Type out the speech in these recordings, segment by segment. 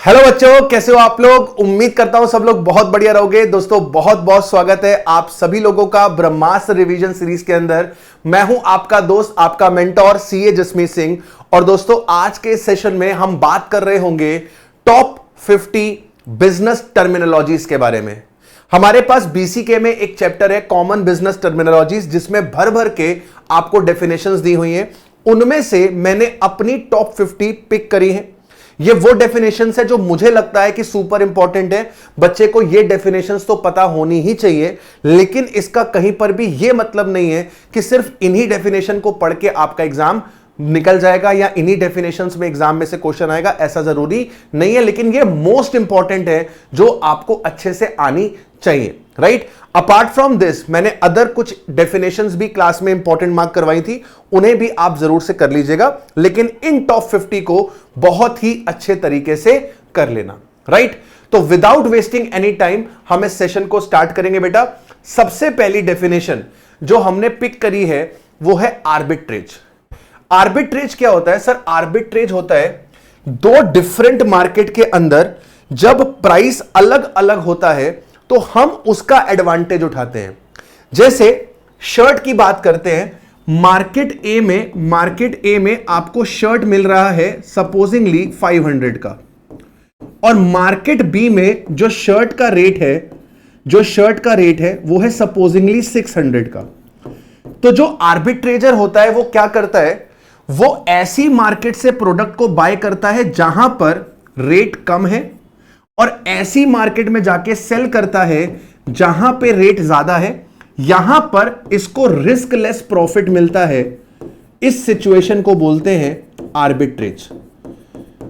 Hello बच्चों, कैसे हो आप लोग। उम्मीद करता हूं सब लोग बहुत बढ़िया रहोगे। दोस्तों बहुत बहुत स्वागत है आप सभी लोगों का ब्रह्मास्त्र रिवीजन सीरीज के अंदर। मैं हूं आपका दोस्त, आपका मेंटोर सीए जसमीत सिंह। और दोस्तों आज के सेशन में हम बात कर रहे होंगे टॉप 50 बिजनेस टर्मिनोलॉजीज के बारे में। हमारे पास बीसीके में एक चैप्टर है कॉमन बिजनेस टर्मिनोलॉजीज, जिसमें भर भर के आपको डेफिनेशंस दी हुई हैं। उनमें से मैंने अपनी टॉप 50 पिक करी है। ये वो डेफिनेशंस है जो मुझे लगता है कि सुपर इंपॉर्टेंट है। बच्चे को ये डेफिनेशंस तो पता होनी ही चाहिए, लेकिन इसका कहीं पर भी ये मतलब नहीं है कि सिर्फ इन्हीं डेफिनेशन को पढ़ के आपका एग्जाम निकल जाएगा या इन्हीं डेफिनेशंस में एग्जाम में से क्वेश्चन आएगा, ऐसा जरूरी नहीं है। लेकिन ये मोस्ट इंपॉर्टेंट है जो आपको अच्छे से आनी चाहिए, राइट। अपार्ट फ्रॉम दिस मैंने अदर कुछ डेफिनेशंस भी क्लास में इंपॉर्टेंट मार्क करवाई थी, उन्हें भी आप जरूर से कर लीजिएगा। लेकिन इन टॉप 50 को बहुत ही अच्छे तरीके से कर लेना, राइट। तो विदाउट वेस्टिंग एनी टाइम हम इस सेशन को स्टार्ट करेंगे बेटा। सबसे पहली डेफिनेशन जो हमने पिक करी है वो है आर्बिट्रेज। आर्बिट्रेज क्या होता है सर? आर्बिट्रेज होता है दो डिफरेंट मार्केट के अंदर जब प्राइस अलग अलग होता है तो हम उसका एडवांटेज उठाते हैं। जैसे शर्ट की बात करते हैं, मार्केट ए में आपको शर्ट मिल रहा है सपोजिंगली 500 का, और मार्केट बी में जो शर्ट का रेट है वो है सपोजिंगली 600 का। तो जो आर्बिट्रेजर होता है वो क्या करता है, वो ऐसी मार्केट से प्रोडक्ट को बाय करता है जहां पर रेट कम है, और ऐसी मार्केट में जाके सेल करता है जहां पे रेट ज्यादा है। यहां पर इसको रिस्क लेस प्रॉफिट मिलता है। इस सिचुएशन को बोलते हैं आर्बिट्रेज।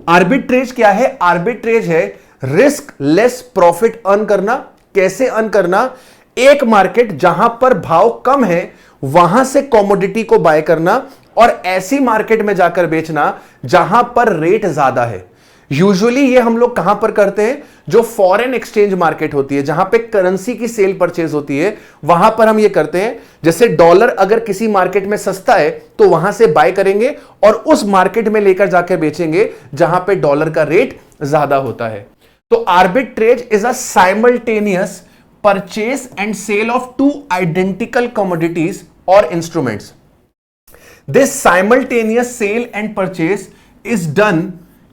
आर्बिट्रेज क्या है? आर्बिट्रेज है रिस्क लेस प्रॉफिट अर्न करना। कैसे अर्न करना? एक मार्केट जहां पर भाव कम है वहां से कमोडिटी को बाय करना, और ऐसी मार्केट में जाकर बेचना जहां पर रेट ज्यादा है। यूजुअली ये हम लोग कहां पर करते हैं? जो फॉरेन एक्सचेंज मार्केट होती है, जहां पे करेंसी की सेल परचेज होती है, वहां पर हम ये करते हैं। जैसे डॉलर अगर किसी मार्केट में सस्ता है तो वहां से बाय करेंगे और उस मार्केट में लेकर जाकर बेचेंगे जहां पे डॉलर का रेट ज्यादा होता है। तो arbitrage is a simultaneous purchase and sale of two identical commodities और instruments. This simultaneous sale and purchase is done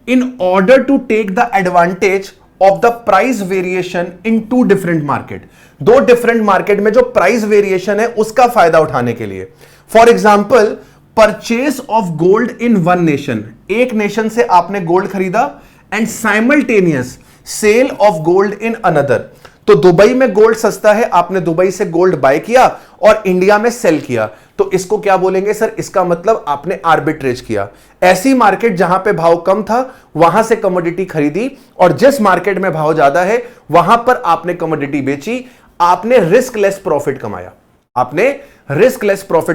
in order to take the advantage of the price variation in two different market. दो different market में जो price variation है उसका फायदा उठाने के लिए। For example, purchase of gold in one nation. एक नेशन से आपने गोल्ड खरीदा, and simultaneous sale of gold in another. तो दुबई में गोल्ड सस्ता है, आपने दुबई से गोल्ड बाय किया और इंडिया में सेल किया, तो इसको क्या बोलेंगे सर? इसका मतलब आपने आर्बिट्रेज किया। ऐसी मार्केट जहां पे भाव कम था वहां से कमोडिटी खरीदी, और जिस मार्केट में भाव ज्यादा है वहां पर आपने कमोडिटी बेची, आपने रिस्क लेस प्रॉफिट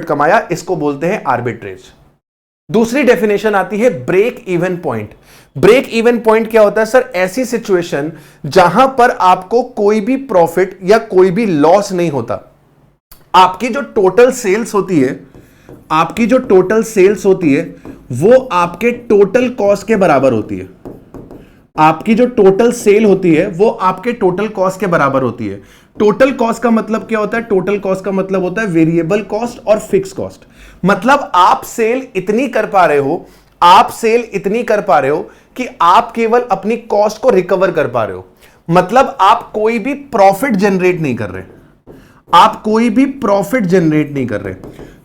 कमाया। इसको बोलते हैं आर्बिट्रेज। दूसरी डेफिनेशन आती है break even point. Break even point क्या होता है सर? ऐसी सिचुएशन जहां पर आपको कोई भी प्रॉफिट या कोई भी लॉस नहीं होता। आपकी जो टोटल सेल्स होती है वो आपके टोटल कॉस्ट के बराबर होती है। आपकी जो टोटल सेल होती है वो आपके टोटल कॉस्ट के बराबर होती है। टोटल कॉस्ट का मतलब क्या होता है? टोटल कॉस्ट का मतलब होता है वेरिएबल कॉस्ट और फिक्स कॉस्ट। मतलब आप सेल इतनी कर पा रहे हो कि आप केवल अपनी कॉस्ट को रिकवर कर पा रहे हो। मतलब आप कोई भी प्रॉफिट जनरेट नहीं कर रहे।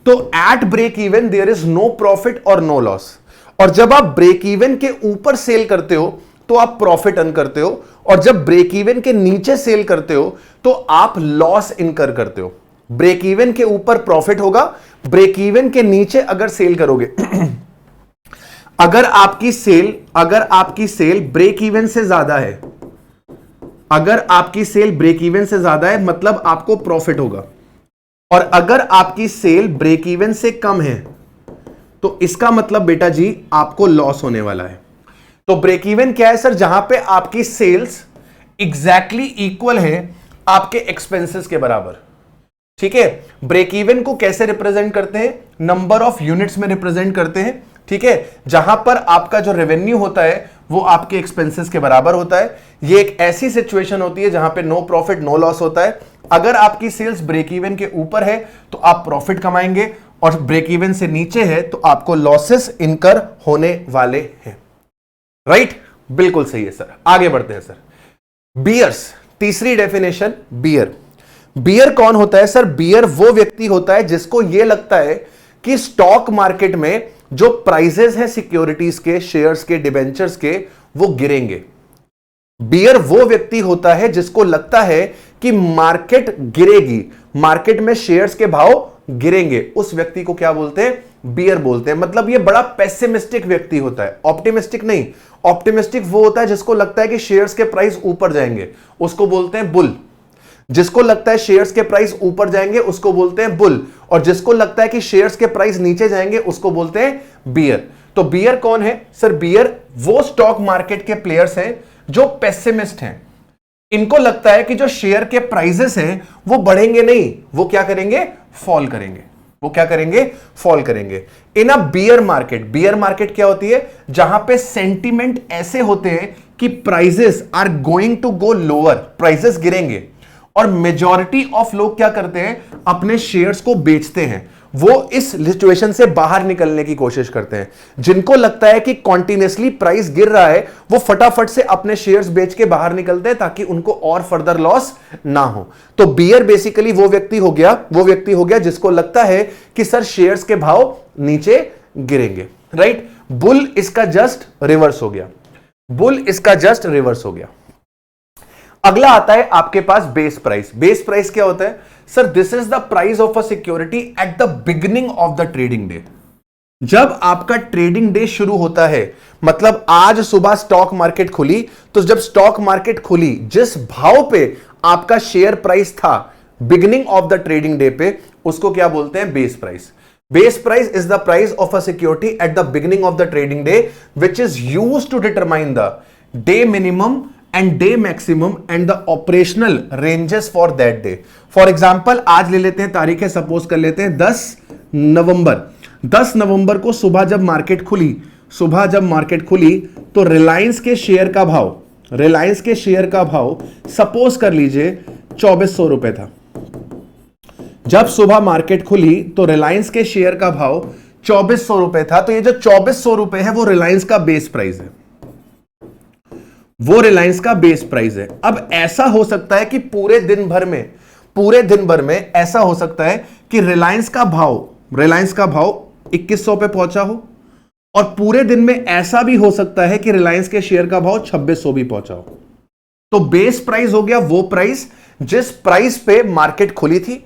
तो at break even there is no profit और नो लॉस। और जब आप ब्रेक इवन के ऊपर सेल करते हो तो आप प्रॉफिट अर्न करते हो, और जब ब्रेक इवन के नीचे सेल करते हो तो आप लॉस इनकर करते हो। ब्रेक इवन के ऊपर प्रॉफिट होगा, ब्रेक इवन के नीचे अगर सेल करोगे अगर आपकी सेल ब्रेक इवन से ज्यादा है, मतलब आपको प्रॉफिट होगा। और अगर आपकी सेल ब्रेक इवन से कम है तो इसका मतलब बेटा जी आपको लॉस होने वाला है। तो ब्रेक इवन क्या है सर? जहां पे आपकी सेल्स एग्जैक्टली इक्वल है आपके एक्सपेंसेस के बराबर। ठीक है। ब्रेक इवन को कैसे रिप्रेजेंट करते हैं? नंबर ऑफ यूनिट्स में रिप्रेजेंट करते हैं। ठीक है, जहां पर आपका जो रेवेन्यू होता है वो आपके एक्सपेंसेस के बराबर होता है। ये एक ऐसी सिचुएशन होती है जहां पे नो प्रॉफिट नो लॉस होता है। अगर आपकी सेल्स ब्रेक इवन के ऊपर है तो आप प्रॉफिट कमाएंगे, और ब्रेक इवन से नीचे है तो आपको लॉसेस इनकर होने वाले हैं। राइट, बिल्कुल सही है सर। आगे बढ़ते हैं सर। बियर्स, तीसरी डेफिनेशन बियर। बियर कौन होता है सर? बियर वो व्यक्ति होता है जिसको यह लगता है कि स्टॉक मार्केट में जो प्राइजेस हैं सिक्योरिटीज के, शेयर्स के, डिबेंचर्स के, वो गिरेंगे। बियर वो व्यक्ति होता है जिसको लगता है कि मार्केट गिरेगी, मार्केट में शेयर्स के भाव गिरेंगे। उस व्यक्ति को क्या बोलते हैं? बियर बोलते हैं। मतलब ये बड़ा पेसिमिस्टिक व्यक्ति होता है, ऑप्टिमिस्टिक नहीं। ऑप्टिमिस्टिक वो होता है जिसको लगता है कि शेयर्स के प्राइस ऊपर जाएंगे, उसको बोलते हैं बुल। जिसको लगता है शेयर्स के प्राइस ऊपर जाएंगे उसको बोलते हैं बुल, और जिसको लगता है कि शेयर्स के प्राइस नीचे जाएंगे उसको बोलते हैं बियर। तो बियर कौन है सर? बियर वो स्टॉक मार्केट के प्लेयर्स हैं जो पेसिमिस्ट हैं। इनको लगता है कि जो शेयर के प्राइसेस हैं वो बढ़ेंगे नहीं, वो क्या करेंगे? फॉल करेंगे। वो क्या करेंगे? फॉल करेंगे। इन अ बियर मार्केट, बियर मार्केट क्या होती है? जहां पे सेंटीमेंट ऐसे होते हैं कि prices are going to go lower, prices गिरेंगे, और मेजॉरिटी ऑफ लोग क्या करते हैं? अपने शेयर्स को बेचते हैं। वो इस सिचुएशन से बाहर निकलने की कोशिश करते हैं। जिनको लगता है कि कॉन्टिन्यूसली प्राइस गिर रहा है वो फटाफट से अपने शेयर्स बेच के बाहर निकलते हैं ताकि उनको और फर्दर लॉस ना हो। तो बियर बेसिकली वो व्यक्ति हो गया जिसको लगता है कि सर शेयर्स के भाव नीचे गिरेंगे। राइट, बुल इसका जस्ट रिवर्स हो गया। बुल इसका जस्ट रिवर्स हो गया। अगला आता है आपके पास बेस प्राइस। बेस प्राइस क्या होता है sir? This is the price of a security at the beginning of the trading day. जब आपका ट्रेडिंग डे शुरू होता है, मतलब आज सुबह स्टॉक मार्केट खुली, तो जब स्टॉक मार्केट खुली जिस भाव पे आपका शेयर प्राइस था beginning of the trading day पे, उसको क्या बोलते हैं? Base price. Base price is the price of a security at the beginning of the trading day, which is used to determine the day minimum and day maximum and the operational ranges for that day. For example, आज ले लेते हैं तारीख है, suppose कर लेते हैं 10 नवंबर। 10 नवंबर को सुबह जब मार्केट खुली तो रिलायंस के शेयर का भाव सपोज कर लीजिए 2400 रुपए था। जब सुबह मार्केट खुली तो रिलायंस के शेयर का भाव 2400 रुपए था। तो ये जो 2400 रुपए है वो रिलायंस का बेस प्राइस है। अब ऐसा हो सकता है कि पूरे दिन भर में ऐसा हो सकता है कि रिलायंस का भाव 2100 पे पहुंचा हो, और पूरे दिन में ऐसा भी हो सकता है कि रिलायंस के शेयर का भाव 2600 भी पहुंचा हो। तो बेस प्राइस हो गया वो प्राइस जिस प्राइस पे मार्केट खुली थी।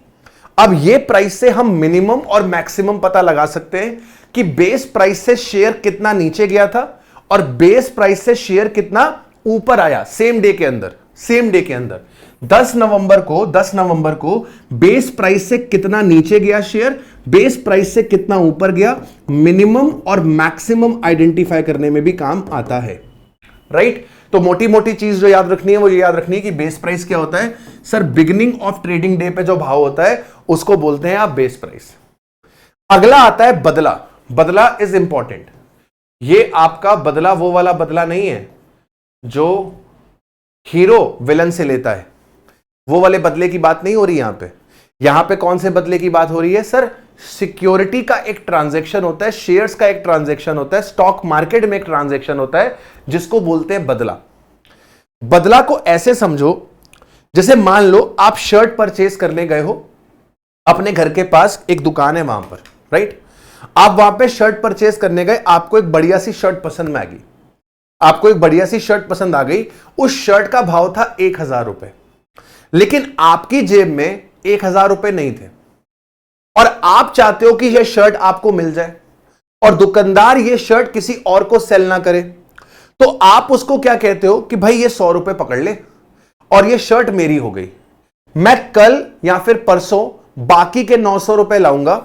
अब ये प्राइस से हम मिनिमम और मैक्सिमम पता लगा सकते हैं कि बेस प्राइस से शेयर कितना नीचे गया था और बेस प्राइस से शेयर कितना ऊपर आया सेम डे के अंदर। 10 नवंबर को बेस प्राइस से कितना नीचे गया शेयर, बेस प्राइस से कितना ऊपर गया, मिनिमम और मैक्सिमम आइडेंटिफाई करने में भी काम आता है। राइट, तो मोटी मोटी चीज जो याद रखनी है वो ये याद रखनी है कि बेस प्राइस क्या होता है sir? Beginning of trading day पे जो भाव होता है उसको बोलते हैं आप बेस प्राइस। अगला आता है बदला। बदला इज इंपॉर्टेंट। ये आपका बदला वो वाला बदला नहीं है जो हीरो विलन से लेता है, वो वाले बदले की बात नहीं हो रही यहां पे कौन से बदले की बात हो रही है सर? सिक्योरिटी का एक ट्रांजैक्शन होता है, शेयर्स का एक ट्रांजैक्शन होता है, स्टॉक मार्केट में एक ट्रांजैक्शन होता है जिसको बोलते हैं बदला। बदला को ऐसे समझो जैसे मान लो आप शर्ट परचेज करने गए हो, अपने घर के पास एक दुकान है वहां पर। राइट, आप वहां पे शर्ट परचेज करने गए, आपको एक बढ़िया सी शर्ट पसंद आ गई। उस शर्ट का भाव था 1000 रुपए, लेकिन आपकी जेब में 1000 रुपए नहीं थे और आप चाहते हो कि यह शर्ट आपको मिल जाए और दुकानदार यह शर्ट किसी और को सेल ना करे, तो आप उसको क्या कहते हो कि भाई ये 100 रुपए पकड़ ले और यह शर्ट मेरी हो गई, मैं कल या फिर परसों बाकी के 900 रुपए लाऊंगा,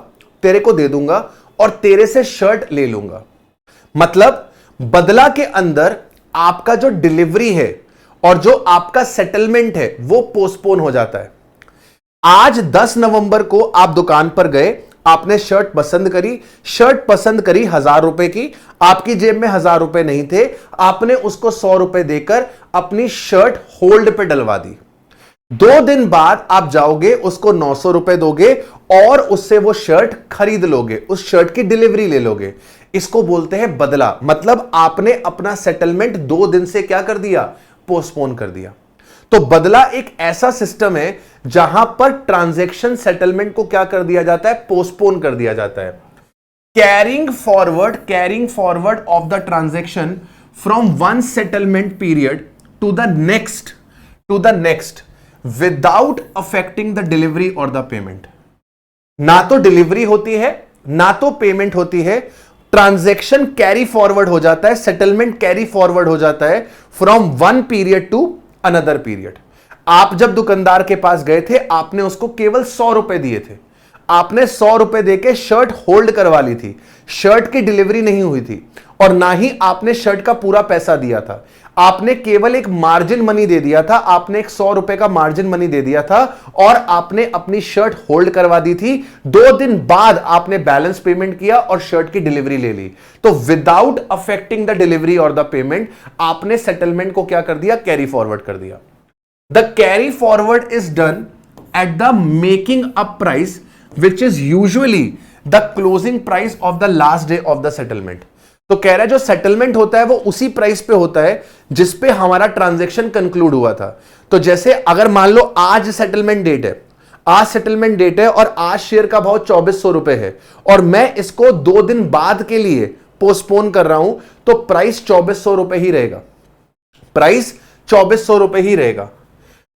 तेरे को दे दूंगा और तेरे से शर्ट ले लूंगा। मतलब बदला के अंदर आपका जो डिलीवरी है और जो आपका सेटलमेंट है वो पोस्टपोन हो जाता है। आज 10 नवंबर को आप दुकान पर गए, आपने शर्ट पसंद करी, शर्ट पसंद करी 1000 रुपए की, आपकी जेब में 1000 रुपए नहीं थे, आपने उसको 100 रुपए देकर अपनी शर्ट होल्ड पे डलवा दी। 2 दिन बाद आप जाओगे, उसको 900 रुपए दोगे और उससे वो शर्ट खरीद लोगे, उस शर्ट की डिलीवरी ले लोगे। इसको बोलते हैं बदला। मतलब आपने अपना सेटलमेंट 2 दिन से क्या कर दिया, पोस्टपोन कर दिया। तो बदला एक ऐसा सिस्टम है जहां पर ट्रांजैक्शन सेटलमेंट को क्या कर दिया जाता है, पोस्टपोन कर दिया जाता है। Carrying forward of the transaction from one settlement period to the next without affecting the delivery और द पेमेंट। ना तो डिलीवरी होती है ना तो पेमेंट होती है, ट्रांजैक्शन कैरी फॉरवर्ड हो जाता है, सेटलमेंट कैरी फॉरवर्ड हो जाता है from one period to another period. आप जब दुकानदार के पास गए थे, आपने उसको केवल 100 रुपए दिए थे, आपने 100 रुपए देके शर्ट होल्ड करवा ली थी, शर्ट की डिलीवरी नहीं हुई थी और ना ही आपने शर्ट का पूरा पैसा दिया था, आपने केवल एक मार्जिन मनी दे दिया था, आपने एक 100 रुपए का मार्जिन मनी दे दिया था और आपने अपनी शर्ट होल्ड करवा दी थी। 2 दिन बाद आपने बैलेंस पेमेंट किया और शर्ट की डिलीवरी ले ली। तो विदाउट अफेक्टिंग द डिलीवरी और द पेमेंट आपने सेटलमेंट को क्या कर दिया, कैरी फॉरवर्ड कर दिया। The carry forward is done at the making up price which is usually the closing price of the last day of the settlement. तो कह रहा है जो सेटलमेंट होता है वो उसी प्राइस पे होता है जिस पे हमारा ट्रांजैक्शन कंक्लूड हुआ था। तो जैसे अगर मान लो आज सेटलमेंट डेट है, आज सेटलमेंट डेट है और आज शेयर का भाव 2400 रुपए है और मैं इसको 2 दिन बाद के लिए पोस्टपोन कर रहा हूं, तो प्राइस 2400 रुपए ही रहेगा, प्राइस 2400 रुपए ही रहेगा।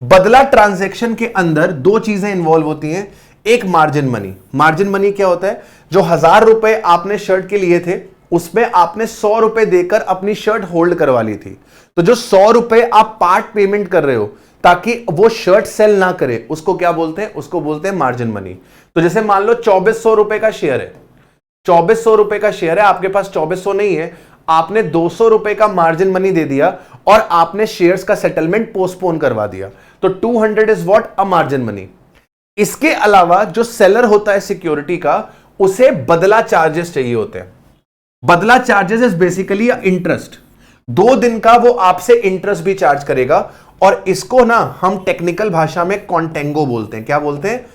बदला ट्रांजैक्शन के अंदर 2 चीजें इंवॉल्व होती हैं। एक मार्जिन मनी। मार्जिन मनी क्या होता है, जो 1000 रुपए आपने शर्ट के लिए थे उसमें आपने 100 रुपए देकर अपनी शर्ट होल्ड करवा ली थी। तो जो 100 रुपए आप पार्ट पेमेंट कर रहे हो ताकि वो शर्ट सेल ना करे, उसको क्या बोलते हैं, उसको बोलते हैं मार्जिन मनी। तो जैसे मान लो 2400 रुपए का शेयर है, 2400 रुपए का शेयर है, आपके पास 2400 नहीं है, आपने 200 रुपए का मार्जिन मनी दे दिया और आपने शेयर्स का सेटलमेंट पोस्टपोन करवा दिया। तो 200 is what, a margin money. इसके अलावा जो सेलर होता है सिक्योरिटी का, उसे बदला चार्जेस चाहिए होते हैं। बदला चार्जेस इज बेसिकली इंटरेस्ट। 2 दिन का वो आपसे इंटरेस्ट भी चार्ज करेगा और इसको ना हम टेक्निकल भाषा में कॉन्टेंगो बोलते हैं। क्या बोलते हैं,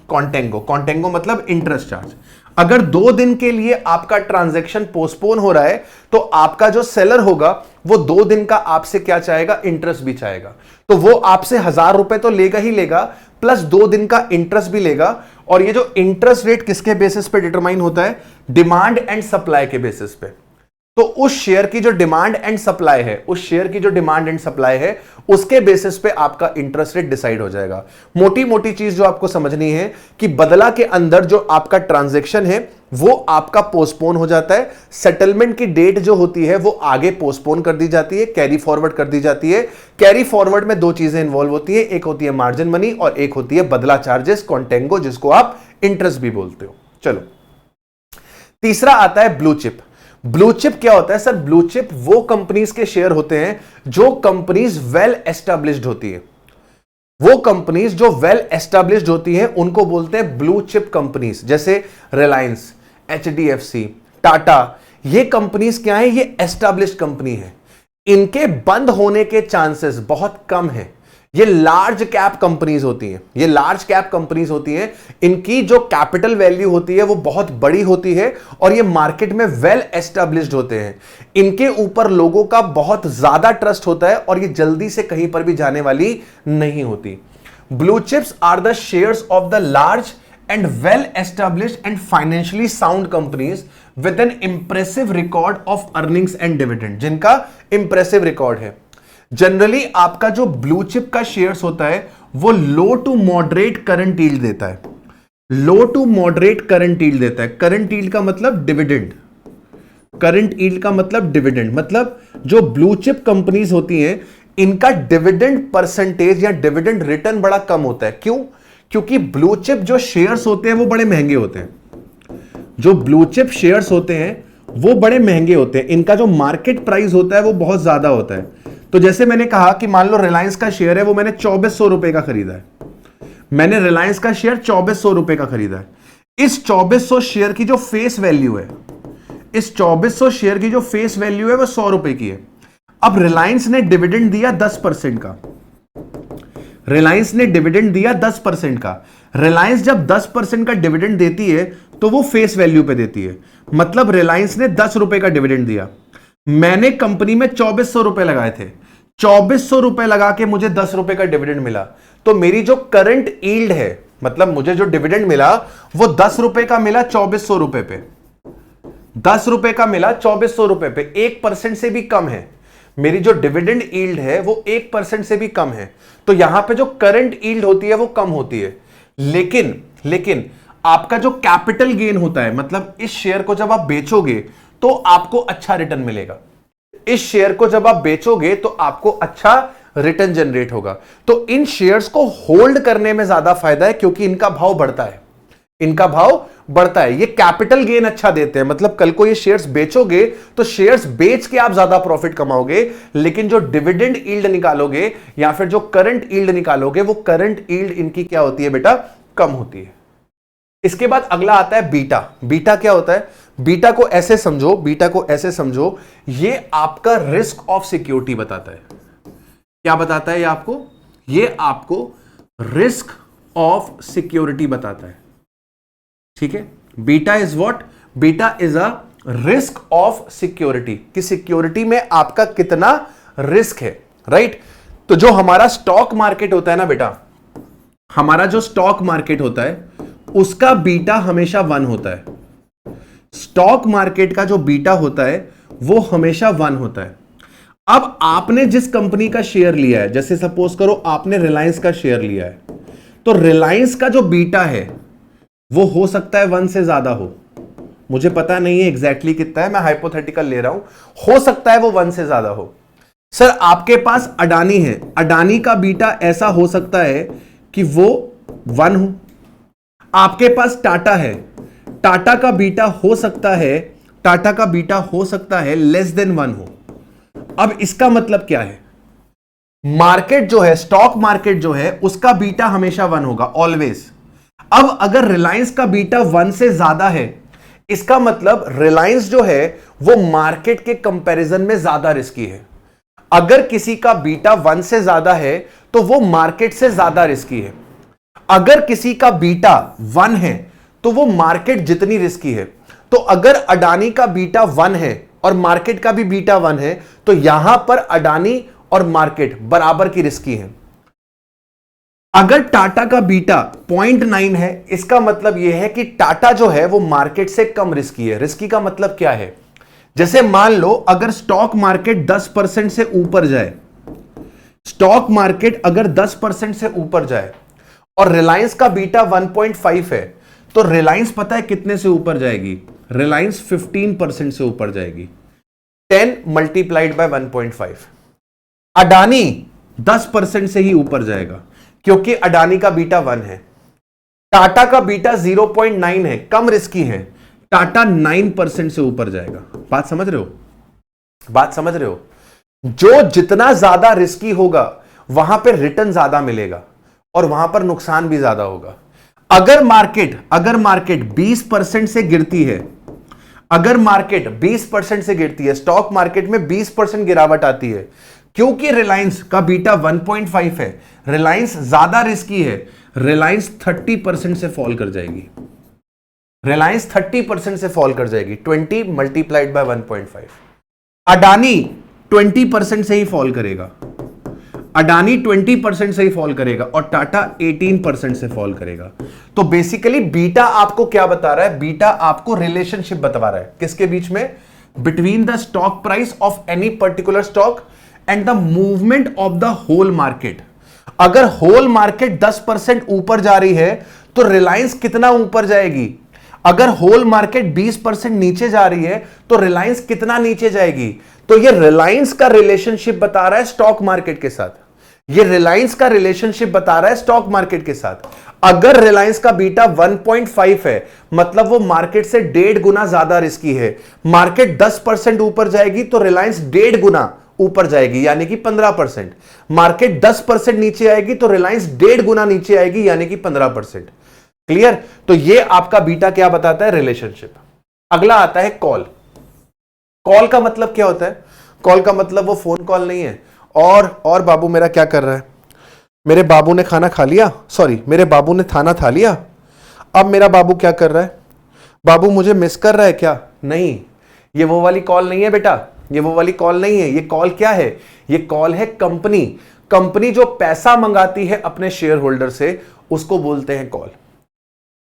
कॉन्टेंगो मतलब इंटरेस्ट चार्ज। अगर 2 दिन के लिए आपका ट्रांजैक्शन पोस्टपोन हो रहा है तो आपका जो सेलर होगा वो 2 दिन का आपसे क्या चाहेगा, इंटरेस्ट भी चाहेगा। तो वो आपसे 1000 रुपए तो लेगा ही लेगा, प्लस 2 दिन का इंटरेस्ट भी लेगा। और ये जो इंटरेस्ट रेट किसके बेसिस पे डिटरमाइन होता है, डिमांड एंड सप्लाई के बेसिस पे। तो उस शेयर की जो डिमांड एंड सप्लाई है, उसके बेसिस पे आपका इंटरेस्ट रेट डिसाइड हो जाएगा। मोटी मोटी चीज जो आपको समझनी है कि बदला के अंदर जो आपका ट्रांजैक्शन है वो आपका पोस्टपोन हो जाता है। सेटलमेंट की डेट जो होती है वो आगे पोस्टपोन कर दी जाती है, कैरी फॉरवर्ड कर दी जाती है। कैरी फॉरवर्ड में 2 चीजें इंवॉल्व होती है, एक होती है मार्जिन मनी और एक होती है बदला चार्जेस, कॉन्टेंगो, जिसको आप इंटरेस्ट भी बोलते हो। चलो, तीसरा आता है ब्लू चिप। ब्लू चिप क्या होता है सर? ब्लू चिप वो कंपनीज के शेयर होते हैं जो कंपनीज वेल एस्टैब्लिश्ड होती है। वो कंपनीज जो वेल एस्टैब्लिश्ड होती हैं उनको बोलते हैं ब्लू चिप कंपनीज। जैसे रिलायंस, HDFC, टाटा, ये कंपनीज क्या है, ये एस्टैब्लिश्ड कंपनी है। इनके बंद होने के चांसेस बहुत कम है। ये लार्ज कैप कंपनीज होती हैं, इनकी जो कैपिटल वैल्यू होती है वो बहुत बड़ी होती है और ये मार्केट में वेल एस्टैब्लिश्ड होते हैं। इनके ऊपर लोगों का बहुत ज्यादा ट्रस्ट होता है और ये जल्दी से कहीं पर भी जाने वाली नहीं होती। Blue chips are the shares of the large and well established and financially sound companies with an impressive record of earnings and dividend, जिनका impressive record है। जनरली आपका जो ब्लू चिप का शेयर्स होता है वो लो टू मॉडरेट करंट यील्ड देता है। लो टू मॉडरेट करंट यील्ड देता है। करंट यील्ड का मतलब डिविडेंड, मतलब जो ब्लू चिप कंपनीज होती हैं इनका डिविडेंड परसेंटेज या डिविडेंड रिटर्न बड़ा कम होता है। क्यों? क्योंकि ब्लू चिप जो शेयर्स होते हैं वो बड़े महंगे होते हैं। इनका जो मार्केट प्राइस होता है वो बहुत ज्यादा होता है। तो जैसे मैंने कहा कि मान लो रिलायंस का शेयर है वो मैंने 2400 रुपए का खरीदा है। इस 2400 शेयर की जो फेस वैल्यू है, इस 2400 शेयर की जो फेस वैल्यू है वो 100 रुपए की है। अब रिलायंस ने डिविडेंड दिया 10% का, रिलायंस ने डिविडेंड दिया 10% का। रिलायंस जब 10% का डिविडेंड देती है तो वो फेस वैल्यू पे देती है, मतलब रिलायंस ने 10 रुपए का डिविडेंड दिया। मैंने कंपनी में 2400 रुपए लगाए थे, 2400 रुपए लगा के मुझे 10 रुपए का डिविडेंड मिला, तो मेरी जो करंट यील्ड है, मतलब मुझे जो डिविडेंड मिला वो 10 रुपए का मिला 2400 रुपए पे, 10 रुपए का मिला 2400 रुपए पे, 1% से भी कम है। मेरी जो डिविडेंड यील्ड है वो 1% से भी कम है, तो यहां पे जो करंट यील्ड होती है वो कम होती है। लेकिन आपका जो कैपिटल गेन होता है, मतलब इस शेयर को जब आप बेचोगे तो आपको अच्छा रिटर्न मिलेगा, इस शेयर को जब आप बेचोगे तो आपको अच्छा रिटर्न जनरेट होगा। तो इन शेयर्स को होल्ड करने में ज्यादा फायदा है, क्योंकि इनका भाव बढ़ता है, इनका भाव बढ़ता है, ये कैपिटल गेन अच्छा देते हैं। मतलब कल को ये शेयर्स बेचोगे तो शेयर्स बेच के आप ज्यादा प्रॉफिट कमाओगे, लेकिन जो डिविडेंड यील्ड निकालोगे या फिर जो करंट यील्ड निकालोगे, वो करंट यील्ड इनकी क्या होती है बेटा, कम होती है। इसके बाद अगला आता है बीटा। बीटा क्या होता है? बीटा को ऐसे समझो, बीटा को ऐसे समझो, ये आपका रिस्क ऑफ सिक्योरिटी बताता है। क्या बताता है ये आपको? ये आपको रिस्क ऑफ सिक्योरिटी बताता है, ठीक है। Beta is what? Beta is a risk of security, कि सिक्योरिटी में आपका कितना रिस्क है, राइट। तो जो हमारा स्टॉक मार्केट होता है ना बेटा, हमारा जो स्टॉक मार्केट होता है उसका बीटा हमेशा 1 होता है। स्टॉक मार्केट का जो बीटा होता है वो हमेशा 1 होता है। अब आपने जिस कंपनी का शेयर लिया है, जैसे सपोज करो आपने रिलायंस का शेयर लिया है, तो रिलायंस का जो बीटा है वो हो सकता है 1 से ज्यादा हो, मुझे पता नहीं है एग्जैक्टली कितना है, मैं हाइपोथेटिकल ले रहा हूं, हो सकता है वो 1 से ज्यादा हो। सर आपके पास अडानी है, अडानी का बीटा ऐसा हो सकता है कि वो 1 हो। आपके पास टाटा है, टाटा का बीटा हो सकता है, टाटा का बीटा हो सकता है लेस देन 1 हो। अब इसका मतलब क्या है? मार्केट जो है, स्टॉक मार्केट जो है, उसका बीटा हमेशा 1 होगा, ऑलवेज। अब अगर रिलायंस का बीटा 1 से ज्यादा है, इसका मतलब रिलायंस जो है वो मार्केट के कंपैरिजन में ज्यादा रिस्की है। अगर किसी का बीटा 1 से ज्यादा है तो वो मार्केट से ज्यादा रिस्की है। अगर किसी का बीटा 1 है तो वो मार्केट जितनी रिस्की है। तो अगर अडानी का बीटा 1 है और मार्केट का भी बीटा 1 है, तो यहां पर अडानी और मार्केट बराबर की रिस्की है। अगर टाटा का बीटा 0.9 है, इसका मतलब यह है कि टाटा जो है वो मार्केट से कम रिस्की है। रिस्की का मतलब क्या है? जैसे मान लो अगर स्टॉक मार्केट 10% से ऊपर जाए, स्टॉक मार्केट अगर 10% से ऊपर जाए और रिलायंस का बीटा 1.5 है, तो रिलायंस पता है कितने से ऊपर जाएगी? रिलायंस 15% से ऊपर जाएगी, 10 मल्टीप्लाइड बाय 1.5। अडानी 10% से ही ऊपर जाएगा, क्योंकि अडानी का बीटा 1 है। टाटा का बीटा 0.9 है, कम रिस्की है, टाटा 9% से ऊपर जाएगा। बात समझ रहे हो? बात समझ रहे हो? जो जितना ज्यादा रिस्की होगा वहां पे रिटर्न ज्यादा मिलेगा और वहां पर नुकसान भी ज्यादा होगा। अगर मार्केट 20% से गिरती है, अगर मार्केट 20% से गिरती है, स्टॉक मार्केट में 20% गिरावट आती है, क्योंकि रिलायंस का बीटा 1.5 है, रिलायंस ज्यादा रिस्की है, रिलायंस 30% से फॉल कर जाएगी, रिलायंस 30% से फॉल कर जाएगी, 20 मल्टीप्लाइड बाय 1.5। अडानी 20% से ही फॉल करेगा, अडानी 20% से ही फॉल करेगा और टाटा 18% से फॉल करेगा। तो बेसिकली बीटा आपको क्या बता रहा है? बीटा आपको रिलेशनशिप बता रहा है, किसके बीच में? Between the stock price of any particular stock and the movement of the whole market. अगर होल मार्केट 10% ऊपर जा रही है तो रिलायंस कितना ऊपर जाएगी? अगर होल मार्केट 20% नीचे जा रही है तो रिलायंस कितना नीचे जाएगी? तो ये रिलायंस का रिलेशनशिप बता रहा है स्टॉक मार्केट के साथ, ये रिलायंस का रिलेशनशिप बता रहा है स्टॉक मार्केट के साथ। अगर रिलायंस का बीटा 1.5 है, मतलब वो मार्केट से 1.5 गुना ज्यादा रिस्की है। मार्केट 10% ऊपर जाएगी तो रिलायंस 1.5 गुना ऊपर जाएगी, यानी कि 15%। मार्केट 10% नीचे आएगी तो रिलायंस 1.5 गुना नीचे आएगी, यानी कि 15%। क्लियर? तो ये आपका बीटा क्या बताता है? रिलेशनशिप। अगला आता है कॉल। कॉल का मतलब क्या होता है? कॉल का मतलब वो फोन कॉल नहीं है। और बाबू मेरा क्या कर रहा है? मेरे बाबू ने खाना खा लिया, सॉरी मेरे बाबू ने खाना खा लिया। अब मेरा बाबू क्या कर रहा है? बाबू मुझे मिस कर रहा है क्या? नहीं, ये वो वाली कॉल नहीं है बेटा, ये वो वाली कॉल नहीं है। ये कॉल क्या है? ये कॉल है कंपनी। कंपनी जो पैसा मंगाती है अपने शेयर होल्डर से, उसको बोलते हैं call.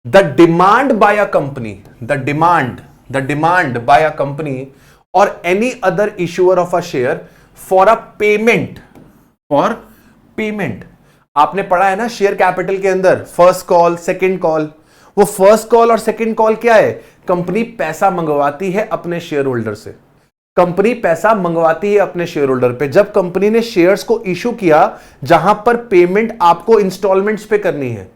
The demand by a company, the demand by a company और any other issuer of a share for a payment, for payment. आपने पढ़ा है ना शेयर कैपिटल के अंदर फर्स्ट कॉल सेकंड कॉल। वो फर्स्ट कॉल और सेकंड कॉल क्या है? कंपनी पैसा मंगवाती है अपने शेयर होल्डर से। कंपनी पैसा मंगवाती है अपने शेयर होल्डर पे। जब कंपनी ने शेयर्स को इशू किया, जहां पर पेमेंट आपको इंस्टॉलमेंट्स पे करनी है,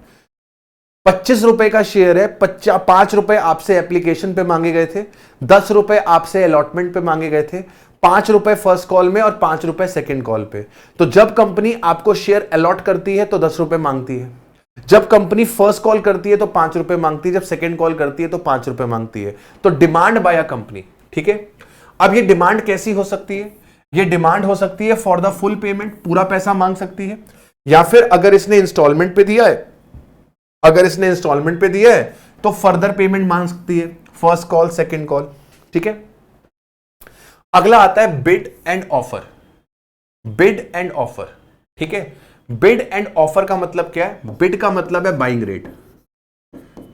25 रुपए का शेयर है, 5 रुपए आपसे एप्लीकेशन पे मांगे गए थे, 10 रुपए आपसे अलॉटमेंट पे मांगे गए थे, 5 रुपए फर्स्ट कॉल में और 5 रुपए सेकंड कॉल पे। तो जब कंपनी आपको शेयर अलॉट करती है तो 10 रुपए मांगती है। जब कंपनी फर्स्ट कॉल करती है तो 5 रुपए मांगती है, जब सेकंड कॉल करती है तो 5 रुपए मांगती है। तो डिमांड बाय अ कंपनी, ठीक है। अब ये डिमांड कैसी हो सकती है? ये डिमांड हो सकती है फॉर द फुल पेमेंट, पूरा पैसा मांग सकती है, या फिर अगर इसने इंस्टॉलमेंट पे दिया है, अगर इसने इंस्टॉलमेंट पे दिया है तो फर्दर पेमेंट मांग सकती है, फर्स्ट कॉल सेकंड कॉल, ठीक है। अगला आता है bid and offer. Bid and offer, ठीक है। बिड एंड ऑफर का मतलब क्या है? बिड का मतलब है बाइंग रेट,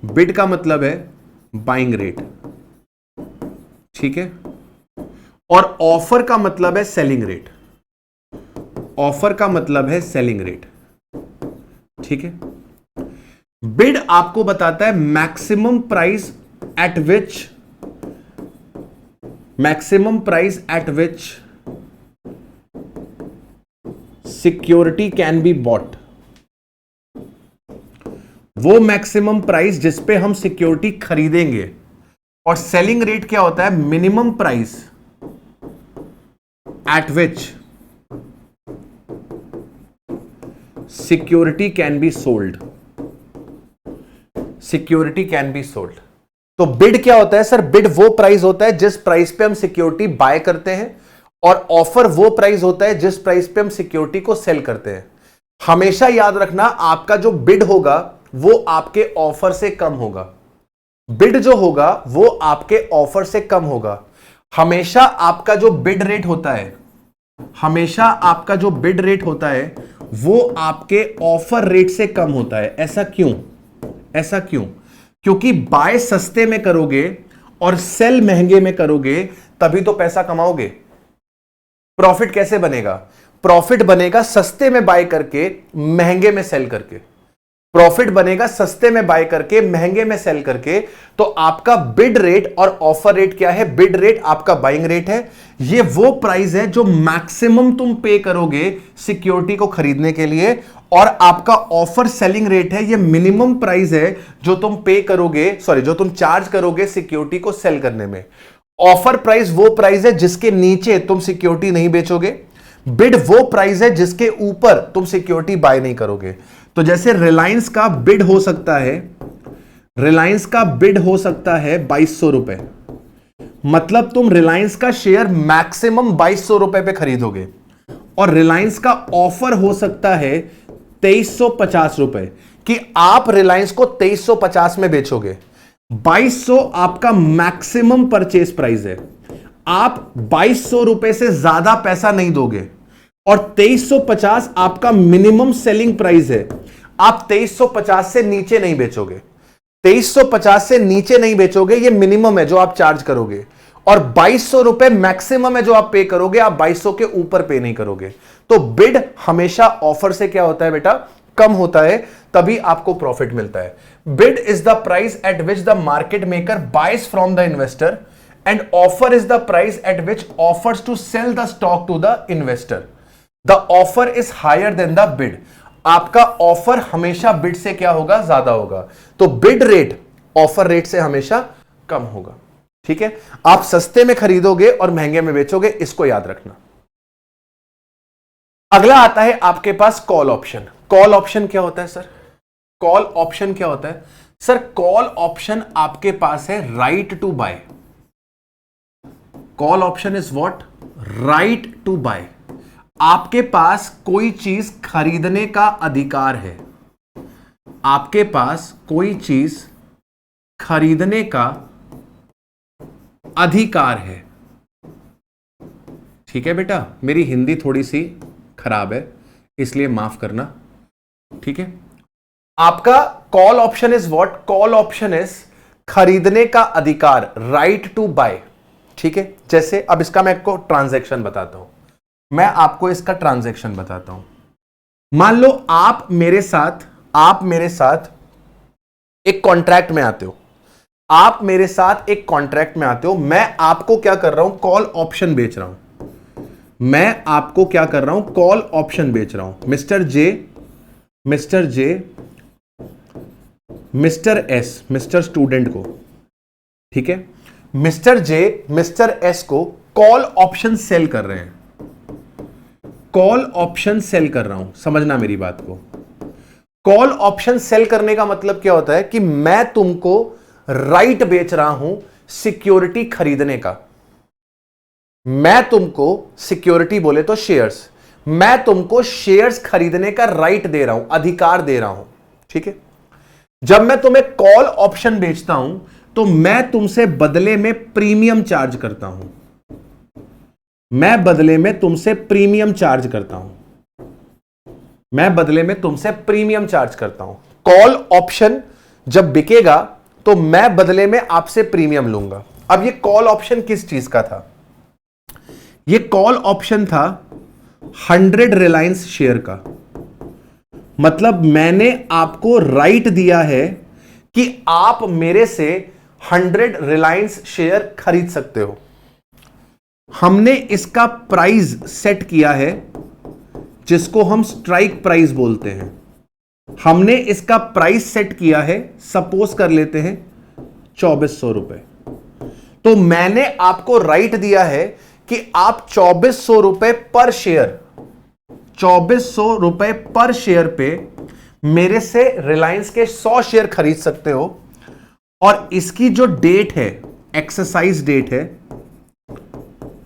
बिड का मतलब है बाइंग रेट, ठीक है। और ऑफर का मतलब है सेलिंग रेट, ऑफर का मतलब है सेलिंग रेट, ठीक है। बिड आपको बताता है maximum price at which security can be bought, वो मैक्सिमम प्राइस जिस पे हम सिक्योरिटी खरीदेंगे। और सेलिंग रेट क्या होता है? Minimum price at which security can be sold, security can be sold. तो बिड क्या होता है सर? बिड वो प्राइस होता है जिस प्राइस पे हम सिक्योरिटी बाय करते हैं, और ऑफर वो प्राइस होता है जिस प्राइस पे हम सिक्योरिटी को सेल करते हैं। हमेशा याद रखना, आपका जो बिड होगा वो आपके ऑफर से कम होगा। बिड जो होगा वो आपके ऑफर से कम होगा। हमेशा आपका जो बिड रेट होता है, हमेशा आपका जो बिड रेट होता है वो आपके ऑफर रेट से कम होता है। ऐसा क्यों? ऐसा क्यों? क्योंकि बाय सस्ते में करोगे और सेल महंगे में करोगे तभी तो पैसा कमाओगे। प्रॉफिट कैसे बनेगा? प्रॉफिट बनेगा सस्ते में बाय करके महंगे में सेल करके। प्रॉफिट बनेगा सस्ते में बाय करके महंगे में सेल करके। तो आपका बिड रेट और ऑफर रेट क्या है? बिड रेट आपका बाइंग रेट है। ये वो प्राइस है जो मैक्सिमम तुम पे करोगे सिक्योरिटी को खरीदने के लिए, और आपका ऑफर सेलिंग रेट है, ये मिनिमम प्राइस है जो तुम पे करोगे, सॉरी जो तुम चार्ज करोगे सिक्योरिटी को सेल करने में। ऑफर प्राइस वो प्राइस है जिसके नीचे तुम सिक्योरिटी नहीं बेचोगे। बिड वो प्राइस है जिसके ऊपर तुम सिक्योरिटी बाय नहीं करोगे। तो जैसे रिलायंस का बिड हो सकता है, रिलायंस का बिड हो सकता है 2200 रुपए, मतलब तुम रिलायंस का शेयर मैक्सिमम 2200 रुपए पे खरीदोगे, और रिलायंस का ऑफर हो सकता है 2350 रुपए कि आप रिलायंस को 2350 में बेचोगे। 2200 आपका मैक्सिमम परचेज प्राइस है, आप 2200 रुपए से ज्यादा पैसा नहीं दोगे, और 2350 आपका मिनिमम सेलिंग प्राइस है, आप 2350 से नीचे नहीं बेचोगे। 2350 से नीचे नहीं बेचोगे, ये मिनिमम है जो आप चार्ज करोगे, और 2200 रुपए मैक्सिमम है जो आप पे करोगे, आप 2200 के ऊपर पे नहीं करोगे। तो बिड हमेशा ऑफर से क्या होता है बेटा? कम होता है, तभी आपको प्रॉफिट मिलता है। Bid is the price at which the market maker buys from the investor, and offer is the price at which offers to sell the stock to the investor. The offer is higher than the bid. आपका offer हमेशा bid से क्या होगा? ज्यादा होगा। तो bid rate offer rate से हमेशा कम होगा, ठीक है। आप सस्ते में खरीदोगे और महंगे में बेचोगे, इसको याद रखना। अगला आता है आपके पास कॉल ऑप्शन। कॉल ऑप्शन क्या होता है सर? कॉल ऑप्शन क्या होता है? सर कॉल ऑप्शन आपके पास है right to buy. Call option is what? Right to buy. आपके पास कोई चीज खरीदने का अधिकार है, आपके पास कोई चीज खरीदने का अधिकार है। ठीक है बेटा, मेरी हिंदी थोड़ी सी खराब है इसलिए माफ करना। ठीक है, आपका call option is what? Call option is खरीदने का अधिकार, राइट टू बाय। ठीक है, जैसे अब इसका मैं आपको ट्रांजैक्शन बताता हूं, मैं आपको इसका ट्रांजैक्शन बताता हूं। मान लो आप मेरे साथ एक कॉन्ट्रैक्ट में आते हो, आप मेरे साथ एक कॉन्ट्रैक्ट में आते हो, मैं आपको क्या कर रहा हूं? कॉल ऑप्शन बेच रहा हूं। मैं आपको क्या कर रहा हूं? कॉल ऑप्शन बेच रहा हूं। Mister J, mister S, mister student को, ठीक है, मिस्टर जे मिस्टर एस को कॉल ऑप्शन सेल कर रहे हैं। कॉल ऑप्शन सेल कर रहा हूं, समझना मेरी बात को। कॉल ऑप्शन सेल करने का मतलब क्या होता है कि मैं तुमको राइट बेच रहा हूं सिक्योरिटी खरीदने का। मैं तुमको सिक्योरिटी बोले तो शेयर्स, मैं तुमको शेयर्स खरीदने का राइट दे रहा हूं, अधिकार दे रहा हूं। ठीक है, जब मैं तुम्हें कॉल ऑप्शन बेचता हूं तो मैं तुमसे बदले में प्रीमियम चार्ज करता हूं। मैं बदले में तुमसे प्रीमियम चार्ज करता हूं। मैं बदले में तुमसे प्रीमियम चार्ज करता हूं। कॉल ऑप्शन जब बिकेगा तो मैं बदले में आपसे प्रीमियम लूंगा। अब ये कॉल ऑप्शन किस चीज का था? ये कॉल ऑप्शन था 100 रिलायंस शेयर का। मतलब मैंने आपको राइट दिया है कि आप मेरे से 100 रिलायंस शेयर खरीद सकते हो। हमने इसका प्राइस सेट किया है जिसको हम स्ट्राइक प्राइस बोलते हैं। हमने इसका प्राइस सेट किया है, सपोज कर लेते हैं 2400 रुपए। तो मैंने आपको राइट दिया है कि आप 2400 रुपए पर शेयर, 2400 रुपए पर शेयर पे मेरे से रिलायंस के 100 शेयर खरीद सकते हो। और इसकी जो डेट है, एक्सरसाइज डेट है,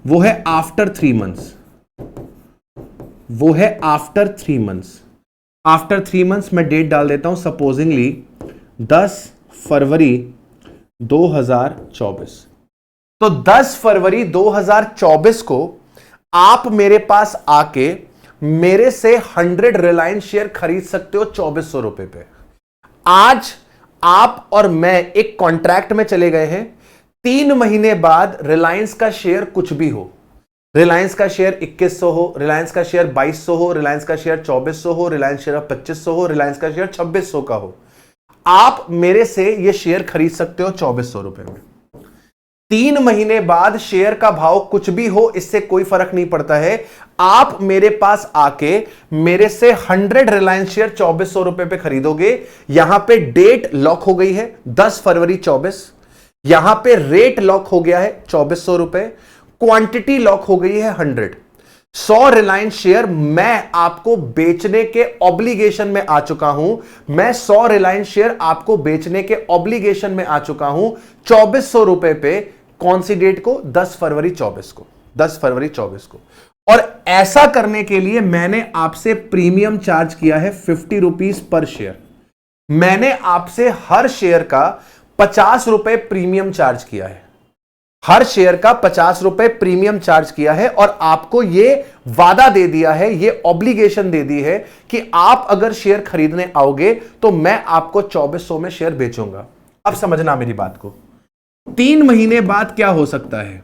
वो है आफ्टर 3 मंथ्स। वो है आफ्टर 3 मंथ्स। आफ्टर 3 मंथ्स मैं डेट डाल देता हूं, सपोजिंगली 10 फरवरी 2024। तो 10 फरवरी 2024 को आप मेरे पास आके मेरे से 100 रिलायंस शेयर खरीद सकते हो 2400 रुपए पे। आज आप और मैं एक कॉन्ट्रैक्ट में चले गए हैं। 3 महीने बाद रिलायंस का शेयर कुछ भी हो, रिलायंस का शेयर 2100 हो, रिलायंस का शेयर 2200 हो, रिलायंस का शेयर 2400 हो, रिलायंस शेयर 2500 हो, रिलायंस का शेयर 2600 का हो, आप मेरे से यह शेयर खरीद सकते हो 2400 रुपए में। 3 महीने बाद शेयर का भाव कुछ भी हो, इससे कोई फर्क नहीं पड़ता है। आप मेरे पास आके मेरे से 100 रिलायंस शेयर 2400 रुपए पे खरीदोगे। यहां पे डेट लॉक हो गई है 10 फरवरी 24, यहां पे रेट लॉक हो गया है 2400 रुपए, क्वांटिटी लॉक हो गई है 100 रिलायंस शेयर मैं आपको बेचने के ऑब्लिगेशन में आ चुका हूं। मैं 100 रिलायंस शेयर आपको बेचने के ऑब्लिगेशन में आ चुका हूं 2400 रुपए पे। कौन सी डेट को? 10 फरवरी 24 को, 10 फरवरी 24 को। और ऐसा करने के लिए मैंने आपसे प्रीमियम चार्ज किया है 50 रुपीज पर शेयर। मैंने आपसे हर शेयर का 50 रुपए प्रीमियम चार्ज किया है, हर शेयर का 50 रुपए प्रीमियम चार्ज किया है। और आपको यह वादा दे दिया है, यह ऑब्लिगेशन दे दी है कि आप अगर शेयर खरीदने आओगे तो मैं आपको 2400 में शेयर बेचूंगा। अब समझना मेरी बात को। 3 महीने बाद क्या हो सकता है?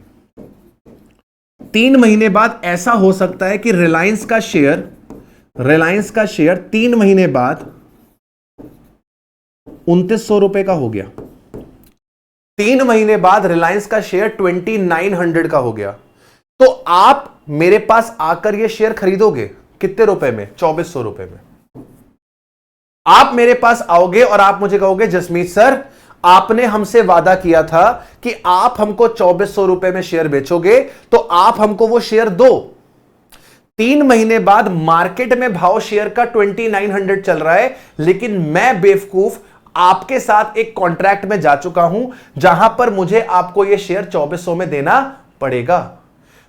3 महीने बाद ऐसा हो सकता है कि रिलायंस का शेयर 3 महीने बाद 2900 रुपए का हो गया। 3 महीने बाद रिलायंस का शेयर 2900 का हो गया। तो आप मेरे पास आकर यह शेयर खरीदोगे कितने रुपए में? 2400 रुपए में। आप मेरे पास आओगे और आप मुझे कहोगे जसमीत सर, आपने हमसे वादा किया था कि आप हमको 2400 रुपए में शेयर बेचोगे, तो आप हमको वो शेयर दो। 3 महीने बाद मार्केट में भाव शेयर का 2900 चल रहा है, लेकिन मैं बेवकूफ आपके साथ एक कॉन्ट्रैक्ट में जा चुका हूं जहां पर मुझे आपको यह शेयर 2400 में देना पड़ेगा।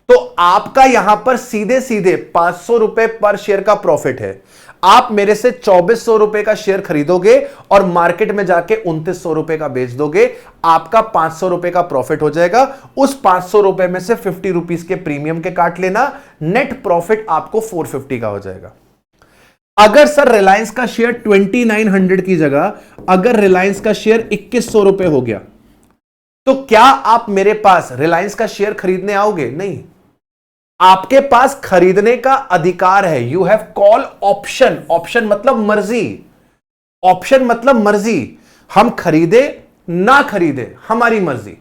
तो आपका यहां पर सीधे सीधे 500 रुपए पर शेयर का प्रॉफिट है। आप मेरे से 2400 रुपए का शेयर खरीदोगे और मार्केट में जाके 2900 रुपए का बेच दोगे, आपका 500 रुपए का प्रॉफिट हो जाएगा। उस 500 रुपए में से 50 रुपीज के प्रीमियम के काट लेना, नेट प्रॉफिट आपको 450 का हो जाएगा। अगर सर रिलायंस का शेयर 2900 की जगह अगर रिलायंस का शेयर 2100 रुपए हो गया, तो क्या आप मेरे पास रिलायंस का शेयर खरीदने आओगे? नहीं, आपके पास खरीदने का अधिकार है। You have call option. Option मतलब मर्जी, ऑप्शन मतलब मर्जी। हम खरीदे ना खरीदे हमारी मर्जी।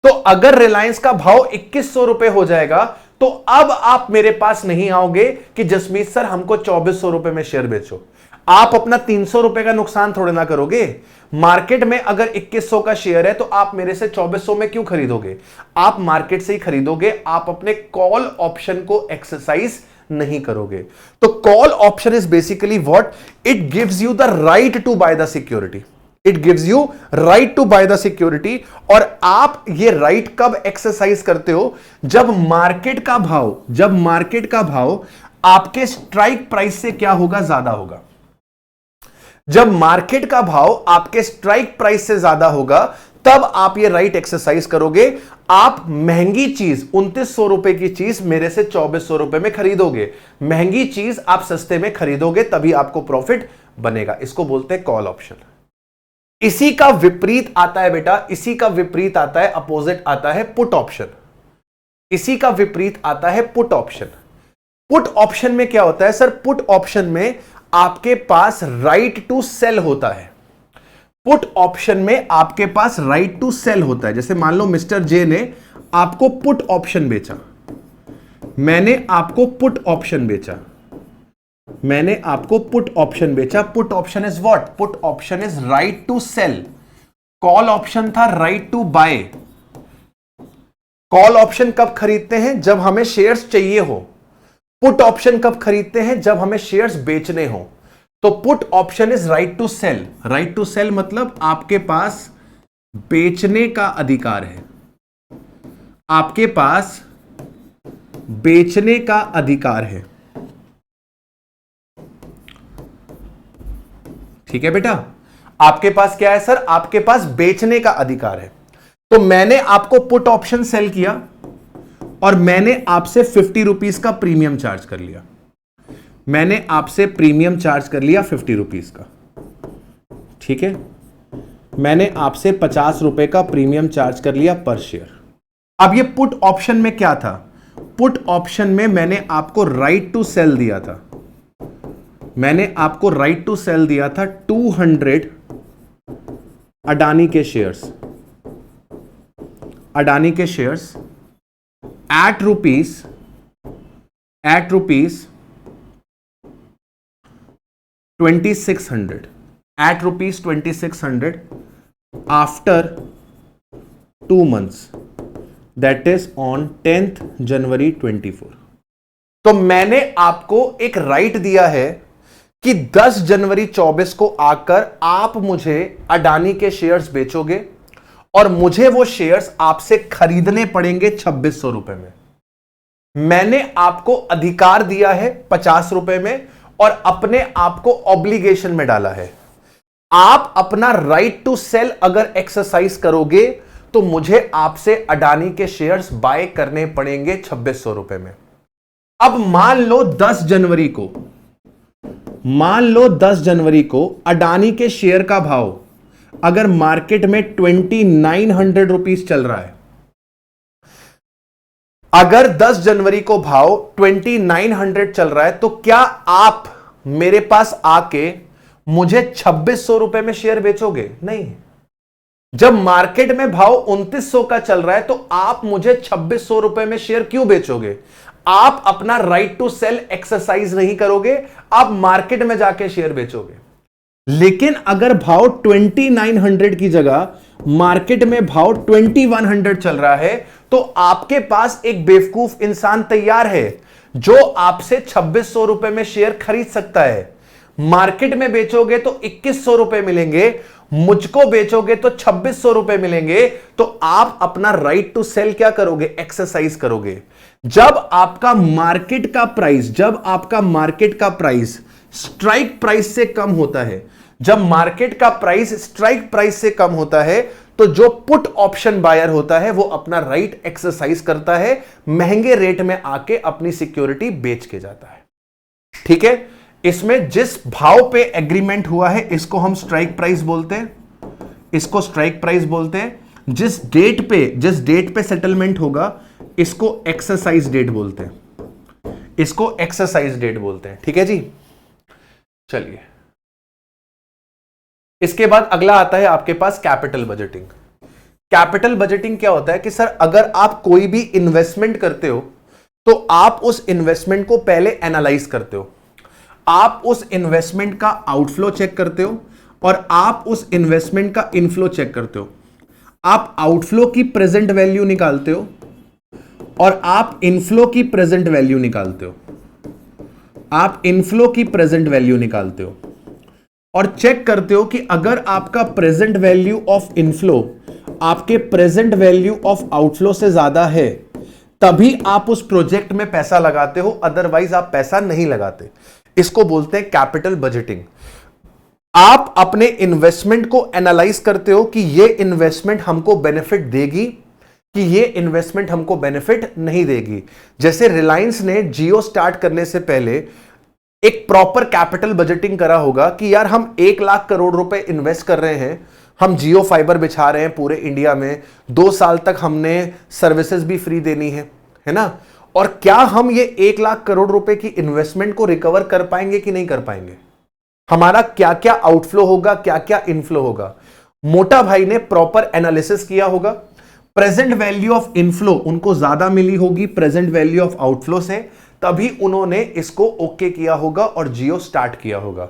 तो अगर रिलायंस का भाव 2100 रुपए हो जाएगा तो अब आप मेरे पास नहीं आओगे कि जसमीत सर हमको 2400 रुपए में शेयर बेचो। आप अपना 300 रुपए का नुकसान थोड़े ना करोगे। मार्केट में अगर 2100 का शेयर है तो आप मेरे से 2400 में क्यों खरीदोगे? आप मार्केट से ही खरीदोगे, आप अपने कॉल ऑप्शन को एक्सरसाइज नहीं करोगे। तो call option is basically what? It gives you the right to buy the security. It gives you right to buy the security. और आप ये राइट कब एक्सरसाइज करते हो? जब मार्केट का भाव आपके स्ट्राइक प्राइस से क्या होगा? ज्यादा होगा। जब मार्केट का भाव आपके स्ट्राइक प्राइस से ज्यादा होगा तब आप ये राइट एक्सरसाइज करोगे। आप महंगी चीज 2900 रुपए की चीज मेरे से 2400 रुपए में खरीदोगे। महंगी चीज आप सस्ते में खरीदोगे, तभी आपको प्रॉफिट बनेगा। इसको बोलते हैं कॉल ऑप्शन। इसी का विपरीत आता है बेटा, इसी का विपरीत आता है, अपोजिट आता है पुट ऑप्शन। इसी का विपरीत आता है पुट ऑप्शन। पुट ऑप्शन में क्या होता है सर? पुट ऑप्शन में आपके पास राइट टू सेल होता है। पुट ऑप्शन में आपके पास राइट टू सेल होता है। जैसे मान लो मिस्टर जे ने आपको पुट ऑप्शन बेचा, मैंने आपको पुट ऑप्शन बेचा, मैंने आपको पुट ऑप्शन बेचा। Put option is what? Put option is right to sell. Call option था right to buy. Call option कब खरीदते हैं? जब हमें शेयर्स चाहिए हो। पुट ऑप्शन कब खरीदते हैं? जब हमें शेयर्स बेचने हो। तो put option is right to sell. Right to sell मतलब आपके पास बेचने का अधिकार है। आपके पास बेचने का अधिकार है। ठीक है बेटा, आपके पास क्या है सर? आपके पास बेचने का अधिकार है। तो मैंने आपको पुट ऑप्शन सेल किया और मैंने आपसे 50 रुपीज का प्रीमियम चार्ज कर लिया। मैंने आपसे प्रीमियम चार्ज कर लिया 50 रुपीज का। ठीक है, मैंने आपसे 50 रुपए का प्रीमियम चार्ज कर लिया पर शेयर। अब ये पुट ऑप्शन में क्या था? पुट ऑप्शन में मैंने आपको राइट टू सेल दिया था। मैंने आपको राइट टू सेल दिया था 200 अडानी के शेयर्स। अडानी के shares at rupees 2600, at rupees 2600 after 2 months, that is on 10th January 24। तो मैंने आपको एक राइट दिया है कि 10 जनवरी 24 को आकर आप मुझे अडानी के शेयर्स बेचोगे और मुझे वो शेयर्स आपसे खरीदने पड़ेंगे 2600 रुपए में। मैंने आपको अधिकार दिया है 50 रुपए में और अपने आप को ऑब्लिगेशन में डाला है। आप अपना राइट टू सेल अगर एक्सरसाइज करोगे तो मुझे आपसे अडानी के शेयर्स बाय करने पड़ेंगे 2600 रुपए में। अब मान लो 10 जनवरी को अडानी के शेयर का भाव अगर मार्केट में 2900 रुपीस चल रहा है, अगर 10 जनवरी को भाव 2900 चल रहा है, तो क्या आप मेरे पास आके मुझे 2600 रुपए में शेयर बेचोगे? नहीं। जब मार्केट में भाव 2900 का चल रहा है तो आप मुझे 2600 रुपए में शेयर क्यों बेचोगे? आप अपना राइट टू सेल एक्सरसाइज नहीं करोगे, आप मार्केट में जाके शेयर बेचोगे। लेकिन अगर भाव 2900 की जगह मार्केट में भाव 2100 चल रहा है तो आपके पास एक बेवकूफ इंसान तैयार है जो आपसे 2600 रुपए में शेयर खरीद सकता है। मार्केट में बेचोगे तो 2100 रुपए मिलेंगे, मुझको बेचोगे तो 2600 रुपए मिलेंगे, तो आप अपना राइट टू सेल क्या करोगे, एक्सरसाइज करोगे। जब आपका मार्केट का प्राइस स्ट्राइक प्राइस से कम होता है, जब मार्केट का प्राइस स्ट्राइक प्राइस से कम होता है, तो जो पुट ऑप्शन बायर होता है वो अपना राइट एक्सरसाइज करता है, महंगे रेट में आके अपनी सिक्योरिटी बेच के जाता है। ठीक है, इसमें जिस भाव पे एग्रीमेंट हुआ है इसको हम स्ट्राइक प्राइस बोलते हैं, इसको स्ट्राइक प्राइस बोलते हैं। जिस डेट पे सेटलमेंट होगा इसको एक्सरसाइज डेट बोलते हैं, इसको एक्सरसाइज डेट बोलते हैं। ठीक है जी, चलिए इसके बाद अगला आता है आपके पास कैपिटल बजटिंग। कैपिटल बजटिंग क्या होता है कि सर अगर आप कोई भी इन्वेस्टमेंट करते हो तो आप उस इन्वेस्टमेंट को पहले एनालाइज करते हो, आप उस इन्वेस्टमेंट का आउटफ्लो चेक करते हो और आप उस इन्वेस्टमेंट का इनफ्लो चेक करते हो। आप आउटफ्लो की प्रेजेंट वैल्यू निकालते हो और आप इनफ्लो की प्रेजेंट वैल्यू निकालते हो, आप इनफ्लो की प्रेजेंट वैल्यू निकालते हो और चेक करते हो कि अगर आपका प्रेजेंट वैल्यू ऑफ इनफ्लो आपके प्रेजेंट वैल्यू ऑफ आउटफ्लो से ज्यादा है तभी आप उस प्रोजेक्ट में पैसा लगाते हो, अदरवाइज आप पैसा नहीं लगाते। इसको बोलते हैं कैपिटल बजटिंग। आप अपने इन्वेस्टमेंट को एनालाइज करते हो कि ये इन्वेस्टमेंट हमको बेनिफिट देगी कि ये इन्वेस्टमेंट हमको बेनिफिट नहीं देगी। जैसे रिलायंस ने जियो स्टार्ट करने से पहले एक प्रॉपर कैपिटल बजटिंग करा होगा कि यार हम 1 लाख करोड़ रुपए इन्वेस्ट कर रहे हैं, हम जियो फाइबर बिछा रहे हैं पूरे इंडिया में, 2 साल तक हमने सर्विसेज भी फ्री देनी है ना, और क्या हम ये 1 लाख करोड़ रुपए की इन्वेस्टमेंट को रिकवर कर पाएंगे कि नहीं कर पाएंगे, हमारा क्या क्या आउटफ्लो होगा, क्या क्या इनफ्लो होगा। मोटा भाई ने प्रॉपर एनालिसिस किया होगा, प्रेजेंट वैल्यू ऑफ इनफ्लो उनको ज्यादा मिली होगी प्रेजेंट वैल्यू ऑफ आउटफ्लो से, तभी उन्होंने इसको ओके किया होगा और जियो स्टार्ट किया होगा।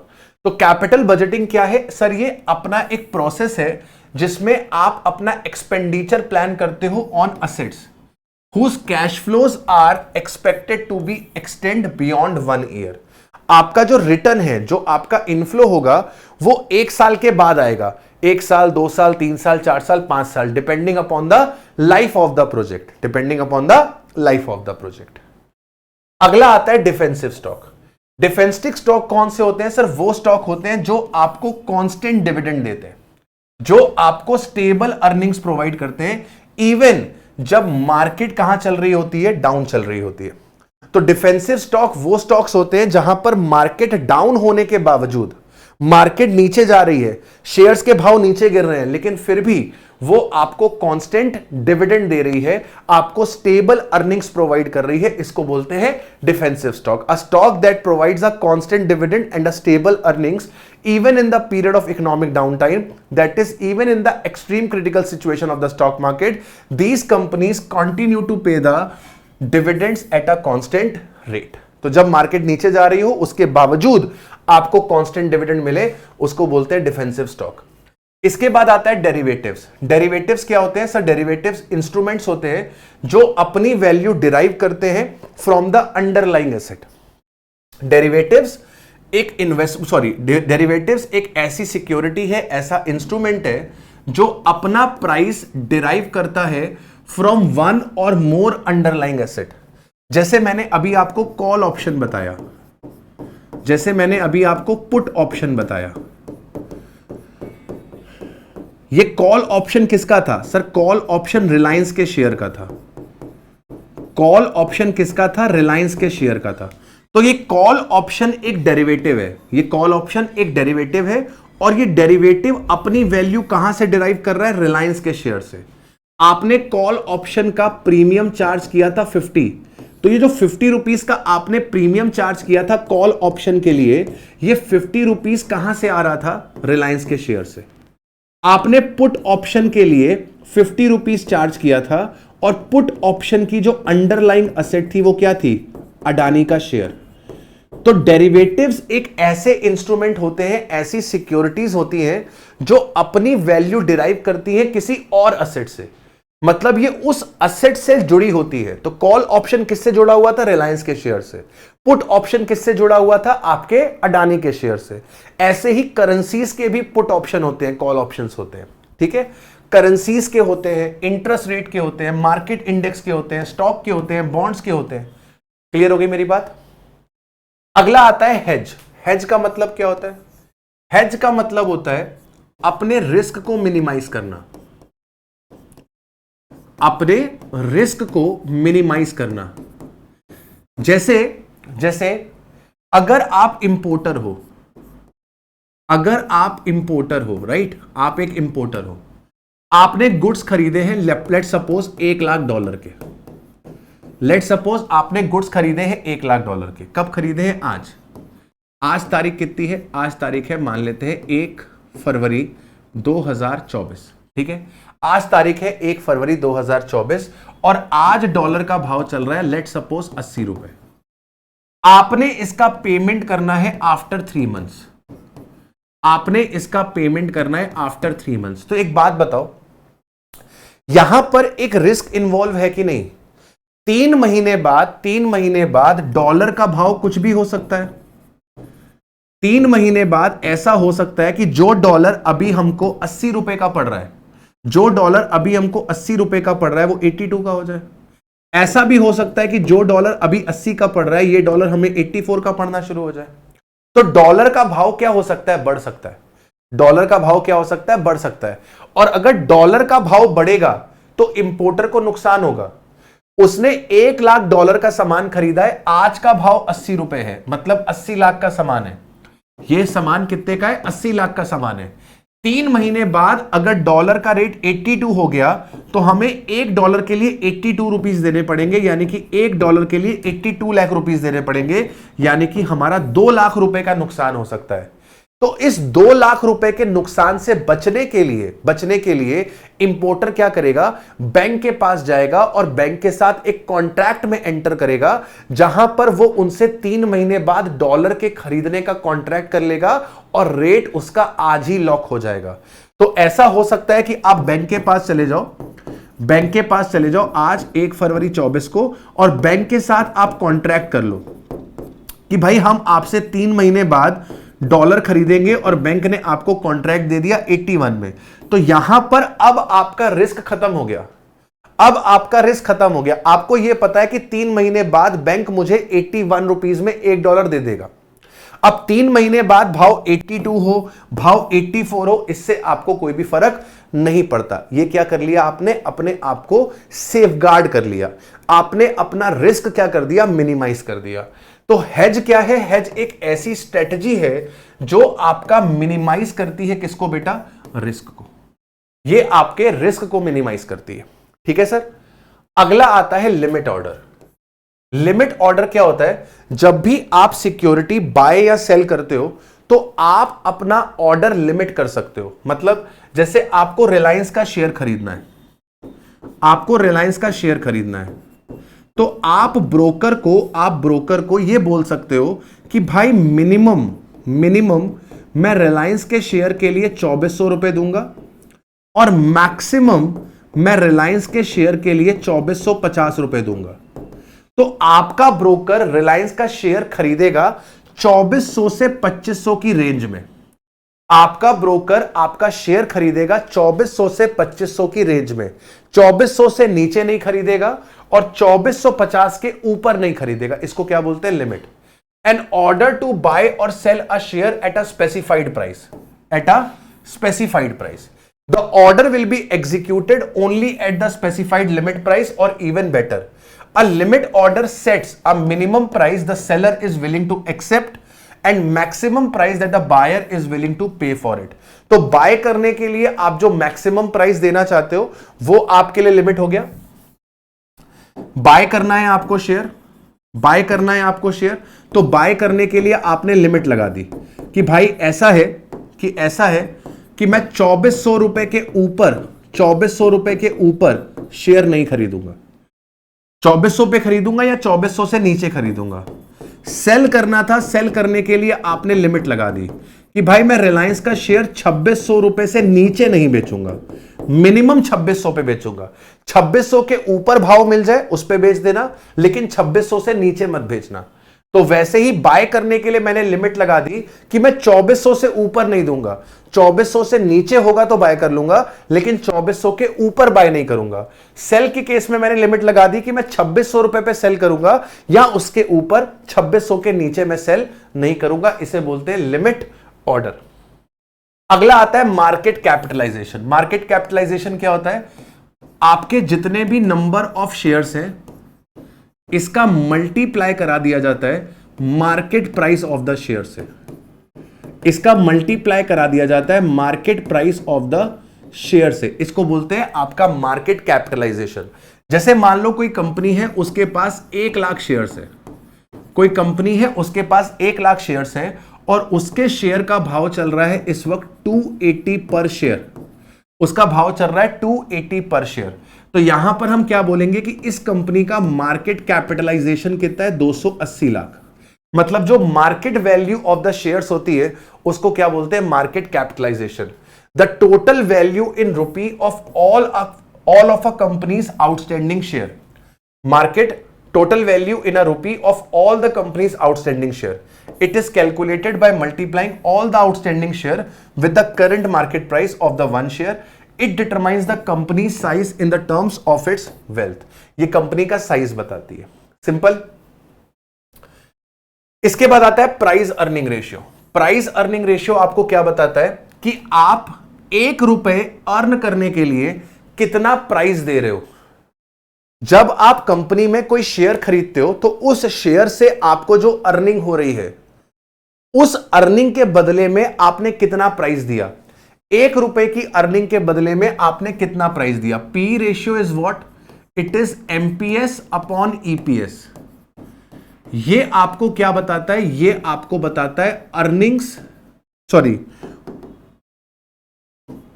तो कैपिटल बजटिंग क्या है सर, ये अपना एक प्रोसेस है जिसमें आप अपना एक्सपेंडिचर प्लान करते हो on assets whose cash flows are expected to be extend beyond 1 year। आपका जो रिटर्न है, जो आपका इनफ्लो होगा वो 1 साल के बाद आएगा, 1 साल 2 साल 3 साल 4 साल 5 साल, depending upon the life of the project, depending upon the life of the project. अगला आता है डिफेंसिव स्टॉक। डिफेंसिव स्टॉक कौन से होते हैं सर, वो स्टॉक होते हैं जो आपको कांस्टेंट डिविडेंड देते हैं, जो आपको स्टेबल अर्निंग्स प्रोवाइड करते हैं इवन जब मार्केट कहां चल रही होती है, डाउन चल रही होती है। तो डिफेंसिव स्टॉक वो स्टॉक्स होते हैं जहां पर मार्केट डाउन होने के बावजूद, मार्केट नीचे जा रही है, शेयर्स के भाव नीचे गिर रहे हैं, लेकिन फिर भी वो आपको कांस्टेंट डिविडेंड दे रही है, आपको स्टेबल अर्निंग्स प्रोवाइड कर रही है, इसको बोलते हैं defensive stock. A stock that provides a constant dividend and a stable earnings even in the period of economic downtime, that is even in the extreme critical situation of the stock market, these companies continue to pay the dividends at a constant rate। तो जब market नीचे जा रही हो उसके बावजूद आपको constant dividend मिले, उसको बोलते हैं डिफेंसिव स्टॉक। इसके बाद आता है डेरिवेटिव्स। डेरिवेटिव्स क्या होते हैं सर, डेरिवेटिव्स इंस्ट्रूमेंट्स होते हैं जो अपनी वैल्यू डिराइव करते हैं from the underlying asset. Derivatives derivatives एक ऐसी सिक्योरिटी है, ऐसा इंस्ट्रूमेंट है जो अपना प्राइस डिराइव करता है फ्रॉम वन और मोर अंडरलाइंग एसेट। जैसे मैंने अभी आपको कॉल ऑप्शन बताया, जैसे मैंने अभी आपको पुट ऑप्शन बताया। ये कॉल ऑप्शन किसका था सर, कॉल ऑप्शन रिलायंस के शेयर का था। कॉल ऑप्शन किसका था, रिलायंस के शेयर का था। तो ये कॉल ऑप्शन एक डेरिवेटिव है, ये कॉल ऑप्शन एक डेरिवेटिव है और ये डेरिवेटिव अपनी वैल्यू कहां से डिराइव कर रहा है, रिलायंस के शेयर से। आपने कॉल ऑप्शन का प्रीमियम चार्ज किया था 50, तो ये जो 50 रुपीज का आपने प्रीमियम चार्ज किया था कॉल ऑप्शन के लिए, ये 50 रुपीज कहां से आ रहा था, रिलायंस के शेयर से। आपने पुट ऑप्शन के लिए 50 रुपीज चार्ज किया था और पुट ऑप्शन की जो अंडरलाइंग असेट थी वो क्या थी, अडानी का शेयर। तो डेरिवेटिव्स एक ऐसे इंस्ट्रूमेंट होते हैं, ऐसी सिक्योरिटीज होती हैं जो अपनी वैल्यू डिराइव करती हैं किसी और असेट से। मतलब ये उस असेट से जुड़ी होती है। तो कॉल ऑप्शन किससे जुड़ा हुआ था? रिलायंस के शेयर से। पुट ऑप्शन किससे जुड़ा हुआ था? आपके अडानी के शेयर से। ऐसे ही करेंसीज के भी पुट ऑप्शन होते हैं, कॉल ऑप्शंस होते हैं, ठीक है। करेंसीज के होते हैं, इंटरेस्ट रेट के होते हैं, मार्केट इंडेक्स के होते हैं, स्टॉक के होते हैं, बॉन्ड्स के होते हैं। क्लियर हो गई मेरी बात? अगला आता है हेज। हेज का मतलब क्या होता है? हेज का मतलब होता है अपने रिस्क को मिनिमाइज करना, अपने रिस्क को मिनिमाइज करना। जैसे अगर आप इंपोर्टर हो, राइट, आप एक इंपोर्टर हो, आपने गुड्स खरीदे हैं लेट सपोज $1,00,000 के। लेट सपोज आपने गुड्स खरीदे हैं $1,00,000 के। कब खरीदे हैं? आज तारीख कितनी है? आज तारीख है, मान लेते हैं 1 फरवरी 2024, ठीक है। आज तारीख है 1 फरवरी 2024 और आज डॉलर का भाव चल रहा है लेट सपोज 80 रुपए। आपने इसका पेमेंट करना है आफ्टर 3 मंथ्स। आपने इसका पेमेंट करना है आफ्टर 3 मंथ्स। तो एक बात बताओ, यहां पर एक रिस्क इन्वॉल्व है कि नहीं? 3 महीने बाद डॉलर का भाव कुछ भी हो सकता है। 3 महीने बाद ऐसा हो सकता है कि जो डॉलर अभी हमको 80 रुपए का पड़ रहा है, जो डॉलर अभी हमको 80 रुपए का पड़ रहा है, वो 82 का हो जाए। ऐसा भी हो सकता है कि जो डॉलर अभी 80 का पड़ रहा है, ये डॉलर हमें 84 का पड़ना शुरू हो जाए। तो डॉलर का भाव क्या हो सकता है? बढ़ सकता है। डॉलर का भाव क्या हो सकता है? बढ़ सकता है। और अगर डॉलर का भाव बढ़ेगा तो इंपोर्टर को नुकसान होगा। उसने $1,00,000 का सामान खरीदा है, आज का भाव 80 रुपए है, मतलब 80 लाख का सामान है। यह सामान कितने का है? 80 लाख का सामान है। 3 महीने बाद अगर डॉलर का रेट 82 हो गया तो हमें $1 के लिए 82 रुपीस देने पड़ेंगे, यानी कि $1 के लिए 82 लाख रुपीस देने पड़ेंगे, यानी कि हमारा 2 लाख रुपए का नुकसान हो सकता है। तो इस 2 लाख रुपए के नुकसान से बचने के लिए इंपोर्टर क्या करेगा? बैंक के पास जाएगा और बैंक के साथ एक कॉन्ट्रैक्ट में एंटर करेगा, जहां पर वो उनसे 3 महीने बाद डॉलर के खरीदने का कॉन्ट्रैक्ट कर लेगा और रेट उसका आज ही लॉक हो जाएगा। तो ऐसा हो सकता है कि आप बैंक के पास चले जाओ आज 1 फरवरी 24 को, और बैंक के साथ आप कॉन्ट्रैक्ट कर लो कि भाई हम आपसे 3 महीने बाद डॉलर खरीदेंगे, और बैंक ने आपको कॉन्ट्रैक्ट दे दिया 81 में। तो यहां पर अब आपका रिस्क खत्म हो गया। आपको यह पता है कि 3 महीने बाद बैंक मुझे 81 रुपीस में $1 दे देगा। अब 3 महीने बाद भाव 82 हो, भाव 84 हो, इससे आपको कोई भी फर्क नहीं पड़ता। यह क्या कर लिया आपने? अपने आप को सेफगार्ड कर लिया। आपने अपना रिस्क क्या कर दिया? मिनिमाइज कर दिया। तो हेज क्या है? हेज एक ऐसी स्ट्रेटजी है जो आपका मिनिमाइज करती है किसको बेटा? रिस्क को। ये आपके रिस्क को मिनिमाइज करती है, ठीक है सर। अगला आता है लिमिट ऑर्डर। लिमिट ऑर्डर क्या होता है? जब भी आप सिक्योरिटी बाय या सेल करते हो तो आप अपना ऑर्डर लिमिट कर सकते हो। मतलब जैसे आपको रिलायंस का शेयर खरीदना है, तो आप ब्रोकर को यह बोल सकते हो कि भाई मिनिमम मैं रिलायंस के शेयर के लिए 2400 रुपए दूंगा, और मैक्सिमम मैं रिलायंस के शेयर के लिए 2450 रुपए दूंगा। तो आपका ब्रोकर रिलायंस का शेयर खरीदेगा 2400 से 2500 की रेंज में। आपका ब्रोकर आपका शेयर खरीदेगा 2400 से 2500 की रेंज में। 2400 से नीचे नहीं खरीदेगा और 2450 के ऊपर नहीं खरीदेगा। इसको क्या बोलते हैं? Limit. An order to buy और sell a share at a specified price. The order will be executed only at the specified limit price, और even better, a limit order sets a minimum price the seller is willing to accept and maximum price that the buyer is willing to pay for it। तो bye करने के लिए आप जो maximum price देना चाहते हो वो आपके लिए लिमिट हो गया। बाय करना है आपको शेयर, तो बाय करने के लिए आपने लिमिट लगा दी कि भाई ऐसा है कि मैं 2400 रुपए के ऊपर शेयर नहीं खरीदूंगा। 2400 पे खरीदूंगा या 2400 से नीचे खरीदूंगा। सेल करना था, सेल करने के लिए आपने लिमिट लगा दी कि भाई मैं रिलायंस का शेयर 2600 रुपए से नीचे नहीं बेचूंगा। मिनिमम 2600 पे बेचूंगा। 2600 के ऊपर भाव मिल जाए उस पे बेच देना, लेकिन 2600 से नीचे मत बेचना। तो वैसे ही बाय करने के लिए मैंने लिमिट लगा दी कि मैं 2400 से ऊपर नहीं दूंगा। 2400 से नीचे होगा तो बाय कर लूंगा, लेकिन 2400 के ऊपर बाय नहीं करूंगा। सेल के केस में मैंने लिमिट लगा दी कि मैं 2600 रुपए पे सेल करूंगा या उसके ऊपर, 2600 के नीचे मैं सेल नहीं करूंगा। इसे बोलते हैं लिमिट ऑर्डर। अगला आता है मार्केट कैपिटलाइजेशन। मार्केट कैपिटलाइजेशन क्या होता है? आपके जितने भी नंबर ऑफ शेयर्स हैं इसका मल्टीप्लाई करा दिया जाता है market price of the share से। इसका मल्टीप्लाई करा दिया जाता है market price of the share से। इसको बोलते हैं आपका मार्केट कैपिटलाइजेशन। जैसे मान लो कोई कंपनी है, उसके पास 1 लाख शेयर्स है। कोई कंपनी है, उसके पास 1 लाख शेयर्स हैं और उसके शेयर का भाव चल रहा है इस वक्त 280 पर शेयर। उसका भाव चल रहा है 280 पर शेयर। तो यहां पर हम क्या बोलेंगे कि इस कंपनी का मार्केट कैपिटलाइजेशन कितना है? 280 लाख। मतलब जो market value of the shares होती है उसको क्या बोलते हैं? Market capitalization. The total value in rupee of all of a company's outstanding share. Market total value in a rupee of all the company's outstanding share. It is calculated by multiplying all the outstanding share with the current market price of the one share. It determines the company's size in the terms of its wealth. ये company का size बताती है। Simple. इसके बाद आता है price earning ratio. Price earning ratio आपको क्या बताता है कि आप 1 रुपए अर्न करने के लिए कितना प्राइस दे रहे हो। जब आप कंपनी में कोई शेयर खरीदते हो तो उस शेयर से आपको जो अर्निंग हो रही है, उस अर्निंग के बदले में आपने कितना प्राइस दिया। 1 रुपए की अर्निंग के बदले में आपने कितना प्राइस दिया। P ratio is what? It is MPS upon EPS. ये आपको क्या बताता है? ये आपको बताता है earnings, sorry,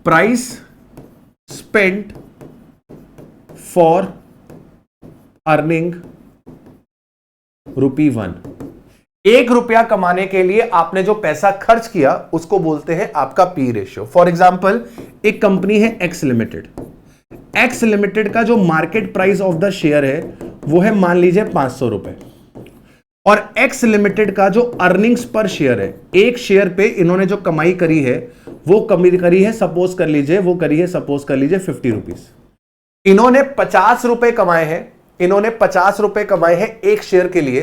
price spent for earning ₹1। 1 रुपया कमाने के लिए आपने जो पैसा खर्च किया उसको बोलते हैं आपका पी रेशियो। फॉर एग्जाम्पल, एक कंपनी है एक्स लिमिटेड। एक्स लिमिटेड का जो market price of the share है वो है मान लीजिए 500 रुपए, और एक्स लिमिटेड का जो अर्निंग्स पर शेयर है, एक शेयर पे इन्होंने जो कमाई करी है वो करी है सपोज कर लीजिए 50 रुपीज। इन्होंने 50 रुपए कमाए हैं। इन्होंने 50 रुपए कमाए हैं एक शेयर के लिए।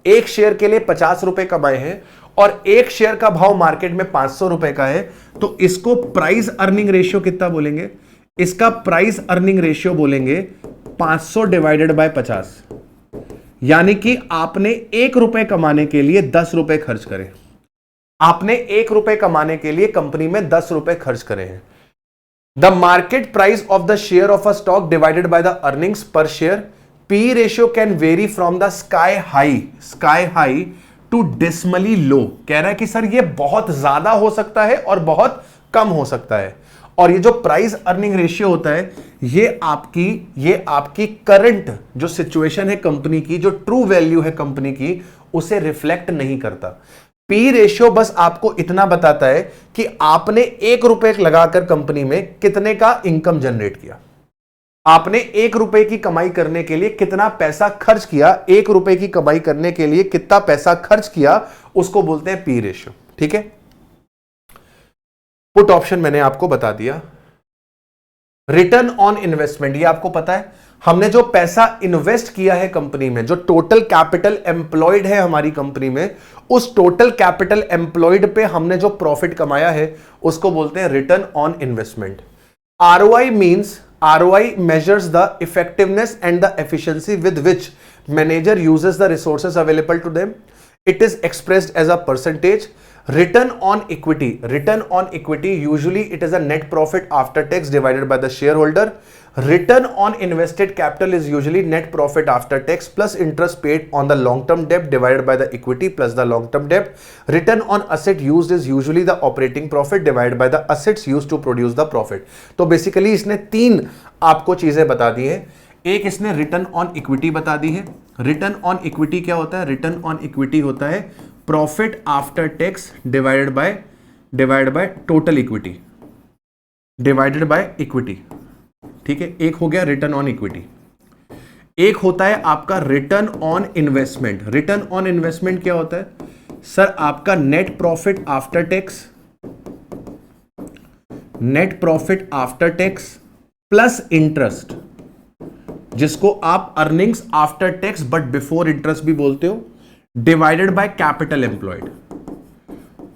एक शेयर के लिए 50 रुपए कमाए हैं और एक शेयर का भाव मार्केट में 500 रुपए का है। तो इसको प्राइस अर्निंग रेशियो कितना बोलेंगे? इसका प्राइस अर्निंग रेशियो बोलेंगे 500 डिवाइडेड बाय 50। यानी कि आपने 1 रुपए कमाने के लिए 10 रुपए खर्च करे। आपने 1 रुपए कमाने के लिए कंपनी में 10 रुपए खर्च करे हैं। The market price of the share of a stock divided by the earnings पर share, P ratio can vary from the sky high to dismally low। कह रहा है कि सर ये बहुत ज्यादा हो सकता है और बहुत कम हो सकता है। और ये जो प्राइस अर्निंग रेशियो होता है ये आपकी करंट जो सिचुएशन है कंपनी की, जो ट्रू वैल्यू है कंपनी की, उसे रिफ्लेक्ट नहीं करता। पी रेशियो बस आपको इतना बताता है कि आपने 1 रुपए लगाकर कंपनी में कितने का इनकम जनरेट किया। आपने 1 रुपए की कमाई करने के लिए कितना पैसा खर्च किया। 1 रुपए की कमाई करने के लिए कितना पैसा खर्च किया, उसको बोलते हैं पी रेशियो। ठीक है। पुट ऑप्शन मैंने आपको बता दिया। रिटर्न ऑन इन्वेस्टमेंट, ये आपको पता है हमने जो पैसा इन्वेस्ट किया है कंपनी में, जो टोटल कैपिटल एम्प्लॉयड है हमारी कंपनी में, उस टोटल कैपिटल एम्प्लॉयड पे हमने जो प्रॉफिट कमाया है उसको बोलते हैं return on investment. ROI means ROI measures the effectiveness and the efficiency with which manager uses the resources available to them. It is expressed as a percentage. Return on equity. Return on equity, usually it is a net profit after tax divided by the shareholder. Return on invested capital is usually net profit after tax plus interest paid on the long-term debt divided by the equity plus the long-term debt. Return on asset used is usually the operating profit divided by the assets used to produce the profit. तो basically इसने 3 आपको चीजें बता दी है। एक इसने return on equity बता दी है। रिटर्न ऑन इक्विटी क्या होता है? रिटर्न ऑन इक्विटी होता है profit after tax divided by total equity. Divided by equity. ठीक है, एक हो गया रिटर्न ऑन इक्विटी। एक होता है आपका return on investment. Return on investment क्या होता है सर? आपका net profit after tax, net profit after tax plus interest, जिसको आप earnings after tax but before interest भी बोलते हो, डिवाइडेड बाय कैपिटल एम्प्लॉयड।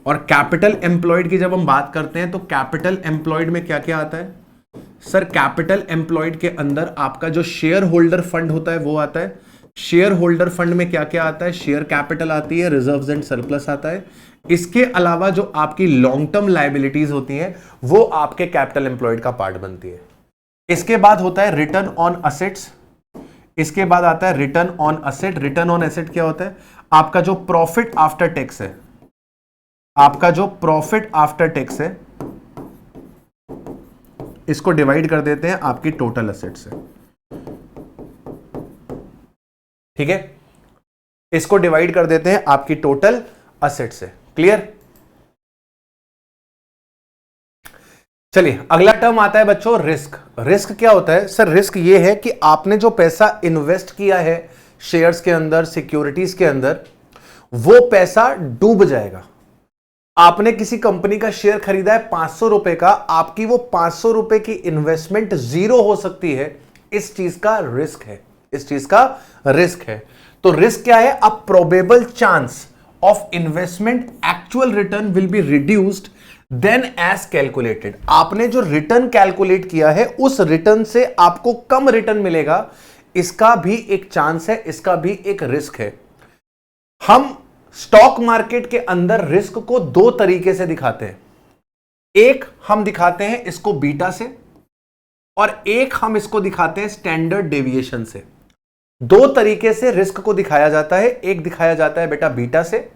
और कैपिटल एम्प्लॉयड की जब हम बात करते हैं तो कैपिटल एम्प्लॉयड में क्या क्या आता है सर? कैपिटल एम्प्लॉयड के अंदर आपका जो शेयर होल्डर फंड होता है वो आता है। शेयर होल्डर फंड में क्या क्या आता है? शेयर कैपिटल आती है, रिजर्व्स एंड सरप्लस आता है। इसके अलावा जो आपकी लॉन्ग टर्म लायबिलिटीज होती हैं वो आपके कैपिटल एम्प्लॉयड का पार्ट बनती है। इसके बाद होता है रिटर्न ऑन असेट्स। इसके बाद आता है return on asset. Return on asset क्या होता है? आपका जो प्रॉफिट आफ्टर टैक्स है, आपका जो प्रॉफिट आफ्टर टैक्स है, इसको डिवाइड कर देते हैं आपकी टोटल असेट से। ठीक है, इसको डिवाइड कर देते हैं आपकी टोटल असेट से। क्लियर? चलिए अगला टर्म आता है बच्चों रिस्क। रिस्क क्या होता है सर? रिस्क ये है कि आपने जो पैसा इन्वेस्ट किया है शेयर्स के अंदर, सिक्योरिटीज के अंदर, वो पैसा डूब जाएगा। आपने किसी कंपनी का शेयर खरीदा है 500 रुपए का, आपकी वो 500 रुपए की इन्वेस्टमेंट जीरो हो सकती है। इस चीज का रिस्क है, इस चीज का रिस्क है। तो रिस्क क्या है? A probable chance of investment actual return will be reduced then as calculated. आपने जो रिटर्न कैलकुलेट किया है उस रिटर्न से आपको कम रिटर्न मिलेगा, इसका भी एक चांस है, इसका भी एक रिस्क है। हम स्टॉक मार्केट के अंदर रिस्क को दो तरीके से दिखाते हैं। एक हम दिखाते हैं इसको बीटा से, और एक हम इसको दिखाते हैं स्टैंडर्ड डेविएशन से। दो तरीके से रिस्क को दिखाया जाता है। एक दिखाया जाता है बेटा बीटा से,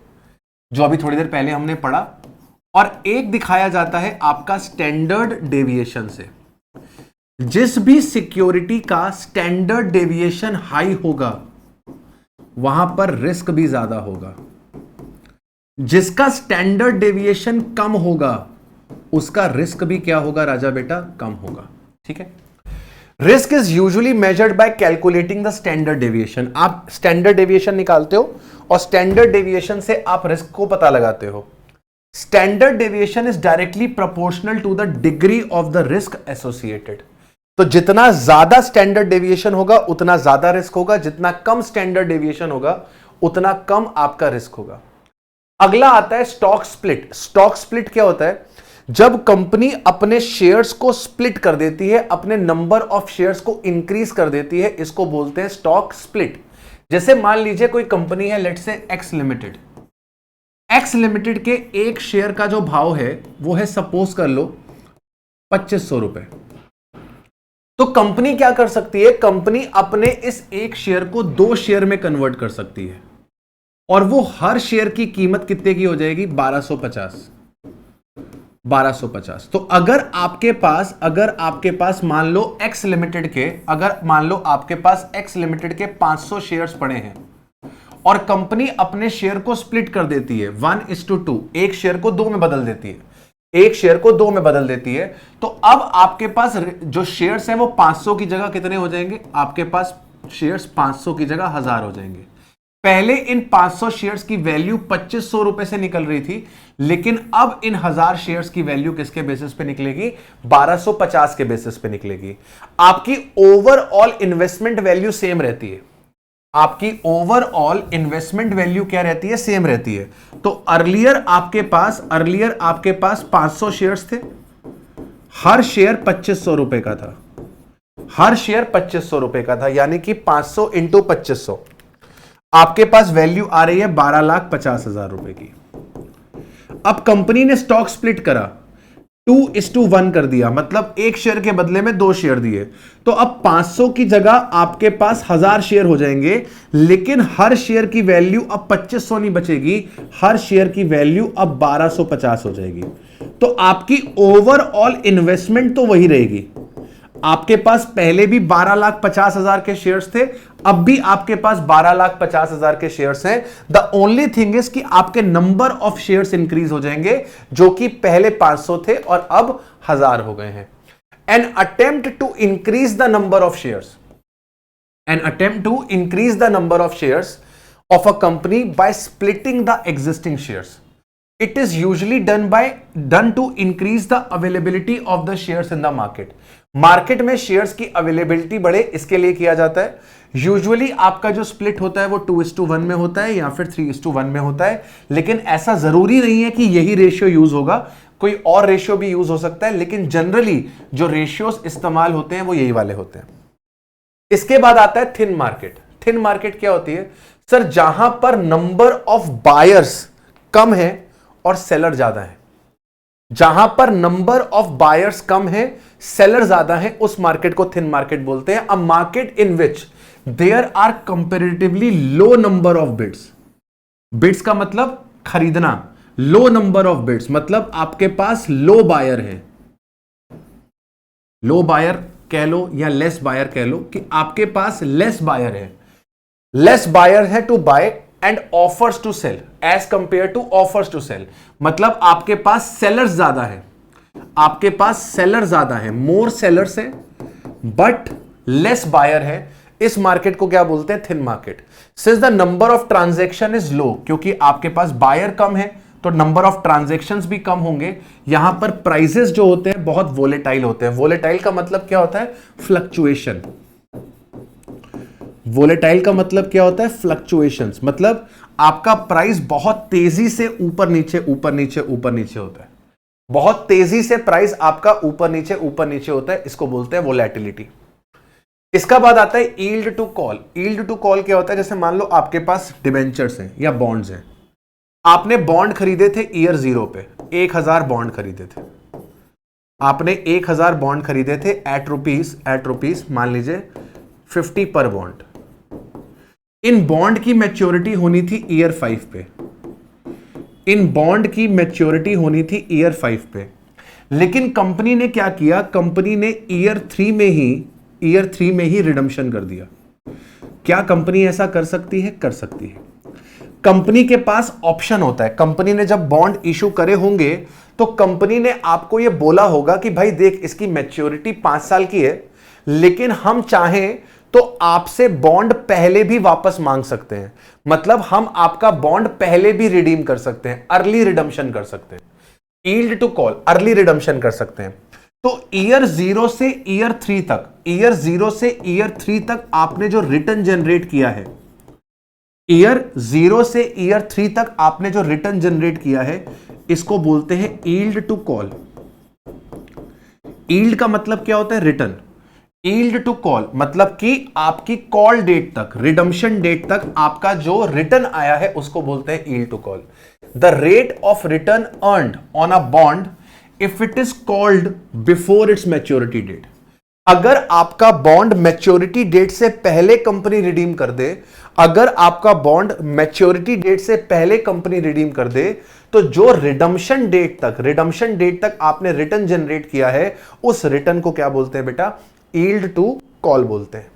जो अभी थोड़ी देर पहले हमने पढ़ा, और एक दिखाया जाता है आपका स्टैंडर्ड डेविएशन से। जिस भी सिक्योरिटी का स्टैंडर्ड डेविएशन हाई होगा वहां पर रिस्क भी ज्यादा होगा। जिसका स्टैंडर्ड डेविएशन कम होगा उसका रिस्क भी क्या होगा राजा बेटा? कम होगा। ठीक है, risk is usually measured by calculating the standard deviation. आप स्टैंडर्ड डेविएशन निकालते हो और स्टैंडर्ड डेविएशन से आप रिस्क को पता लगाते हो। Standard deviation is directly proportional to the degree of the risk associated. तो जितना ज्यादा स्टैंडर्ड डेविएशन होगा उतना ज्यादा रिस्क होगा, जितना कम स्टैंडर्ड डेविएशन होगा उतना कम आपका रिस्क होगा। अगला आता है स्टॉक स्प्लिट। स्टॉक स्प्लिट क्या होता है? जब कंपनी अपने शेयर्स को स्प्लिट कर देती है, अपने नंबर ऑफ शेयर्स को इंक्रीज कर देती है, इसको बोलते हैं स्टॉक स्प्लिट। जैसे मान लीजिए कोई कंपनी है, let's say x limited. X limited के एक शेयर का जो भाव है वो है, सपोज कर लो 2500 रुपए। तो कंपनी क्या कर सकती है? कंपनी अपने इस एक शेयर को दो शेयर में कन्वर्ट कर सकती है, और वो हर शेयर की कीमत कितने की हो जाएगी? 1250। 1250। तो अगर आपके पास मान लो एक्स लिमिटेड के, अगर मान लो आपके पास एक्स लिमिटेड के 500 शेयर्स पड़े हैं और कंपनी अपने शेयर को स्प्लिट कर देती है 1:2, एक शेयर को दो में बदल देती है, एक शेयर को दो में बदल देती है, तो अब आपके पास जो शेयर्स हैं वो 500 की जगह कितने हो जाएंगे? आपके पास शेयर्स 500 की जगह 1000 हो जाएंगे। पहले इन 500 शेयर्स की वैल्यू 2500 रुपए से निकल रही थी, लेकिन अब इन 1000 शेयर्स की वैल्यू किसके बेसिस पे निकलेगी? 1250 के बेसिस पे निकलेगी। आपकी ओवरऑल इन्वेस्टमेंट वैल्यू सेम रहती है। आपकी ओवरऑल इन्वेस्टमेंट वैल्यू क्या रहती है? सेम रहती है। तो अर्लियर आपके पास 500 शेयर्स थे, हर शेयर 2500 रुपए का था, हर शेयर 2500 रुपए का था, यानी कि 500 इंटू 2500, आपके पास वैल्यू आ रही है 12,50,000 रुपए की। अब कंपनी ने स्टॉक स्प्लिट करा, 2:1 कर दिया, मतलब एक शेयर के बदले में दो शेयर दिए, तो अब 500 की जगह आपके पास 1000 शेयर हो जाएंगे, लेकिन हर शेयर की वैल्यू अब 2500 नहीं बचेगी, हर शेयर की वैल्यू अब 1250 हो जाएगी। तो आपकी ओवरऑल इन्वेस्टमेंट तो वही रहेगी। आपके पास पहले भी 12,50,000 के शेयर्स थे, अब भी आपके पास 12,50,000 के शेयर्स हैं। द ओनली थिंग इज कि आपके नंबर ऑफ शेयर्स इंक्रीज हो जाएंगे, जो कि पहले 500 थे और अब 1000 हो गए हैं। An attempt to increase the number of shares, an attempt to increase the number of shares of a company by splitting the existing shares. It is usually done to increase the availability of the shares in the market. Market में shares की availability बढ़े, इसके लिए किया जाता है. Usually आपका जो स्प्लिट होता है वो 2:1 में होता है या फिर 3:1 में होता है, लेकिन ऐसा जरूरी नहीं है कि यही रेशियो यूज होगा, कोई और रेशियो भी यूज हो सकता है, लेकिन जनरली जो रेशियोज इस्तेमाल होते हैं वो यही वाले होते हैं. इसके बाद आता है थिन मार्केट. थिन मार्केट क्या होती है? सर, जहां पर नंबर ऑफ बायर्स कम है और सेलर ज्यादा है. जहां पर नंबर ऑफ बायर्स कम है, सेलर ज्यादा है, उस मार्केट को थिन मार्केट बोलते हैं. A market in which there are comparatively low number of bids. Bids का मतलब खरीदना, लो नंबर ऑफ बिड्स मतलब आपके पास लो बायर है. लो बायर कह लो या लेस बायर कह लो, कि आपके पास लेस बायर है. लेस बायर है to buy and offers to sell as compare to offers to sell. मतलब आपके पास सेलर्स ज्यादा है, आपके पास सेलर ज्यादा है, मोर सेलर्स है बट लेस बायर है. इस मार्केट को क्या बोलते हैं? Thin market. Since the number of transaction is low, क्योंकि आपके पास बायर कम है तो नंबर ऑफ ट्रांजैक्शंस भी कम होंगे. यहां पर प्राइसेस जो होते हैं बहुत वोलेटाइल होते हैं. वोलेटाइल का मतलब क्या होता है? फ्लक्चुएशन. वोलेटाइल का मतलब क्या होता है? फ्लक्चुएशंस. मतलब आपका प्राइस बहुत तेजी से ऊपर नीचे ऊपर नीचे ऊपर नीचे होता है. बहुत तेजी से प्राइस आपका ऊपर नीचे होता है, इसको बोलते हैं वोलेटिलिटी. इसका बाद आता है yield to call. Yield to call क्या होता है? जैसे मान लो आपके पास डिबेंचर्स हैं या बॉन्ड्स हैं. आपने बॉन्ड खरीदे थे ईयर 0 पे, 1000 बॉन्ड खरीदे थे. आपने 1000 बॉन्ड खरीदे थे एट रुपीस मान लीजिए 50 पर बॉन्ड. इन बॉन्ड की मैच्योरिटी होनी थी ईयर 5 पे. इन बॉन्ड की मैच्योरिटी होनी थी ईयर 5 पे, लेकिन कंपनी ने क्या किया? कंपनी ने ईयर 3 में ही रिडम्पशन कर दिया. क्या कंपनी ऐसा कर सकती है? कर सकती है. कंपनी के पास ऑप्शन होता है. कंपनी ने जब बॉन्ड इशू करे होंगे तो कंपनी ने आपको यह बोला होगा कि भाई देख, इसकी मैच्योरिटी 5 साल की है, लेकिन हम चाहें तो आपसे बॉन्ड पहले भी वापस मांग सकते हैं. मतलब हम आपका बॉन्ड पहले भी रिडीम कर सकते हैं, अर्ली रिडम्पशन कर सकते हैं. Yield to call, early redemption कर सकते हैं. तो ईयर 0 से ईयर 3 तक आपने जो रिटर्न जनरेट किया है, ईयर 0 से ईयर 3 तक आपने जो रिटर्न जनरेट किया है, इसको बोलते हैं यील्ड टू कॉल. यील्ड का मतलब क्या होता है? रिटर्न. यील्ड टू कॉल मतलब कि आपकी कॉल डेट तक, रिडम्पशन डेट तक आपका जो रिटर्न आया है उसको बोलते हैं yield to call. The rate of return earned on a bond if it is called before its maturity date. अगर आपका बॉन्ड मैच्योरिटी डेट से पहले कंपनी रिडीम कर दे, अगर आपका बॉन्ड मैच्योरिटी डेट से पहले कंपनी रिडीम कर दे, तो जो रिडम्पशन डेट तक आपने रिटर्न जनरेट किया है, उस रिटर्न को क्या बोलते हैं बेटा? यील्ड टू कॉल बोलते हैं.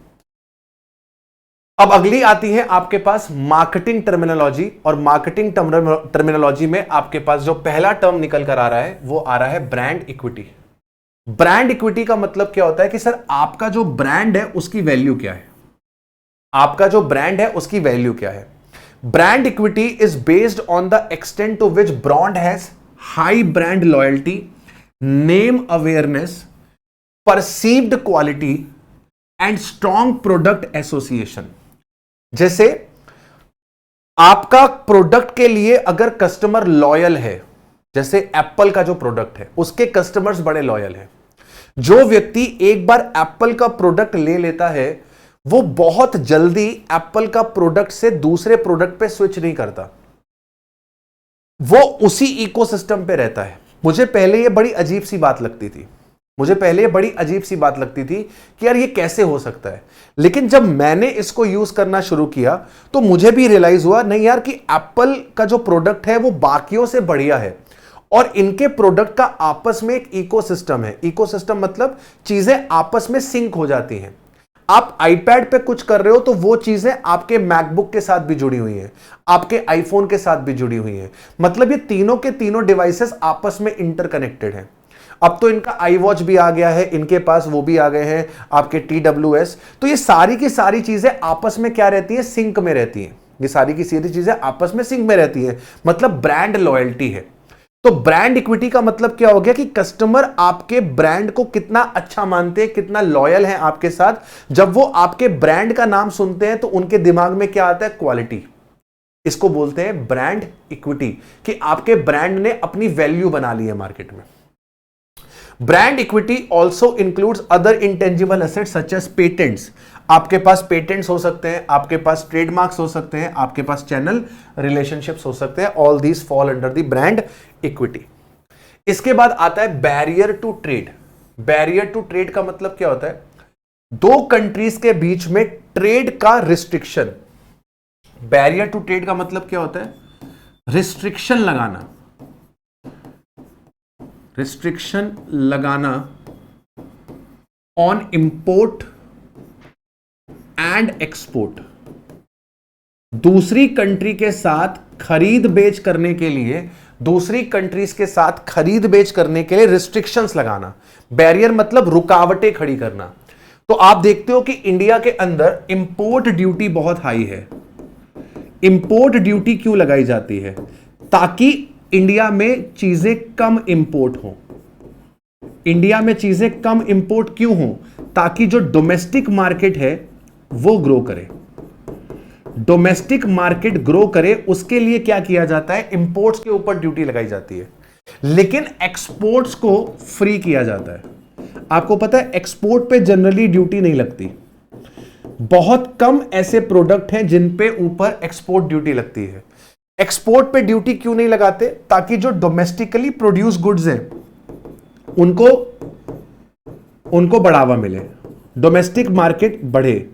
अब अगली आती है आपके पास मार्केटिंग टर्मिनोलॉजी, और मार्केटिंग टर्मिनोलॉजी में आपके पास जो पहला टर्म निकल कर आ रहा है वो आ रहा है ब्रांड इक्विटी. ब्रांड इक्विटी का मतलब क्या होता है कि सर आपका जो ब्रांड है उसकी वैल्यू क्या है? आपका जो ब्रांड है उसकी वैल्यू क्या है? Brand equity is based on the extent to which brand has high brand loyalty, name awareness, perceived quality and strong product association. जैसे आपका प्रोडक्ट के लिए अगर कस्टमर लॉयल है, जैसे एप्पल का जो प्रोडक्ट है उसके कस्टमर्स बड़े लॉयल हैं. जो व्यक्ति एक बार एप्पल का प्रोडक्ट ले लेता है वो बहुत जल्दी एप्पल का प्रोडक्ट से दूसरे प्रोडक्ट पे स्विच नहीं करता, वो उसी इकोसिस्टम पे रहता है. मुझे पहले ये बड़ी अजीब सी बात लगती थी कि यार ये कैसे हो सकता है, लेकिन जब मैंने इसको यूज करना शुरू किया तो मुझे भी रियलाइज हुआ नहीं यार कि एप्पल का जो प्रोडक्ट है वो बाकियों से बढ़िया है, और इनके प्रोडक्ट का आपस में एक इकोसिस्टम है. इकोसिस्टम मतलब चीजें आपस में सिंक हो जाती हैं. आप आईपैड पे कुछ कर रहे हो तो वो चीजें आपके मैकबुक के साथ भी जुड़ी हुई हैं, आपके आईफोन के साथ भी जुड़ी हुई हैं. मतलब ये तीनों के तीनों डिवाइसेस आपस में इंटरकनेक्टेड हैं. अब तो इनका आई वॉच भी आ गया है, इनके पास वो भी आ गए हैं आपके TWS। तो ये सारी की सारी चीजें आपस में क्या रहती है, सिंक में रहती हैं। ये सारी की सारी चीजें आपस में सिंक में रहती हैं, मतलब ब्रांड लॉयल्टी है। तो ब्रांड इक्विटी का मतलब क्या हो गया कि कस्टमर आपके ब्रांड को कितना अच्छा मानते हैं, कितना लॉयल है आपके साथ। जब वो आपके ब्रांड का नाम सुनते हैं तो उनके दिमाग में क्या आता है, क्वालिटी। इसको बोलते हैं ब्रांड इक्विटी, कि आपके ब्रांड ने अपनी वैल्यू बना ली है मार्केट में। Brand equity also includes other intangible assets such as patents. आपके पास पेटेंट्स हो सकते हैं, आपके पास ट्रेडमार्क्स हो सकते हैं, आपके पास चैनल रिलेशनशिप्स हो सकते हैं। All these fall under the brand equity. इसके बाद आता है barrier to trade. Barrier to trade का मतलब क्या होता है, दो कंट्रीज के बीच में ट्रेड का रिस्ट्रिक्शन। बैरियर टू ट्रेड का मतलब क्या होता है, रिस्ट्रिक्शन लगाना। रिस्ट्रिक्शन लगाना ऑन इंपोर्ट एंड एक्सपोर्ट। दूसरी कंट्री के साथ खरीद बेच करने के लिए, दूसरी कंट्रीज के साथ खरीद बेच करने के लिए रिस्ट्रिक्शंस लगाना। बैरियर मतलब रुकावटें खड़ी करना। तो आप देखते हो कि इंडिया के अंदर इंपोर्ट ड्यूटी बहुत हाई है। इंपोर्ट ड्यूटी क्यों लगाई जाती है, ताकि इंडिया में चीजें कम इंपोर्ट हो। इंडिया में चीजें कम इंपोर्ट क्यों हो, ताकि जो डोमेस्टिक मार्केट है वो ग्रो करे। डोमेस्टिक मार्केट ग्रो करे, उसके लिए क्या किया जाता है, इंपोर्ट्स के ऊपर ड्यूटी लगाई जाती है, लेकिन एक्सपोर्ट्स को फ्री किया जाता है। आपको पता है एक्सपोर्ट पे जनरली ड्यूटी नहीं लगती। बहुत कम ऐसे प्रोडक्ट हैं जिन पे ऊपर एक्सपोर्ट ड्यूटी लगती है। एक्सपोर्ट पे ड्यूटी क्यों नहीं लगाते, ताकि जो डोमेस्टिकली प्रोड्यूस गुड्स हैं उनको बढ़ावा मिले, डोमेस्टिक मार्केट बढ़े,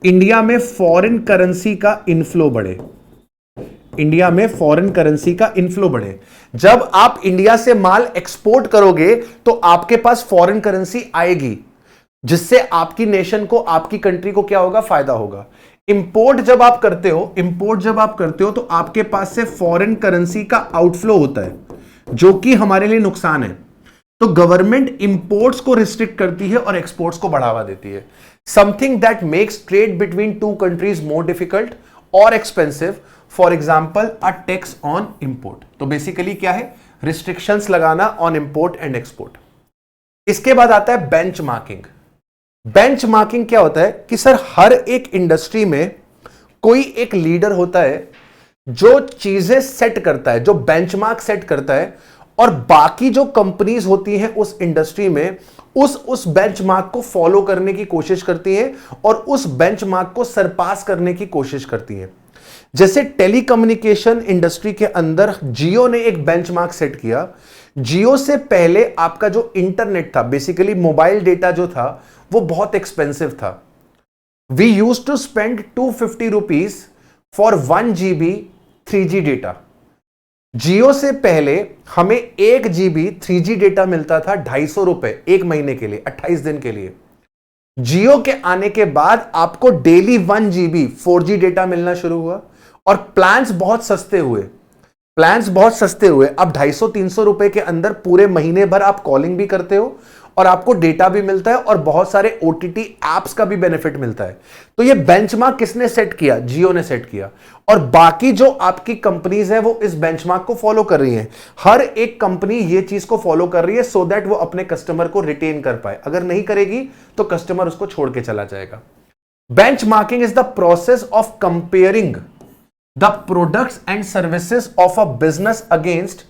इंडिया में फॉरेन करेंसी का इनफ्लो बढ़े। इंडिया में फॉरेन करेंसी का इनफ्लो बढ़े। जब आप इंडिया से माल एक्सपोर्ट करोगे तो आपके पास फॉरेन करेंसी आएगी, जिससे आपकी नेशन को, आपकी कंट्री को क्या होगा, फायदा होगा। इंपोर्ट जब आप करते हो तो आपके पास से फॉरेन करेंसी का आउटफ्लो होता है, जो कि हमारे लिए नुकसान है। तो गवर्नमेंट इंपोर्ट्स को रिस्ट्रिक्ट करती है और एक्सपोर्ट्स को बढ़ावा देती है। Something that makes trade between two countries more difficult और expensive, for example a tax on import. तो बेसिकली क्या है, रिस्ट्रिक्शंस लगाना ऑन इंपोर्ट एंड एक्सपोर्ट। इसके बाद आता है बेंचमार्किंग। बेंचमार्किंग क्या होता है कि सर हर एक इंडस्ट्री में कोई एक लीडर होता है जो चीजें सेट करता है, जो बेंचमार्क सेट करता है, और बाकी जो कंपनीज होती हैं उस इंडस्ट्री में उस बेंचमार्क को फॉलो करने की कोशिश करती हैं और उस बेंचमार्क को सरपास करने की कोशिश करती हैं। जैसे टेलीकम्युनिकेशन इंडस्ट्री के अंदर जियो ने एक बेंचमार्क सेट किया। जियो से पहले आपका जो इंटरनेट था, बेसिकली मोबाइल डेटा जो था, वो बहुत एक्सपेंसिव था। We used to spend 250 rupees for 1 GB 3G डेटा। जियो से पहले हमें 1 GB 3G डेटा मिलता था 250 रुपए एक महीने के लिए, 28 दिन के लिए। जियो के आने के बाद आपको डेली 1 GB 4G डेटा मिलना शुरू हुआ और प्लान्स बहुत सस्ते हुए। अब 250-300 रुपए के अंदर पूरे महीने भर आप कॉलिंग भी करते हो और आपको डेटा भी मिलता है और बहुत सारे OTT एप्स का भी बेनिफिट मिलता है। तो ये बेंचमार्क किसने सेट किया, जियो ने सेट किया, और बाकी जो आपकी कंपनीज है वो इस बेंचमार्क को फॉलो कर रही हैं। हर एक कंपनी ये चीज को फॉलो कर रही है सो दैट वो अपने कस्टमर को रिटेन कर पाए। अगर नहीं करेगी तो कस्टमर उसको छोड़ के चला जाएगा। Benchmarking is the process of comparing the products and services of a business against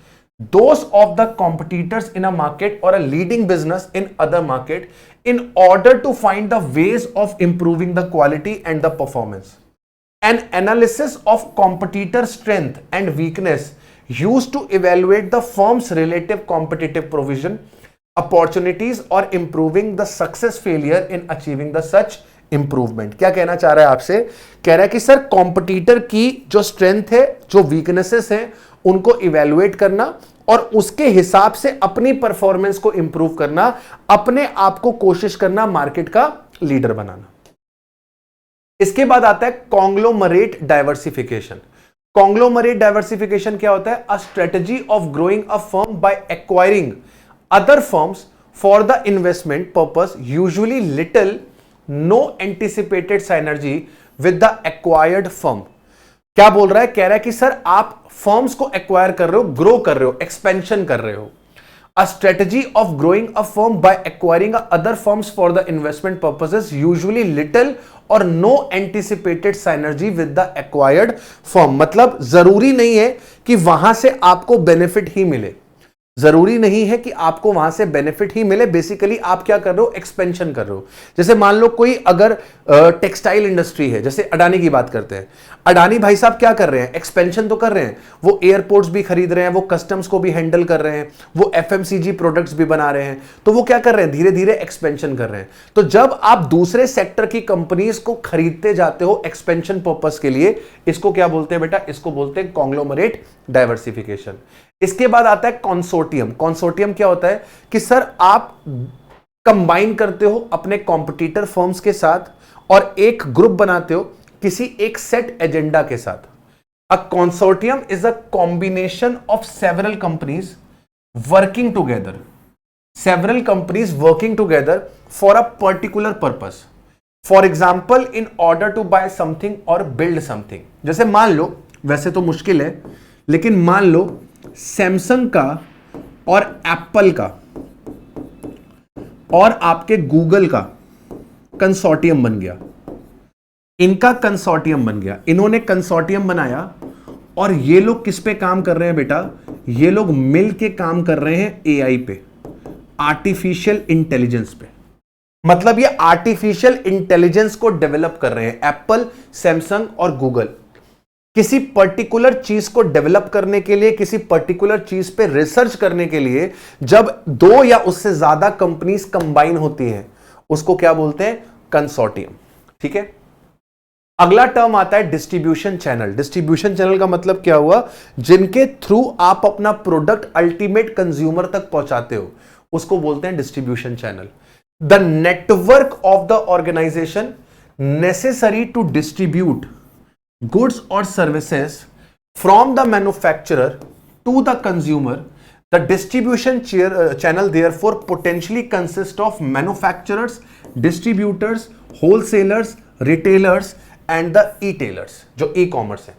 those of the competitors in a market or a leading business in other market in order to find the ways of improving the quality and the performance. An analysis of competitor strength and weakness used to evaluate the firm's relative competitive provision, opportunities or improving the success failure in achieving the such improvement. क्या कहना चाह रहा है आपसे, कह रहा है कि सर कॉम्पिटिटर की जो स्ट्रेंथ है, जो वीकनेसेस हैं, उनको इवेलुएट करना और उसके हिसाब से अपनी परफॉर्मेंस को इंप्रूव करना, अपने आप को कोशिश करना मार्केट का लीडर बनाना। इसके बाद आता है कॉन्ग्लोमरेट डाइवर्सिफिकेशन। कॉन्ग्लोमरेट डाइवर्सिफिकेशन क्या होता है, a strategy of growing a firm by acquiring other firms for the investment purpose usually little no anticipated synergy with the acquired firm. क्या बोल रहा है? कह रहा है कि सर आप फर्म्स को एक्वायर कर रहे हो, ग्रो कर रहे हो, एक्सपेंशन कर रहे हो। A strategy of growing a firm by acquiring other firms for the investment purposes usually little or no anticipated synergy with the acquired firm। मतलब जरूरी नहीं है कि वहां से आपको बेनिफिट ही मिले, जरूरी नहीं है कि आपको वहां से बेनिफिट ही मिले। बेसिकली आप क्या कर रहे हो? एक्सपेंशन कर रहे हो। जैसे मान लो कोई अगर टेक्सटाइल इंडस्ट्री है, जैसे अडानी की बात करते हैं, अडानी भाई साहब क्या कर रहे हैं? एक्सपेंशन तो कर रहे हैं। वो एयरपोर्ट्स भी खरीद रहे हैं, वो कस्टम्स को भी हैंडल कर रहे हैं, वो एफएमसीजी प्रोडक्ट्स भी बना रहे हैं। तो वो क्या कर रहे हैं? धीरे धीरे एक्सपेंशन कर रहे हैं। तो जब आप दूसरे सेक्टर की कंपनीज को खरीदते जाते हो एक्सपेंशन पर्पस के लिए, इसको क्या बोलते हैं बेटा? इसको बोलते हैं कॉन्ग्लोमरेट डाइवर्सिफिकेशन। इसके बाद आता है कॉन्सोर्टियम। कॉन्सोर्टियम क्या होता है कि सर आप कंबाइन करते हो अपने कॉम्पिटिटर फर्म्स के साथ और एक ग्रुप बनाते हो किसी एक सेट एजेंडा के साथ। A consortium is a combination of several companies working together, several companies working together for a particular purpose. For example in order to buy something और बिल्ड समथिंग। जैसे मान लो, वैसे तो मुश्किल है, लेकिन मान लो सैमसंग का और एप्पल का और आपके गूगल का कंसोर्टियम बन गया। इनका कंसोर्टियम बन गया, इन्होंने कंसोर्टियम बनाया और ये लोग किस पे काम कर रहे हैं बेटा? ये लोग मिल के काम कर रहे हैं एआई पे, आर्टिफिशियल इंटेलिजेंस पे। मतलब ये आर्टिफिशियल इंटेलिजेंस को डेवलप कर रहे हैं एप्पल, सैमसंग और गूगल। किसी पर्टिकुलर चीज को डेवलप करने के लिए, किसी पर्टिकुलर चीज पे रिसर्च करने के लिए जब दो या उससे ज्यादा कंपनीज कंबाइन होती हैं, उसको क्या बोलते हैं? कंसोर्टियम। ठीक है। अगला टर्म आता है डिस्ट्रीब्यूशन चैनल। डिस्ट्रीब्यूशन चैनल का मतलब क्या हुआ? जिनके थ्रू आप अपना प्रोडक्ट अल्टीमेट कंज्यूमर तक पहुंचाते हो, उसको बोलते हैं distribution channel. The network of the organization necessary to distribute goods or services from the manufacturer to the consumer. The distribution channel therefore potentially consists of manufacturers, distributors, wholesalers, retailers and the e-tailers, जो e-commerce है।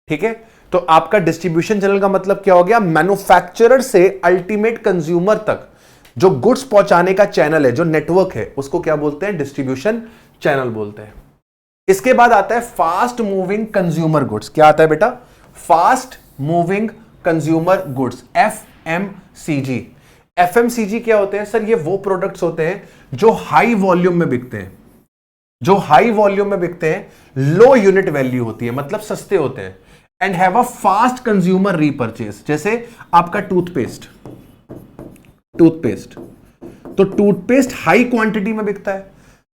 ठीक है। तो आपका distribution channel का मतलब क्या हो गया? मैन्युफैक्चरर से अल्टीमेट कंज्यूमर तक जो गुड्स पहुंचाने का चैनल है, जो नेटवर्क है, उसको क्या बोलते हैं? डिस्ट्रीब्यूशन चैनल बोलते हैं। इसके बाद आता है फास्ट मूविंग कंज्यूमर गुड्स। क्या आता है बेटा? Fast moving consumer goods, FMCG. FMCG क्या होते हैं? सर ये वो प्रोडक्ट्स होते हैं जो हाई वॉल्यूम में बिकते हैं, जो हाई वॉल्यूम में बिकते हैं, लो यूनिट वैल्यू होती है, मतलब सस्ते होते हैं, and have a fast consumer repurchase. जैसे आपका टूथपेस्ट, टूथपेस्ट तो टूथपेस्ट हाई क्वांटिटी में बिकता है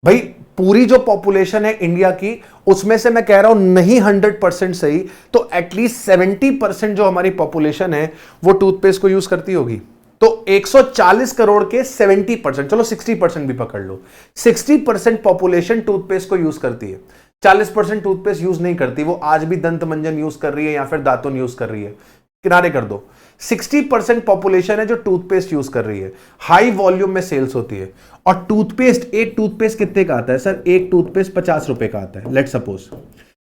भाई। पूरी जो पॉपुलेशन है इंडिया की, उसमें से मैं कह रहा हूं नहीं 100% सही, तो एटलीस्ट 70% जो हमारी पॉपुलेशन है वो टूथपेस्ट को यूज करती होगी। तो 140 करोड़ के 70%, चलो 60% भी पकड़ लो, 60% पॉपुलेशन टूथपेस्ट को यूज करती है। 40% टूथपेस्ट यूज नहीं करती, वो आज भी दंत मंजन यूज कर रही है या फिर दातुन यूज कर रही है, किनारे कर दो। 60% पॉपुलेशन है जो टूथपेस्ट यूज कर रही है, हाई वॉल्यूम में सेल्स होती है। और टूथपेस्ट, एक टूथपेस्ट कितने का आता है? सर एक टूथपेस्ट 50 रुपए का आता है, लेट सपोज।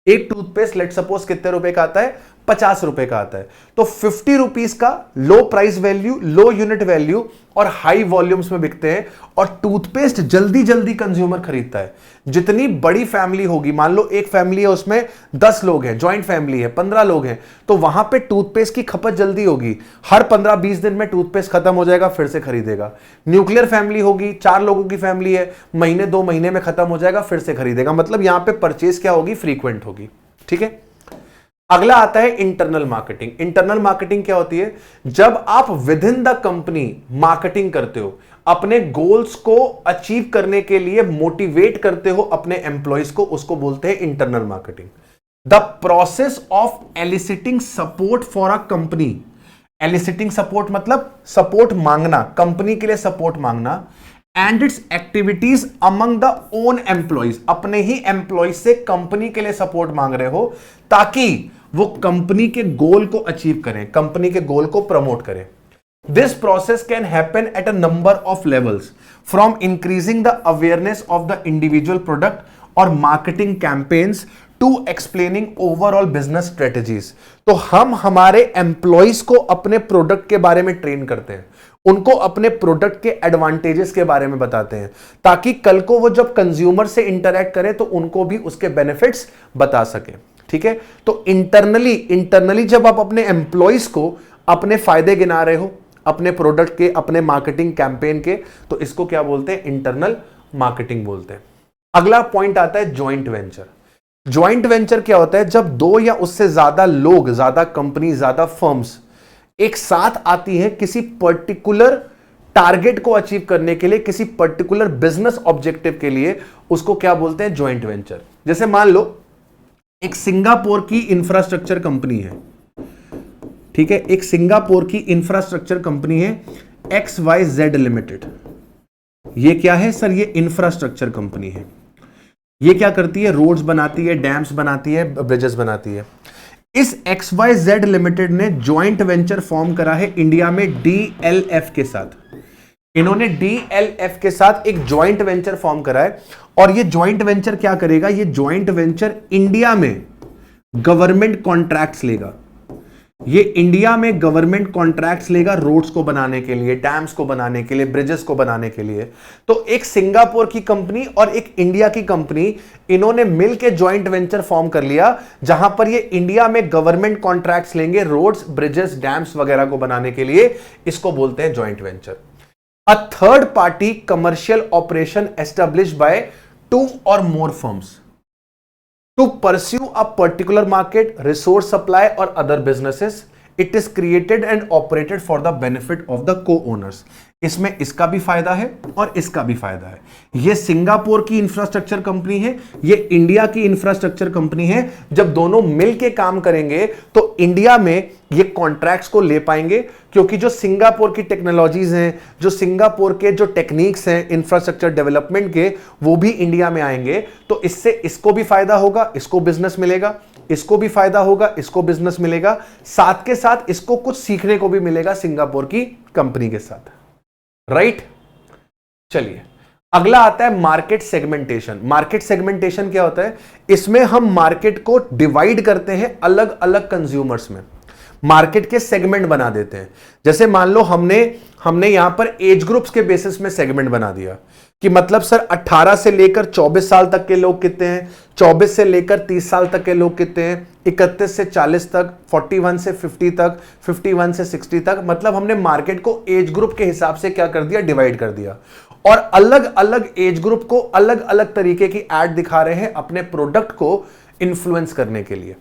एक टूथपेस्ट लेट सपोज कितने रुपए का आता है? 50 रुपए का आता है। तो 50 रुपीज का लो प्राइस वैल्यू, लो यूनिट वैल्यू और हाई वॉल्यूम्स में बिकते हैं। और टूथपेस्ट जल्दी जल्दी कंज्यूमर खरीदता है। जितनी बड़ी फैमिली होगी, मान लो एक फैमिली है उसमें 10 लोग हैं, ज्वाइंट फैमिली है, 15 लोग हैं, तो वहां पे टूथपेस्ट की खपत जल्दी होगी। हर 15-20 दिन में टूथपेस्ट खत्म हो जाएगा, फिर से खरीदेगा। न्यूक्लियर फैमिली होगी, 4 लोगों की फैमिली है, महीने 2 महीने में खत्म हो जाएगा, फिर से खरीदेगा। मतलब यहां पे परचेज क्या होगी? फ्रीक्वेंट होगी। ठीक है। अगला आता है इंटरनल मार्केटिंग। इंटरनल मार्केटिंग क्या होती है? जब आप with in the company marketing करते हो, अपने गोल्स को अचीव करने के लिए मोटिवेट करते हो अपने एम्प्लॉयज को, उसको बोलते हैं internal marketing. The process of eliciting support for a company. Eliciting support मतलब सपोर्ट मांगना, कंपनी के लिए सपोर्ट मांगना, and its activities among the own employees. अपने ही एम्प्लॉयज से कंपनी के लिए सपोर्ट मांग रहे हो ताकि वो कंपनी के गोल को अचीव करें, कंपनी के गोल को प्रमोट करें। This process can happen at a number of levels, from increasing the awareness of the individual product or marketing campaigns to explaining overall business strategies. तो हम हमारे एम्प्लॉइज को अपने प्रोडक्ट के बारे में ट्रेन करते हैं, उनको अपने प्रोडक्ट के एडवांटेजेस के बारे में बताते हैं, ताकि कल को वो जब कंज्यूमर से इंटरैक्ट करें तो उनको भी उसके बेनिफिट्स बता सके। ठीक है, तो इंटरनली जब आप अपने एम्प्लॉइज को अपने फायदे गिना रहे हो अपने प्रोडक्ट के, अपने मार्केटिंग कैंपेन के, तो इसको क्या बोलते हैं? इंटरनल मार्केटिंग बोलते हैं। अगला पॉइंट आता है ज्वाइंट वेंचर। ज्वाइंट वेंचर क्या होता है? जब दो या उससे ज्यादा लोग, ज्यादा कंपनी, ज्यादा फर्म्स एक साथ आती हैं किसी पर्टिकुलर टारगेट को अचीव करने के लिए, किसी पर्टिकुलर बिजनेस ऑब्जेक्टिव के लिए, उसको क्या बोलते हैं? Joint venture. जैसे मान लो एक सिंगापुर की इंफ्रास्ट्रक्चर कंपनी है, ठीक है, एक सिंगापुर की इंफ्रास्ट्रक्चर कंपनी है XYZ लिमिटेड। ये क्या है सर? ये इंफ्रास्ट्रक्चर कंपनी है। ये क्या करती है? रोड्स बनाती है, डैम्स बनाती है, ब्रिजेस बनाती है। इस XYZ लिमिटेड ने ज्वाइंट वेंचर फॉर्म करा है इंडिया में DLF के साथ। इन्होंने DLF के साथ एक ज्वाइंट वेंचर फॉर्म करा है, और ये ज्वाइंट वेंचर क्या करेगा? ये ज्वाइंट वेंचर इंडिया में गवर्नमेंट कॉन्ट्रैक्ट्स लेगा। ये इंडिया में गवर्नमेंट कॉन्ट्रैक्ट्स लेगा रोड्स को बनाने के लिए, डैम्स को बनाने के लिए, ब्रिजेस को बनाने के लिए। तो एक सिंगापुर की कंपनी और एक इंडिया की कंपनी, इन्होंने मिलकर ज्वाइंट वेंचर फॉर्म कर लिया, जहां पर ये इंडिया में गवर्नमेंट कॉन्ट्रैक्ट्स लेंगे रोड्स, ब्रिजेस, डैम्स वगैरह को बनाने के लिए। इसको बोलते हैं joint venture. A third party commercial operation established by 2 or more firms to pursue a particular market, resource supply or other businesses. It is created and operated for the benefit of the co-owners. इसमें इसका भी फायदा है और इसका भी फायदा है। ये सिंगापुर की इंफ्रास्ट्रक्चर कंपनी है, ये इंडिया की इंफ्रास्ट्रक्चर कंपनी है। जब दोनों मिलके काम करेंगे तो इंडिया में ये कॉन्ट्रैक्ट्स को ले पाएंगे, क्योंकि जो सिंगापुर की टेक्नोलॉजीज हैं, जो सिंगापुर के जो टेक्निक्स हैं इंफ्रास्ट्रक्चर डेवलपमेंट के, वो भी इंडिया में आएंगे। तो इससे इसको भी फायदा होगा, इसको बिजनेस मिलेगा, इसको भी फायदा होगा, इसको बिजनेस मिलेगा, साथ के साथ इसको कुछ सीखने को भी मिलेगा सिंगापुर की कंपनी के साथ। राइट, चलिए अगला आता है मार्केट सेगमेंटेशन। मार्केट सेगमेंटेशन क्या होता है? इसमें हम मार्केट को डिवाइड करते हैं अलग अलग कंज्यूमर्स में, मार्केट के सेगमेंट बना देते हैं। जैसे मान लो हमने यहां पर एज ग्रुप्स के बेसिस में सेगमेंट बना दिया कि मतलब सर 18 से लेकर 24 साल तक के लोग कितने हैं, 24 से लेकर 30 साल तक के लोग कितने हैं, 31 से 40 तक, 41 से 50 तक, 51 से 60 तक। मतलब हमने मार्केट को एज ग्रुप के हिसाब से क्या कर दिया? डिवाइड कर दिया। और अलग अलग एज ग्रुप को अलग अलग तरीके की एड दिखा रहे हैं अपने प्रोडक्ट को इन्फ्लुएंस करने के लिए।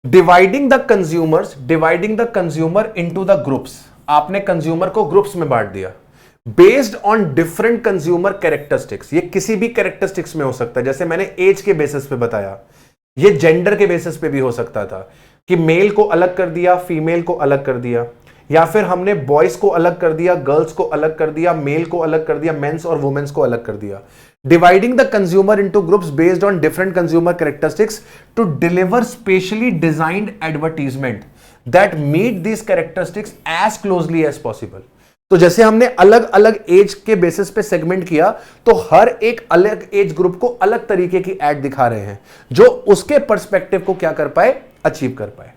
Dividing the consumer into the groups. आपने कंज्यूमर को ग्रुप्स में बांट दिया based on different consumer characteristics. ये किसी भी कैरेक्टरिस्टिक्स में हो सकता है, जैसे मैंने एज के बेसिस पे बताया, ये जेंडर के बेसिस पे भी हो सकता था कि मेल को अलग कर दिया, फीमेल को अलग कर दिया, या फिर हमने बॉयज को अलग कर दिया, गर्ल्स को अलग कर दिया, मेल को अलग कर दिया, मेंस और वुमेन्स को अलग कर दिया। Dividing the consumer into groups based on different consumer characteristics to deliver specially designed advertisement that meet these characteristics as closely as possible. तो जैसे हमने अलग अलग एज के बेसिस पे सेगमेंट किया, तो हर एक अलग एज ग्रुप को अलग तरीके की एड दिखा रहे हैं जो उसके पर्सपेक्टिव को क्या कर पाए? अचीव कर पाए।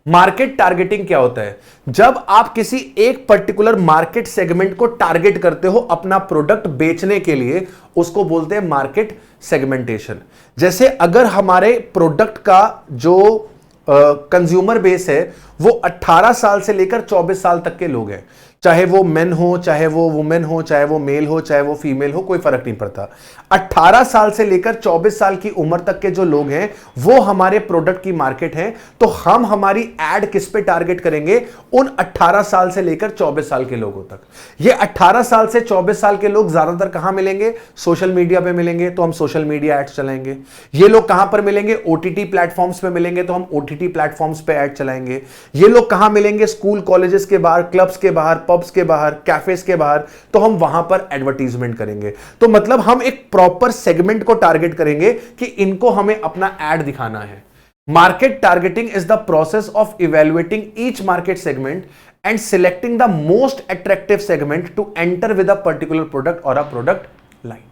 मार्केट टारगेटिंग क्या होता है? जब आप किसी एक पर्टिकुलर मार्केट सेगमेंट को टारगेट करते हो अपना प्रोडक्ट बेचने के लिए, उसको बोलते हैं मार्केट सेगमेंटेशन। जैसे अगर हमारे प्रोडक्ट का जो कंज्यूमर बेस है वो 18 साल से लेकर 24 साल तक के लोग हैं, चाहे वो मेन हो, चाहे वो वुमेन हो, चाहे वो मेल हो, चाहे वो फीमेल हो, कोई फर्क नहीं पड़ता। 18 साल से लेकर 24 साल की उम्र तक के जो लोग हैं वो हमारे प्रोडक्ट की मार्केट है। तो हम हमारी एड किस पे टारगेट करेंगे? उन 18 साल से लेकर 24 साल के लोगों तक। ये 18 साल से 24 साल के लोग ज्यादातर कहां मिलेंगे? सोशल मीडिया पे मिलेंगे, तो हम सोशल मीडिया एड्स चलाएंगे। ये लोग कहां पर मिलेंगे? ओटीटी प्लेटफॉर्म्स पे मिलेंगे, तो हम ओटीटी प्लेटफॉर्म्स पे एड चलाएंगे। ये लोग कहां मिलेंगे? स्कूल कॉलेजेस के बाहर, क्लब्स के बाहर, पब्स के बाहर, कैफेस के बाहर, तो हम वहां पर एडवर्टीजमेंट करेंगे। तो मतलब हम एक प्रॉपर सेगमेंट को टारगेट करेंगे कि इनको हमें अपना एड दिखाना है। Market targeting is the process of evaluating each market segment and selecting the most attractive segment to enter with a particular product or a product line.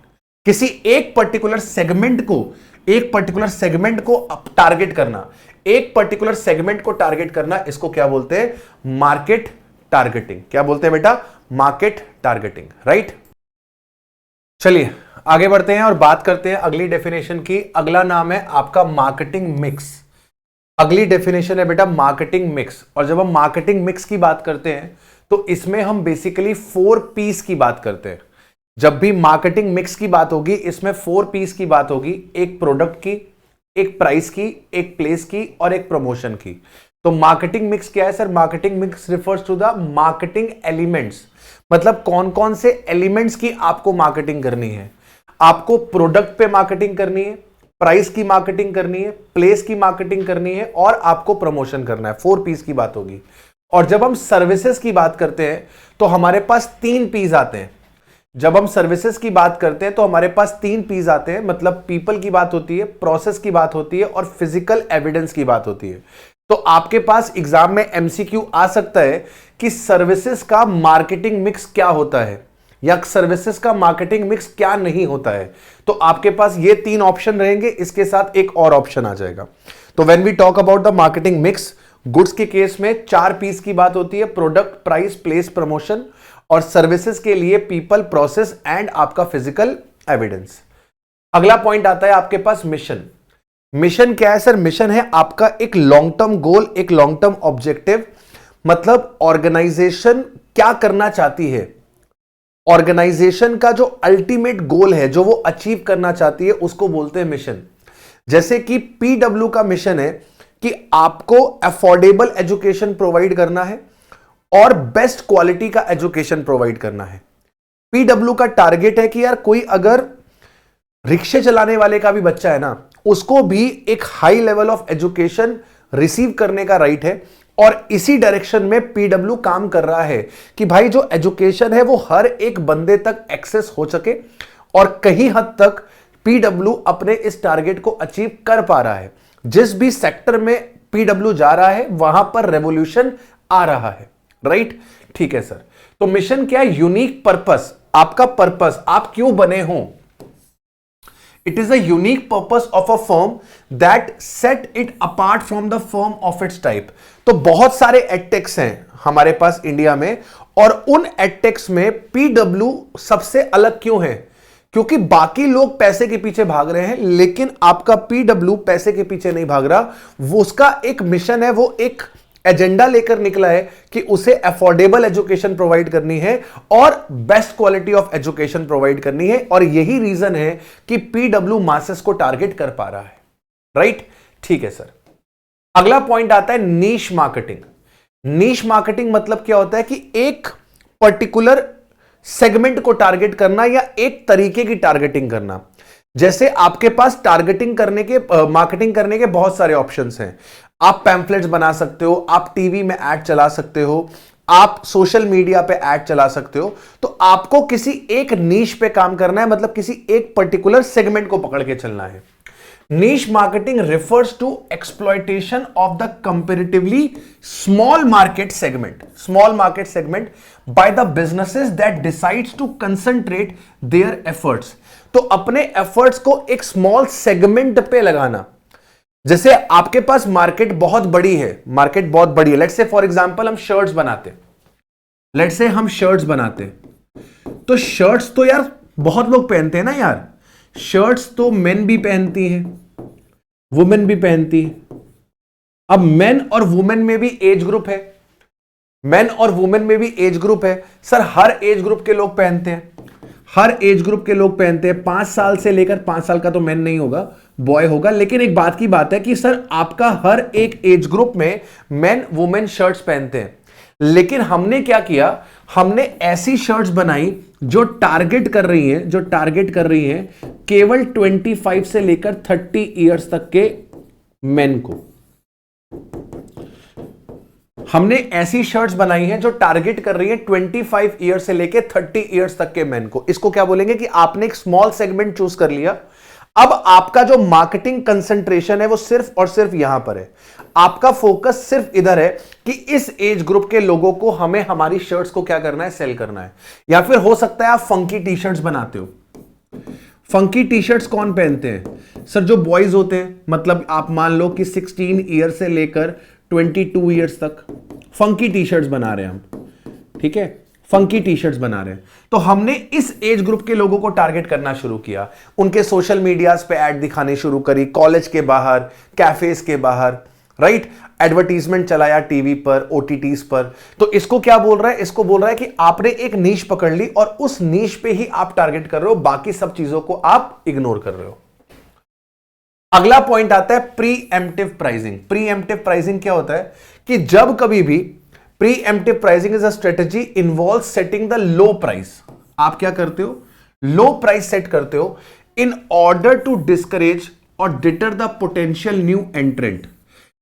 किसी एक पर्टिकुलर सेगमेंट को टारगेट करना, इसको क्या बोलते हैं? Market targeting. क्या बोलते हैं बेटा? Market targeting, right. चलिए आगे बढ़ते हैं और बात करते हैं अगली डेफिनेशन की। अगला नाम है आपका मार्केटिंग मिक्स। अगली डेफिनेशन है बेटा मार्केटिंग मिक्स। और जब हम मार्केटिंग मिक्स की बात करते हैं तो इसमें हम बेसिकली 4 पीस की बात करते हैं। जब भी मार्केटिंग मिक्स की बात होगी इसमें 4 पीस की बात होगी, एक प्रोडक्ट की, एक प्राइस की, एक प्लेस की और एक प्रमोशन की। तो मार्केटिंग मिक्स क्या है sir? Marketing mix refers to the marketing elements. मतलब कौन कौन से एलिमेंट्स की आपको मार्केटिंग करनी है। आपको प्रोडक्ट पे मार्केटिंग करनी है, प्राइस की मार्केटिंग करनी है, प्लेस की मार्केटिंग करनी है और आपको प्रमोशन करना है। 4 पीस की बात होगी। और जब हम सर्विसेज की बात करते हैं तो हमारे पास 3 पीस आते हैं। जब हम सर्विसेज की बात करते हैं तो हमारे पास 3 पीस आते हैं। मतलब पीपल की बात होती है, प्रोसेस की बात होती है और फिजिकल एविडेंस की बात होती है। तो आपके पास एग्जाम में एमसीक्यू आ सकता है कि सर्विसेज का मार्केटिंग मिक्स क्या होता है या सर्विसेज का मार्केटिंग मिक्स क्या नहीं होता है। तो आपके पास ये 3 ऑप्शन रहेंगे, इसके साथ एक और ऑप्शन आ जाएगा। तो when we talk about the marketing mix, goods के केस में 4 पीस की बात होती है, प्रोडक्ट, प्राइस, प्लेस, प्रमोशन। और सर्विसेज के लिए पीपल, प्रोसेस एंड आपका फिजिकल एविडेंस। अगला पॉइंट आता है आपके पास मिशन। मिशन क्या है सर? मिशन है आपका एक लॉन्ग टर्म गोल, एक लॉन्ग टर्म ऑब्जेक्टिव। मतलब ऑर्गेनाइजेशन क्या करना चाहती है, ऑर्गेनाइजेशन का जो अल्टीमेट गोल है, जो वो अचीव करना चाहती है, उसको बोलते हैं मिशन। जैसे कि पीडब्ल्यू का मिशन है कि आपको अफोर्डेबल एजुकेशन प्रोवाइड करना है और बेस्ट क्वालिटी का एजुकेशन प्रोवाइड करना है। पीडब्ल्यू का टारगेट है कि यार कोई अगर रिक्शे चलाने वाले का भी बच्चा है ना, उसको भी एक high level of education receive करने का राइट है। और इसी डायरेक्शन में पीडब्ल्यू काम कर रहा है कि भाई जो एजुकेशन है वो हर एक बंदे तक एक्सेस हो सके। और कहीं हद तक पीडब्ल्यू अपने इस टारगेट को अचीव कर पा रहा है। जिस भी सेक्टर में पीडब्ल्यू जा रहा है वहां पर रेवोल्यूशन आ रहा है, राइट। ठीक है सर। तो मिशन क्या है? Unique purpose. आपका पर्पस, आप क्यों बने हो। It is a unique purpose of a firm that set it apart from the firm of its type. तो बहुत सारे एडटेक्स हैं हमारे पास इंडिया में और उन एडटेक्स में पीडब्ल्यू सबसे अलग क्यों है? क्योंकि बाकी लोग पैसे के पीछे भाग रहे हैं लेकिन आपका पीडब्ल्यू पैसे के पीछे नहीं भाग रहा। वो उसका एक मिशन है, वो एक एजेंडा लेकर निकला है कि उसे अफोर्डेबल एजुकेशन प्रोवाइड करनी है और best quality of education provide करनी है। और यही रीजन है कि पीडब्ल्यू मासेस को टारगेट कर पा रहा है, राइट। ठीक है सर। अगला पॉइंट आता है नीश मार्केटिंग। नीश मार्केटिंग मतलब क्या होता है कि एक पर्टिकुलर सेगमेंट को टारगेट करना या एक तरीके की टारगेटिंग करना। जैसे आपके पास टारगेटिंग करने के मार्केटिंग करने के बहुत सारे ऑप्शंस हैं। आप पैम्फलेट्स बना सकते हो, आप टीवी में ऐड चला सकते हो, आप सोशल मीडिया पे ऐड चला सकते हो। तो आपको किसी एक नीश पे काम करना है, मतलब किसी एक पर्टिकुलर सेगमेंट को पकड़ के चलना है। नीश marketing refers to exploitation of the comparatively small market segment by the businesses that decides to concentrate their efforts। तो अपने एफर्ट्स को एक स्मॉल सेगमेंट पे लगाना। जैसे आपके पास मार्केट बहुत बड़ी है, लेट्स से फॉर एग्जांपल हम शर्ट्स बनाते, तो शर्ट्स तो यार बहुत लोग पहनते हैं ना यार। शर्ट्स तो मेन भी पहनती हैं, वुमेन भी पहनती है। अब मेन और वुमेन में भी एज ग्रुप है, सर हर एज ग्रुप के लोग पहनते हैं, 5 साल से लेकर 5 साल का तो मेन नहीं होगा, बॉय होगा। लेकिन एक बात की बात है कि सर आपका हर एक एज ग्रुप में मेन वुमेन शर्ट्स पहनते हैं। लेकिन हमने क्या किया, हमने ऐसी शर्ट्स बनाई जो टारगेट कर रही हैं केवल 25 से लेकर 30 इयर्स तक के मेन को। हमने ऐसी शर्ट्स बनाई हैं जो टारगेट कर रही हैं 25 ईयर्स से लेकर 30 इयर्स तक के मेन को। इसको क्या बोलेंगे कि आपने एक स्मॉल सेगमेंट चूज कर लिया, अब आपका जो मार्केटिंग कंसंट्रेशन है वो सिर्फ और सिर्फ यहां पर है, आपका फोकस सिर्फ इधर है कि इस एज ग्रुप के लोगों को हमें हमारी शर्ट्स को क्या करना है, सेल करना है। या फिर हो सकता है आप फंकी टी शर्ट्स बनाते हो। फंकी टी शर्ट्स कौन पहनते हैं सर? जो बॉयज होते हैं, मतलब आप मान लो कि 16 ईयर से लेकर 22 ईयर्स तक फंकी टी शर्ट्स बना रहे हैं हम, ठीक है, फंकी टी शर्ट्स बना रहे हैं। तो हमने इस एज ग्रुप के लोगों को टारगेट करना शुरू किया, उनके सोशल मीडियाज पे ऐड दिखाने शुरू करी, कॉलेज के बाहर, कैफेज के बाहर, राइट, एडवर्टीजमेंट चलाया टीवी पर, ओटीटीज पर। तो इसको क्या बोल रहा है? इसको बोल रहा है कि आपने एक नीश पकड़ ली और उस नीश पे ही आप टारगेट कर रहे हो, बाकी सब चीजों को आप इग्नोर कर रहे हो। अगला पॉइंट आता है pre emptive pricing. Pre emptive pricing क्या होता है कि जब कभी भी pre-emptive pricing is a strategy involve setting the low price. आप क्या करते हो? लो प्राइस सेट करते हो इन ऑर्डर टू डिस्करेज और डिटर द पोटेंशियल न्यू एंट्रेंट।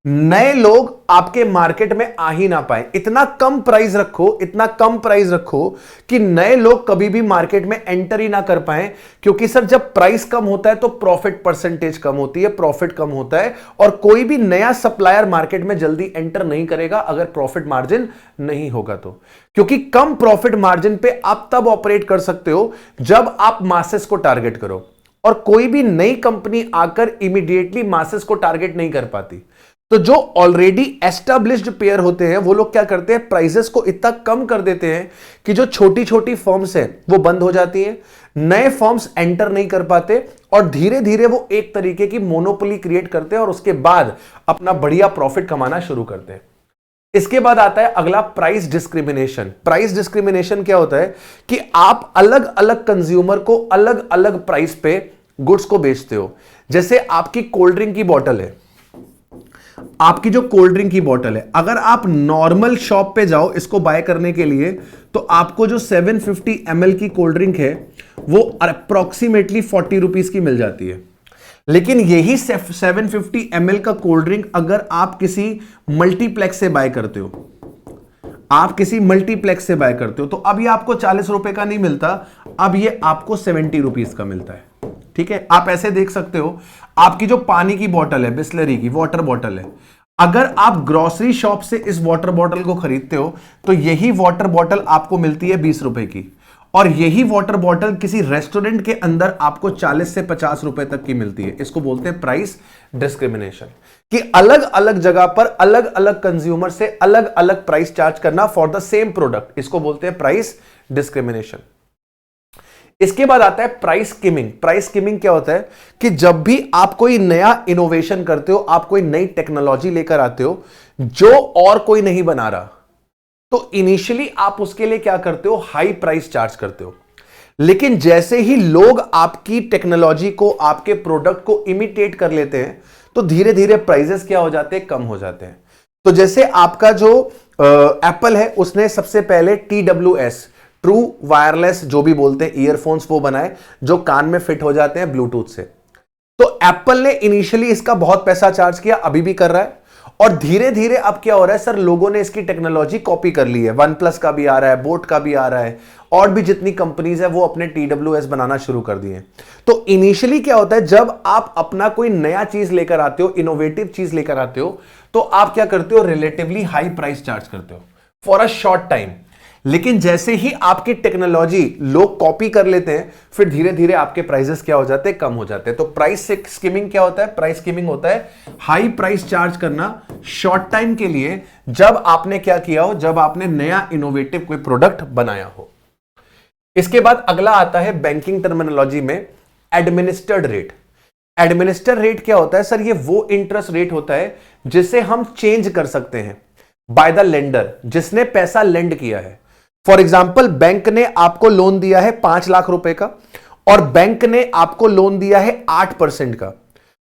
नए लोग आपके मार्केट में आ ही ना पाए, इतना कम प्राइस रखो, इतना कम प्राइस रखो कि नए लोग कभी भी मार्केट में एंटर ही ना कर पाए। क्योंकि सर जब प्राइस कम होता है तो प्रॉफिट परसेंटेज कम होती है, प्रॉफिट कम होता है, और कोई भी नया सप्लायर मार्केट में जल्दी एंटर नहीं करेगा अगर प्रॉफिट मार्जिन नहीं होगा तो। क्योंकि कम प्रॉफिट मार्जिन पे आप तब ऑपरेट कर सकते हो जब आप मासेस को टारगेट करो, और कोई भी नई कंपनी आकर इमीडिएटली मासेस को टारगेट नहीं कर पाती। तो जो ऑलरेडी एस्टैब्लिश्ड पेयर होते हैं वो लोग क्या करते हैं, प्राइसेस को इतना कम कर देते हैं कि जो छोटी छोटी फर्म्स हैं वो बंद हो जाती हैं, नए फर्म्स एंटर नहीं कर पाते, और धीरे धीरे वो एक तरीके की मोनोपोली क्रिएट करते हैं और उसके बाद अपना बढ़िया प्रॉफिट कमाना शुरू करते हैं। इसके बाद आता है अगला प्राइस डिस्क्रिमिनेशन। प्राइस डिस्क्रिमिनेशन क्या होता है कि आप अलग अलग कंज्यूमर को अलग अलग प्राइस पे गुड्स को बेचते हो। जैसे आपकी कोल्ड ड्रिंक की बोतल है, आपकी जो कोल्ड ड्रिंक की बोतल है, अगर आप नॉर्मल शॉप पे जाओ इसको बाय करने के लिए तो आपको जो 750 ml की कोल्ड ड्रिंक है वो अप्रोक्सीमेटली 40 रुपीज की मिल जाती है। लेकिन यही 750 ml का कोल्ड ड्रिंक अगर आप किसी मल्टीप्लेक्स से बाय करते हो, आप किसी मल्टीप्लेक्स से बाय करते हो, तो अब ये आपको 40 रुपए का नहीं मिलता, अब ये आपको 70 रुपीज का मिलता है। ठीक है, आप ऐसे देख सकते हो, आपकी जो पानी की बोतल है, बिस्लरी की वाटर बोतल है, अगर आप ग्रोसरी शॉप से इस वाटर बोतल को खरीदते हो तो यही वाटर बोतल आपको मिलती है 20 रुपए की, और यही वाटर बोतल किसी रेस्टोरेंट के अंदर आपको 40 से 50 रुपए तक की मिलती है। इसको बोलते हैं प्राइस डिस्क्रिमिनेशन, कि अलग अलग जगह पर अलग अलग कंज्यूमर से अलग अलग प्राइस चार्ज करना फॉर द सेम प्रोडक्ट। इसको बोलते हैं प्राइस डिस्क्रिमिनेशन। इसके बाद आता है प्राइस स्किमिंग। प्राइस स्किमिंग क्या होता है कि जब भी आप कोई नया इनोवेशन करते हो, आप कोई नई टेक्नोलॉजी लेकर आते हो जो और कोई नहीं बना रहा, तो इनिशियली आप उसके लिए क्या करते हो, हाई प्राइस चार्ज करते हो। लेकिन जैसे ही लोग आपकी टेक्नोलॉजी को, आपके प्रोडक्ट को इमिटेट कर लेते हैं तो धीरे धीरे प्राइसेस क्या हो जाते हैं, कम हो जाते हैं। तो जैसे आपका जो एप्पल है, उसने सबसे पहले TWS, ट्रू वायरलेस जो भी बोलते हैं, ईयरफोन्स वो बनाए जो कान में फिट हो जाते हैं ब्लूटूथ से। तो एप्पल ने इनिशियली इसका बहुत पैसा चार्ज किया, अभी भी कर रहा है, और धीरे धीरे अब क्या हो रहा है सर, लोगों ने इसकी टेक्नोलॉजी कॉपी कर ली है। OnePlus का भी आ रहा है, बोट का भी आ रहा है, और भी जितनी कंपनीज है वो अपने TWS बनाना शुरू कर दिए। तो इनिशियली क्या होता है, जब आप अपना कोई नया चीज लेकर आते हो, इनोवेटिव चीज लेकर आते हो, तो आप क्या करते हो, रिलेटिवली हाई प्राइस चार्ज करते हो फॉर अ शॉर्ट टाइम। लेकिन जैसे ही आपकी टेक्नोलॉजी लोग कॉपी कर लेते हैं, फिर धीरे धीरे आपके प्राइसेस क्या हो जाते हैं, कम हो जाते हैं। तो प्राइस स्किमिंग क्या होता है, प्राइस स्किमिंग होता है हाई प्राइस चार्ज करना शॉर्ट टाइम के लिए, जब आपने क्या किया हो, जब आपने नया इनोवेटिव कोई प्रोडक्ट बनाया हो। इसके बाद अगला आता है बैंकिंग टर्मिनोलॉजी में एडमिनिस्टर्ड रेट। एडमिनिस्टर्ड रेट क्या होता है सर, ये वो इंटरेस्ट रेट होता है जिसे हम चेंज कर सकते हैं बाय द लेंडर, जिसने पैसा लेंड किया है। फॉर एग्जाम्पल, बैंक ने आपको लोन दिया है 5 लाख रुपए का, और बैंक ने आपको लोन दिया है 8% का,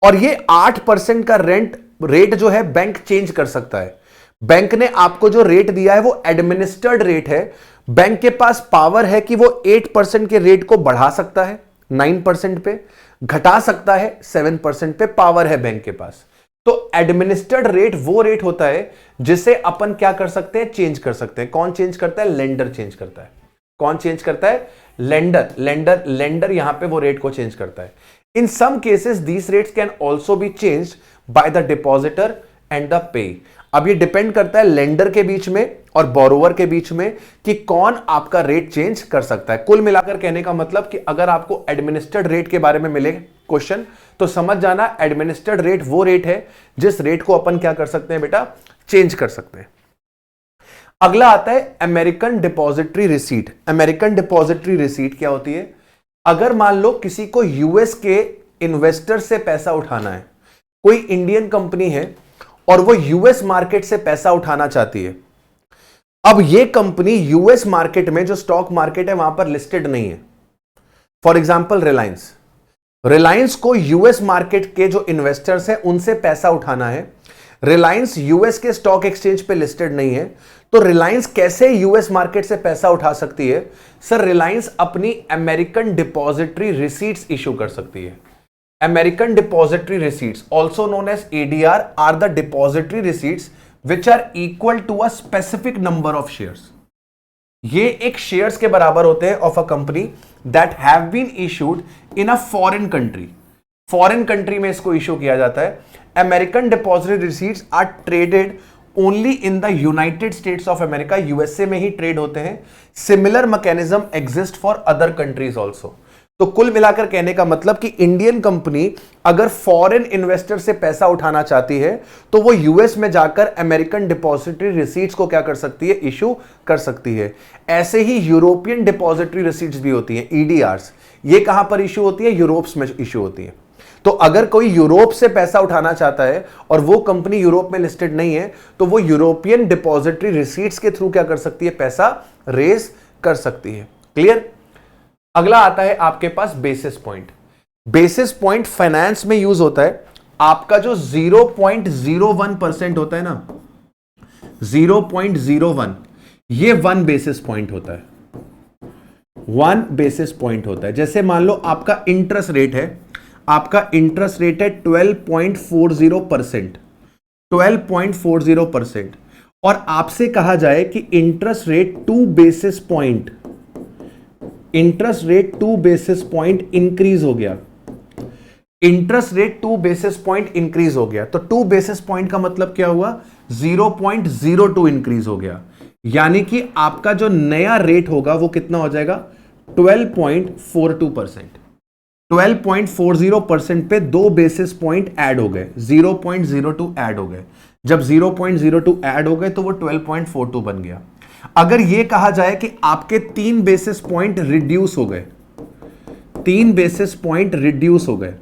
और ये 8% का रेट जो है बैंक चेंज कर सकता है। बैंक ने आपको जो रेट दिया है वो एडमिनिस्टर्ड रेट है। बैंक के पास पावर है कि वो 8% के रेट को बढ़ा सकता है 9% पे, घटा सकता है 7% पे, पावर है बैंक के पास। तो एडमिनिस्टर्ड रेट वो रेट होता है जिसे अपन क्या कर सकते हैं, चेंज कर सकते हैं। कौन चेंज करता है, लेंडर चेंज करता है। कौन चेंज करता है, लेंडर। लेंडर यहां पे वो रेट को चेंज करता है। In some cases, these rates can also be changed by the depositor and the pay. अब ये डिपेंड करता है लेंडर के बीच में और बोरोवर के बीच में कि कौन आपका रेट चेंज कर सकता है। कुल मिलाकर कहने का मतलब कि अगर आपको एडमिनिस्ट्रेड रेट के बारे में मिले क्वेश्चन, तो समझ जाना एडमिनिस्ट्रेड रेट वो रेट है जिस रेट को अपन क्या कर सकते हैं बेटा, चेंज कर सकते हैं। अगला आता है American depository receipt. American depository receipt क्या होती है? अगर मान लो किसी को यूएस के इन्वेस्टर से पैसा उठाना है, कोई इंडियन कंपनी है और वो यूएस मार्केट से पैसा उठाना चाहती है। अब ये कंपनी यूएस मार्केट में जो स्टॉक मार्केट है वहां पर लिस्टेड नहीं है। फॉर एग्जांपल रिलायंस, रिलायंस को यूएस मार्केट के जो इन्वेस्टर्स हैं उनसे पैसा उठाना है। रिलायंस यूएस के स्टॉक एक्सचेंज पे लिस्टेड नहीं है, तो रिलायंस कैसे यूएस मार्केट से पैसा उठा सकती है? सर, रिलायंस अपनी अमेरिकन डिपॉजिटरी रिसीट्स इशू कर सकती है। American depository receipts, also known as ADR, are the depository receipts which are equal to a specific number of shares. ये एक शेयर्स के बराबर होते हैं of a company that have been issued in a foreign country. Foreign country में इसको issue किया जाता है। American depository receipts are traded only in the United States of America, USA में ही ट्रेड होते हैं। Similar mechanism exist for other countries also. तो कुल मिलाकर कहने का मतलब कि इंडियन कंपनी अगर फॉरेन इन्वेस्टर से पैसा उठाना चाहती है तो वो यूएस में जाकर अमेरिकन डिपॉजिटरी रिसीट्स को क्या कर सकती है, इशू कर सकती है। ऐसे ही यूरोपियन डिपॉजिटरी रिसीट्स भी होती हैं, ईडीआरस। ये कहां पर इशू होती है? यूरोप में इशू होती है। तो अगर कोई यूरोप से पैसा उठाना चाहता है और वो कंपनी यूरोप में लिस्टेड नहीं है, तो वो यूरोपियन डिपॉजिटरी रिसीट्स के थ्रू क्या कर सकती है, पैसा रेज कर सकती है। क्लियर? अगला आता है आपके पास basis point. Basis point finance में यूज होता है। आपका जो 0.01% होता है ना, 0.01, ये 1 बेसिस पॉइंट होता है। 1 बेसिस पॉइंट होता है। जैसे मान लो आपका इंटरेस्ट रेट है, आपका इंटरेस्ट रेट है 12.40%, 12.40%, और आपसे कहा जाए कि interest rate 2 basis point, interest rate 2 basis point increase हो गया। Interest rate 2 basis point increase हो गया, तो 2 बेसिस पॉइंट का मतलब क्या हुआ? 0.02 इंक्रीज हो गया। यानी कि आपका जो नया रेट होगा वो कितना हो जाएगा? 12.42%। 12.40% पे 2 बेसिस पॉइंट ऐड हो गए, 0.02 ऐड हो गए। जब 0.02 ऐड हो गए तो वो 12.42 बन गया। अगर ये कहा जाए कि आपके 3 बेसिस पॉइंट रिड्यूस हो गए, 3 बेसिस पॉइंट रिड्यूस हो गए,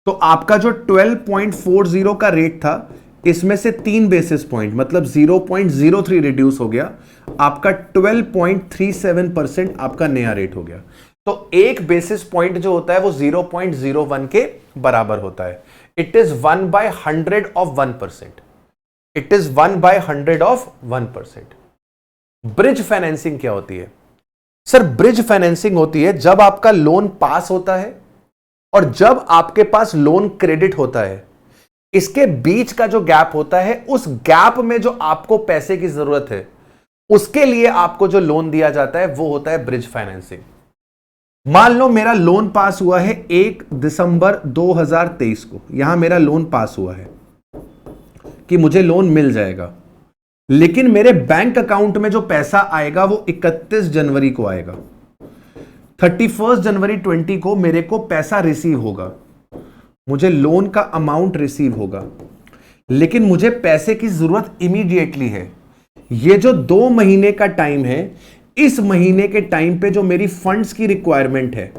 तो आपका जो 12.40 का रेट था, इसमें से 3 बेसिस पॉइंट मतलब 0.03 रिड्यूस हो गया, आपका 12.37% आपका नया रेट हो गया। तो एक बेसिस पॉइंट जो होता है वो 0.01 के बराबर होता है। It is 1/100 of 1%। It is 1/100 of 1%। Bridge financing क्या होती है? सर, ब्रिज फाइनेंसिंग होती है जब आपका लोन पास होता है और जब आपके पास लोन क्रेडिट होता है, इसके बीच का जो गैप होता है, उस गैप में जो आपको पैसे की जरूरत है, उसके लिए आपको जो लोन दिया जाता है वो होता है ब्रिज फाइनेंसिंग। मान लो मेरा लोन पास हुआ है 1 दिसंबर 2023 को, यहां मेरा लोन पास हुआ है कि मुझे लोन मिल जाएगा, लेकिन मेरे बैंक अकाउंट में जो पैसा आएगा वो 31 जनवरी को आएगा। 31 जनवरी 20 को मेरे को पैसा रिसीव होगा, मुझे लोन का अमाउंट रिसीव होगा, लेकिन मुझे पैसे की जरूरत इमीडिएटली है। ये जो 2 महीने का टाइम है, इस महीने के टाइम पे जो मेरी फंड्स की रिक्वायरमेंट है,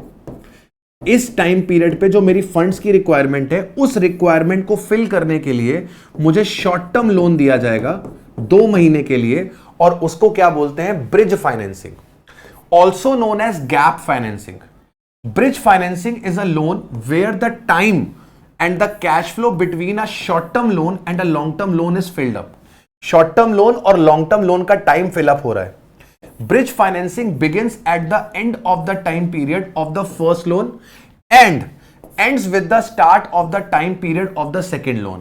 इस टाइम पीरियड पे जो मेरी फंड्स की रिक्वायरमेंट है, उस रिक्वायरमेंट को फिल करने के लिए मुझे शॉर्ट टर्म लोन दिया जाएगा 2 महीने के लिए, और उसको क्या बोलते हैं? Bridge financing, also known as gap financing. Bridge financing is a loan where the time and the cash flow between a short term loan and a long term loan is filled up. Short term loan और long term loan का time fill up हो रहा है। Bridge financing begins at the end of the time period of the first loan and ends with the start of the time period of the second loan.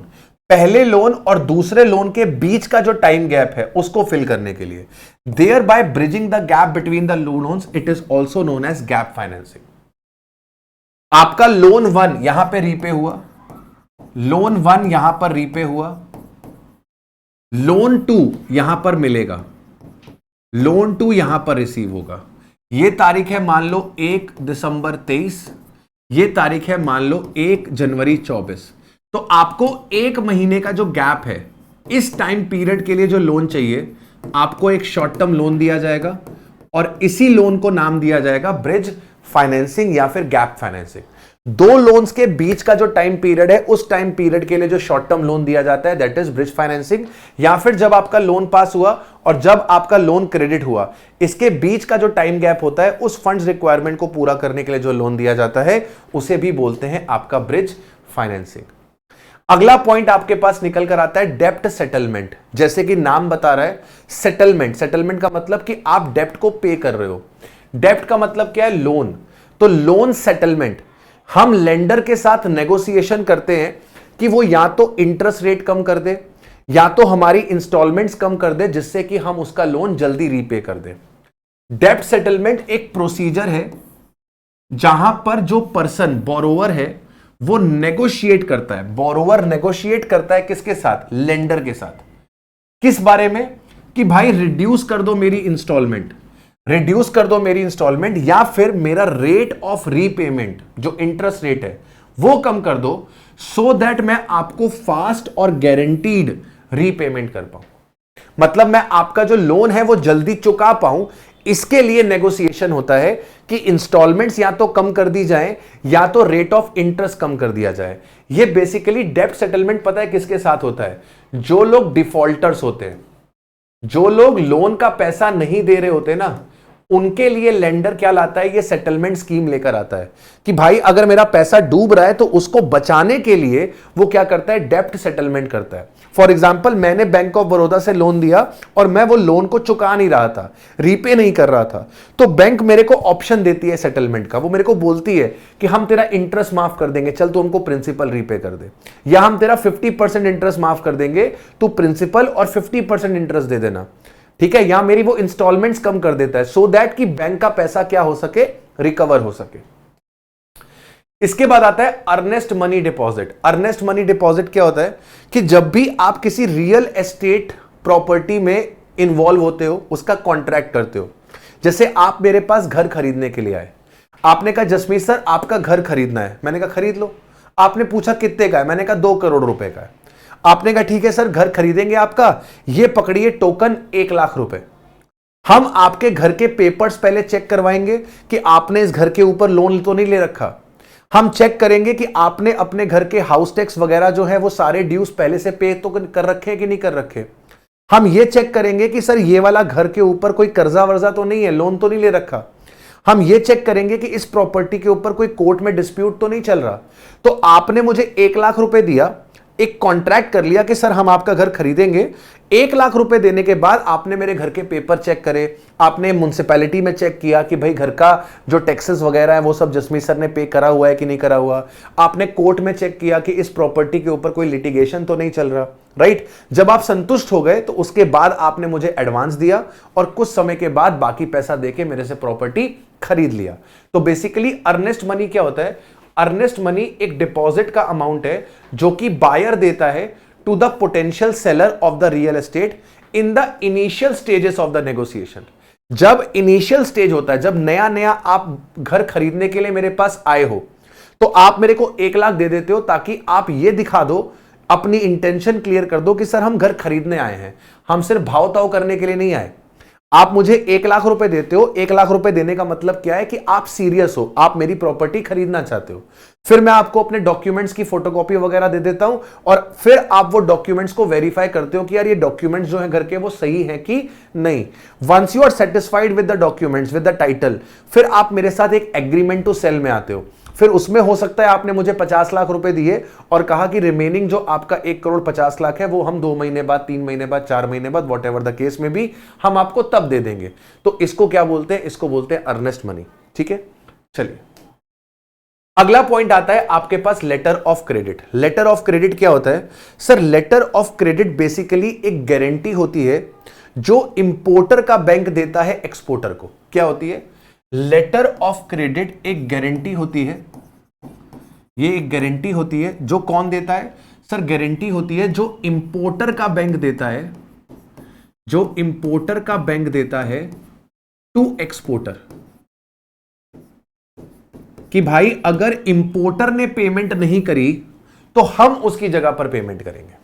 पहले loan और दूसरे loan के बीच का जो time gap है उसको fill करने के लिए, thereby bridging the gap between the loans, it is also known as gap financing. आपका लोन 1 यहां पे रीपे हुआ, लोन 1 यहां पर रीपे हुआ, लोन 2 यहां पर मिलेगा, लोन 2 यहां पर रिसीव होगा। ये तारीख है मान लो 1 दिसंबर 23, ये तारीख है मान लो 1 जनवरी 24। तो आपको एक महीने का जो गैप है, इस टाइम पीरियड के लिए जो लोन चाहिए, आपको एक शॉर्ट टर्म लोन दिया जाएगा और इसी लोन को नाम दिया जाएगा ब्रिज फाइनेंसिंग या फिर गैप फाइनेंसिंग। दो लोन्स के बीच का जो टाइम पीरियड है, उस टाइम पीरियड के लिए जो शॉर्ट टर्म लोन दिया जाता है, दैट इज ब्रिज फाइनेंसिंग। या फिर जब आपका लोन पास हुआ और जब आपका लोन क्रेडिट हुआ, इसके बीच का जो टाइम गैप होता है, उस फंड्स रिक्वायरमेंट को पूरा करने के लिए जो लोन दिया जाता है, उसे भी बोलते हैं आपका ब्रिज फाइनेंसिंग। अगला पॉइंट आपके पास निकल कर आता है डेप्ट सेटलमेंट। जैसे कि नाम बता रहा है सेटलमेंट, सेटलमेंट का मतलब कि आप डेप्ट को पे कर रहे हो। डेप्ट का मतलब क्या है? लोन। तो लोन सेटलमेंट, हम लेंडर के साथ नेगोशिएशन करते हैं कि वो या तो इंटरेस्ट रेट कम कर दे या तो हमारी इंस्टॉलमेंट्स कम कर दे, जिससे कि हम उसका लोन जल्दी रीपे कर दे। डेप्ट सेटलमेंट एक प्रोसीजर है जहां पर जो पर्सन बोरोवर है वो नेगोशिएट करता है। बोरोवर नेगोशिएट करता है किसके साथ? लेंडर के साथ। किस बारे में? कि भाई रिड्यूस कर दो मेरी इंस्टॉलमेंट, रिड्यूस कर दो मेरी इंस्टॉलमेंट, या फिर मेरा रेट ऑफ रीपेमेंट जो इंटरेस्ट रेट है वो कम कर दो, सो दैट मैं आपको फास्ट और गारंटीड रीपेमेंट कर पाऊं। मतलब मैं आपका जो लोन है वो जल्दी चुका पाऊं। इसके लिए नेगोशिएशन होता है कि इंस्टॉलमेंट्स या तो कम कर दी जाए या तो रेट ऑफ इंटरेस्ट कम कर दिया जाए। ये बेसिकली डेप्ट सेटलमेंट पता है किसके साथ होता है? जो लोग डिफॉल्टर्स होते हैं, जो लोग लोन का पैसा नहीं दे रहे होते ना, उनके लिए लेंडर क्या लाता है? ये सेटलमेंट स्कीम लेकर आता है कि भाई अगर मेरा पैसा डूब रहा है तो उसको बचाने के लिए वो क्या करता है? डेप्ट सेटलमेंट करता है। फॉर एग्जांपल, मैंने बैंक ऑफ बड़ौदा से लोन दिया और मैं वो लोन को चुका नहीं रहा था, रीपे नहीं कर रहा था, तो बैंक मेरे को ऑप्शन देती है सेटलमेंट का। वो मेरे को बोलती है कि हम तेरा इंटरेस्ट माफ कर देंगे, चल तू हमको प्रिंसिपल रीपे कर दे, या हम तेरा 50% इंटरेस्ट माफ कर देंगे, तू प्रिंसिपल और 50% इंटरेस्ट दे देना, ठीक है, या मेरी वो इंस्टॉलमेंट्स कम कर देता है, सो दैट कि बैंक का पैसा क्या हो सके? रिकवर हो सके। इसके बाद आता है earnest money deposit. Earnest money deposit क्या होता है? कि जब भी आप किसी रियल एस्टेट प्रॉपर्टी में इन्वॉल्व होते हो, उसका कॉन्ट्रैक्ट करते हो। जैसे आप मेरे पास घर खरीदने के लिए आए, आपने कहा जसमीत सर आपका घर खरीदना है, मैंने कहा खरीद लो। आपने पूछा कितने का है, मैंने कहा 2 करोड़ रुपए का है। आपने कहा ठीक है सर घर खरीदेंगे आपका, ये पकड़िए टोकन 1 लाख रुपए। हम आपके घर के पेपर्स पहले चेक करवाएंगे कि आपने इस घर के ऊपर लोन तो नहीं ले रखा। हम चेक करेंगे कि आपने अपने घर के हाउस टैक्स वगैरह जो है वो सारे ड्यूज पहले से पे तो कर रखे कि नहीं कर रखे। हम ये चेक करेंगे कि सर ये वाला घर के ऊपर कोई कर्जा वर्जा तो नहीं है, लोन तो नहीं ले रखा। हम ये चेक करेंगे कि इस प्रॉपर्टी के ऊपर कोई कोर्ट में डिस्प्यूट तो नहीं चल रहा। तो आपने मुझे 1 लाख रुपए दिया, एक कॉन्ट्रैक्ट कर लिया कि सर हम आपका घर खरीदेंगे। 1 लाख रुपए देने के बाद आपने मेरे घर के पेपर चेक करे, आपने म्युनिसिपैलिटी में चेक किया कि भाई घर का जो टैक्सेस वगैरह है वो सब जसमीत सर ने पे करा हुआ है कि नहीं करा हुआ। आपने कोर्ट में चेक किया कि इस प्रॉपर्टी के ऊपर कोई लिटिगेशन तो नहीं चल रहा, राइट। जब आप संतुष्ट हो गए तो उसके बाद आपने मुझे एडवांस दिया और कुछ समय के बाद बाकी पैसा देके मेरे से प्रॉपर्टी खरीद लिया। तो बेसिकली अर्नेस्ट मनी क्या होता है? अर्नेस्ट मनी एक डिपॉजिट का अमाउंट है जो कि बायर देता है to the potential seller of the real estate in the initial stages of the negotiation. जब इनिशियल स्टेज होता है, जब नया नया आप घर खरीदने के लिए मेरे पास आए हो, तो आप मेरे को 1 लाख दे देते हो ताकि आप ये दिखा दो, अपनी इंटेंशन क्लियर कर दो कि सर हम घर खरीदने आए हैं, हम सिर्फ भाव ताव करने के लिए नहीं आए। आप मुझे 1 लाख रुपए देते हो। 1 लाख रुपए देने का मतलब क्या है? कि आप सीरियस हो, आप मेरी प्रॉपर्टी खरीदना चाहते हो। फिर मैं आपको अपने डॉक्यूमेंट्स की फोटोकॉपी वगैरह दे देता हूं और फिर आप वो डॉक्यूमेंट्स को वेरीफाई करते हो कि यार ये डॉक्यूमेंट्स जो है घर के वो सही है कि नहीं। Once you are satisfied with the documents, with the title, फिर आप मेरे साथ एक एग्रीमेंट टू सेल में आते हो। फिर उसमें हो सकता है आपने मुझे 50 लाख रुपए दिए और कहा कि रिमेनिंग जो आपका 1 करोड़ 50 लाख है वो हम 2 महीने बाद, 3 महीने बाद, 4 महीने बाद, वॉट एवर द केस में भी हम आपको तब दे देंगे। तो इसको क्या बोलते हैं? इसको बोलते हैं अर्नेस्ट मनी। ठीक है, चलिए अगला पॉइंट आता है आपके पास letter of credit. Letter of credit क्या होता है? Sir letter of credit basically एक गारंटी होती है जो इंपोर्टर का बैंक देता है एक्सपोर्टर को। क्या होती है? लेटर ऑफ क्रेडिट एक गारंटी होती है ये एक गारंटी होती है जो कौन देता है सर? गारंटी होती है जो इंपोर्टर का बैंक देता है, जो इंपोर्टर का बैंक देता है टू एक्सपोर्टर, कि भाई अगर इंपोर्टर ने पेमेंट नहीं करी तो हम उसकी जगह पर पेमेंट करेंगे।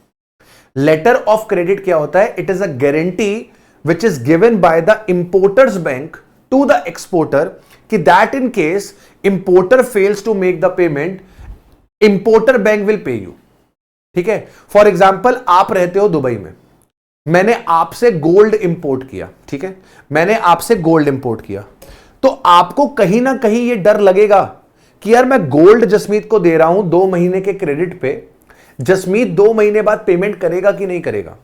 लेटर ऑफ क्रेडिट क्या होता है? It is a guarantee which is given by the importer's bank to the exporter कि that in case importer fails to make the payment, importer bank will pay you. ठीक है, for example आप रहते हो Dubai में, मैंने आपसे gold import किया, ठीक है, मैंने आपसे गोल्ड इंपोर्ट किया, तो आपको कहीं ना कहीं ये डर लगेगा कि यार मैं गोल्ड जसमीत को दे रहा हूं 2 महीने के क्रेडिट पे, जसमीत 2 महीने बाद पेमेंट करेगा कि नहीं करेगा।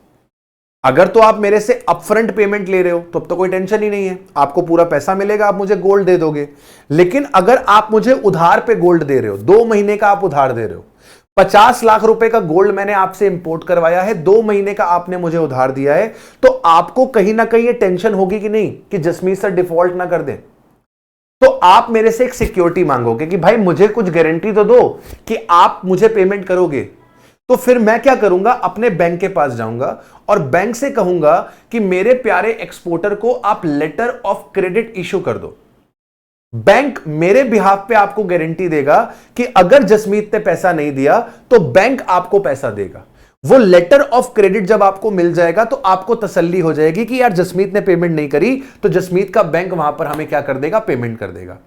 अगर तो आप मेरे से अपफ्रंट पेमेंट ले रहे हो तो अब तो कोई टेंशन ही नहीं है, आपको पूरा पैसा मिलेगा, आप मुझे गोल्ड दे दोगे। लेकिन अगर आप मुझे उधार पे गोल्ड दे रहे हो, 2 महीने का आप उधार दे रहे हो, 50 लाख रुपए का गोल्ड मैंने आपसे इंपोर्ट करवाया है, 2 महीने का आपने मुझे उधार दिया है, तो आपको कहीं ना कहीं ये टेंशन होगी कि नहीं कि जसमीत सर डिफॉल्ट ना कर दें। तो आप मेरे से एक सिक्योरिटी मांगोगे कि भाई मुझे कुछ गारंटी तो दो कि आप मुझे पेमेंट करोगे। तो फिर मैं क्या करूंगा, अपने बैंक के पास जाऊंगा और बैंक से कहूंगा कि मेरे प्यारे एक्सपोर्टर को आप लेटर ऑफ क्रेडिट इशू कर दो। बैंक मेरे बिहाफ पे आपको गारंटी देगा कि अगर जसमीत ने पैसा नहीं दिया तो बैंक आपको पैसा देगा। वो लेटर ऑफ क्रेडिट जब आपको मिल जाएगा तो आपको तसल्ली हो जाएगी कि यार जसमीत ने पेमेंट नहीं करी तो जसमीत का बैंक वहां पर हमें क्या कर देगा, पेमेंट कर देगा।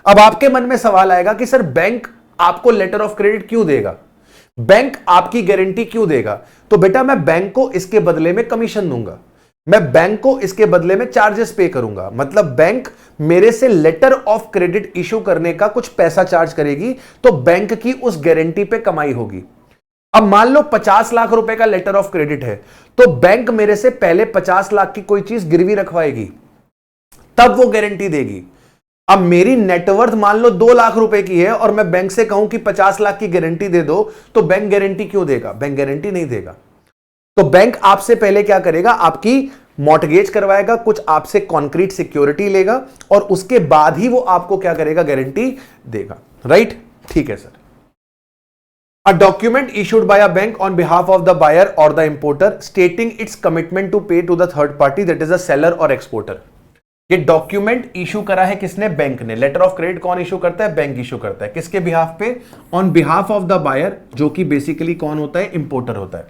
अब आपके मन में सवाल आएगा कि सर बैंक आपको लेटर ऑफ क्रेडिट क्यों देगा, बैंक आपकी गारंटी क्यों देगा? तो बेटा मैं बैंक को इसके बदले में कमीशन दूंगा, मैं बैंक को इसके बदले में चार्जेस पे करूंगा। मतलब बैंक मेरे से लेटर ऑफ क्रेडिट इशू करने का कुछ पैसा चार्ज करेगी, तो बैंक की उस गारंटी पे कमाई होगी। अब मान लो 50 लाख रुपए का लेटर ऑफ क्रेडिट है, तो बैंक मेरे से पहले 50 लाख की कोई चीज गिरवी रखवाएगी, तब वो गारंटी देगी। अब मेरी नेटवर्थ मान लो 2 लाख रुपए की है और मैं बैंक से कहूं कि 50 लाख की गारंटी दे दो, तो बैंक गारंटी क्यों देगा? बैंक गारंटी नहीं देगा। तो बैंक आपसे पहले क्या करेगा, आपकी मॉर्टगेज करवाएगा, कुछ आपसे कॉन्क्रीट सिक्योरिटी लेगा और उसके बाद ही वो आपको क्या करेगा, गारंटी देगा। राइट, ठीक है sir. A document issued by a bank on behalf of the buyer or the importer stating its commitment to pay to the third party, that is a seller or exporter. ये document issue करा है किसने? Bank ने। Letter of credit कौन issue करता है? Bank issue करता है। किसके बिहाफ पे? On behalf of the buyer, जो कि बेसिकली कौन होता है? इंपोर्टर होता है।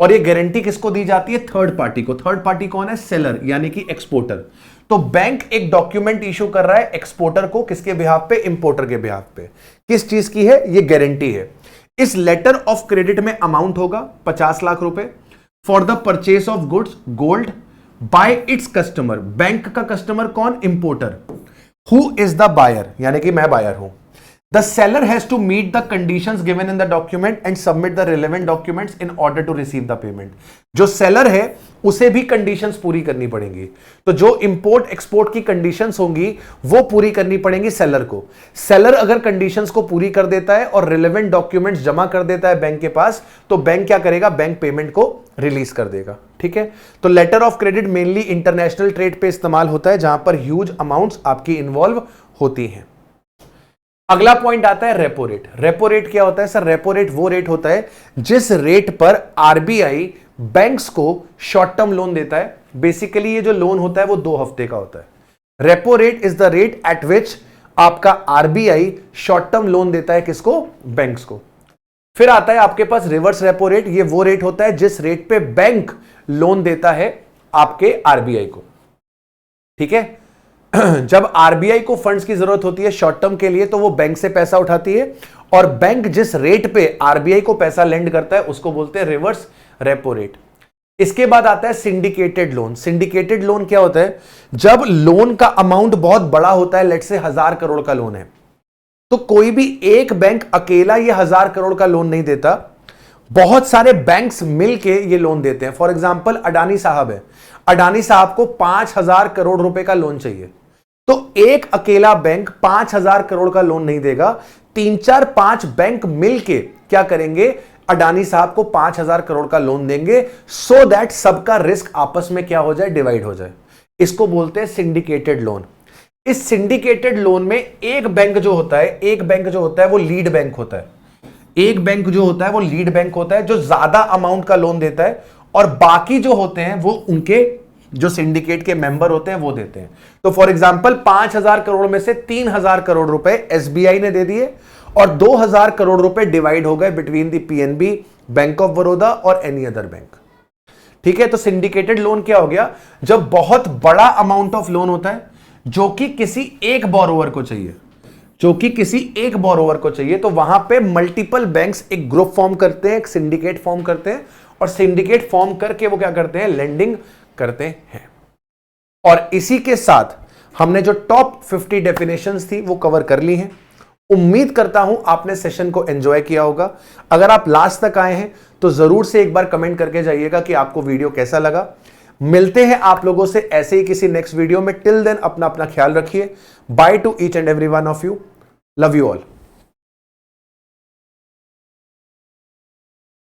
और ये गारंटी किसको दी जाती है? थर्ड पार्टी को। थर्ड पार्टी कौन है? सेलर, यानी कि एक्सपोर्टर। तो बैंक एक डॉक्यूमेंट इशू कर रहा है एक्सपोर्टर को, किसके बिहाफ पे? इंपोर्टर के बिहाफ पे। किस चीज की है? ये गारंटी है। इस लेटर ऑफ क्रेडिट में अमाउंट होगा 50 लाख रुपए for the purchase of goods gold by its customer. Bank का कस्टमर कौन? Importer. Who is the buyer, यानी कि मैं बायर हूं। The seller has to meet the conditions given in the document and submit the relevant documents in order to receive the payment. जो seller है उसे भी कंडीशंस पूरी करनी पड़ेंगी। तो जो इंपोर्ट एक्सपोर्ट की कंडीशंस होंगी वो पूरी करनी पड़ेंगी सेलर को। सेलर अगर कंडीशंस को पूरी कर देता है और रिलेवेंट डॉक्यूमेंट्स जमा कर देता है बैंक के पास, तो बैंक क्या करेगा? बैंक पेमेंट को रिलीज कर देगा। ठीक है, तो letter of credit mainly international trade पे इस्तेमाल होता है जहां पर ह्यूज अमाउंट्स आपकी इन्वॉल्व होती हैं। अगला पॉइंट आता है रेपो रेट। रेपो रेट क्या होता है सर? रेपो रेट वो रेट होता है जिस रेट पर आरबीआई बैंक्स को शॉर्ट टर्म लोन देता है। बेसिकली ये जो लोन होता है वो 2 हफ्ते का होता है। Repo rate is the rate at विच आपका आरबीआई शॉर्ट टर्म लोन देता है किसको? बैंक्स को। फिर आता है आपके पास रिवर्स रेपो रेट। ये वो रेट होता है जिस रेट पे बैंक लोन देता है आपके आरबीआई को। ठीक है, जब आरबीआई को फंड्स की जरूरत होती है शॉर्ट टर्म के लिए, तो वो बैंक से पैसा उठाती है और बैंक जिस रेट पे आरबीआई को पैसा लेंड करता है उसको बोलते हैं रिवर्स रेपो रेट। इसके बाद आता है सिंडिकेटेड लोन। सिंडिकेटेड लोन क्या होता है? जब लोन का अमाउंट बहुत बड़ा होता है, लेट से 1000 करोड़ का लोन है, तो कोई भी एक बैंक अकेला ये 1000 करोड़ का लोन नहीं देता, बहुत सारे बैंक्स मिलके ये लोन देते हैं। फॉर एग्जांपल अडानी साहब है, अडानी साहब को 5000 करोड़ रुपए का लोन चाहिए, तो एक अकेला बैंक 5000 करोड़ का लोन नहीं देगा, 3-4-5 बैंक मिलके क्या करेंगे? अडानी साहब को 5000 करोड़ का लोन देंगे, सो दैट सबका रिस्क आपस में क्या हो जाए? डिवाइड हो जाए। इसको बोलते हैं सिंडिकेटेड लोन। इस सिंडिकेटेड लोन में एक बैंक जो होता है वो लीड बैंक होता है। एक बैंक जो होता है वो लीड बैंक होता है, जो ज्यादा अमाउंट का लोन देता है, और बाकी जो होते हैं वो उनके जो सिंडिकेट के मेंबर होते हैं वो देते हैं। तो फॉर एग्जांपल 5,000 करोड़ में से 3,000 करोड़ रुपए एसबीआई ने दे दिए और 2,000 करोड़ रुपए डिवाइड हो गए between the PNB, bank of Baroda और एनी अदर बैंक। ठीक है, तो सिंडिकेटेड लोन क्या हो गया? जब बहुत बड़ा अमाउंट ऑफ लोन होता है जो कि किसी एक बोरोवर को चाहिए, तो वहां पे मल्टीपल बैंक्स एक ग्रुप फॉर्म करते हैं, एक सिंडिकेट फॉर्म करते हैं, और सिंडिकेट फॉर्म करके वो क्या करते हैं? लेंडिंग करते हैं। और इसी के साथ हमने जो टॉप 50 डेफिनेशंस थी वो कवर कर ली हैं। उम्मीद करता हूं आपने सेशन को एंजॉय किया होगा। अगर आप लास्ट तक आए हैं तो जरूर से एक बार कमेंट करके जाइएगा कि आपको वीडियो कैसा लगा। मिलते हैं आप लोगों से ऐसे ही किसी नेक्स्ट वीडियो में। टिल देन अपना ख्याल रखिए। By two each and every one of you. Love you all.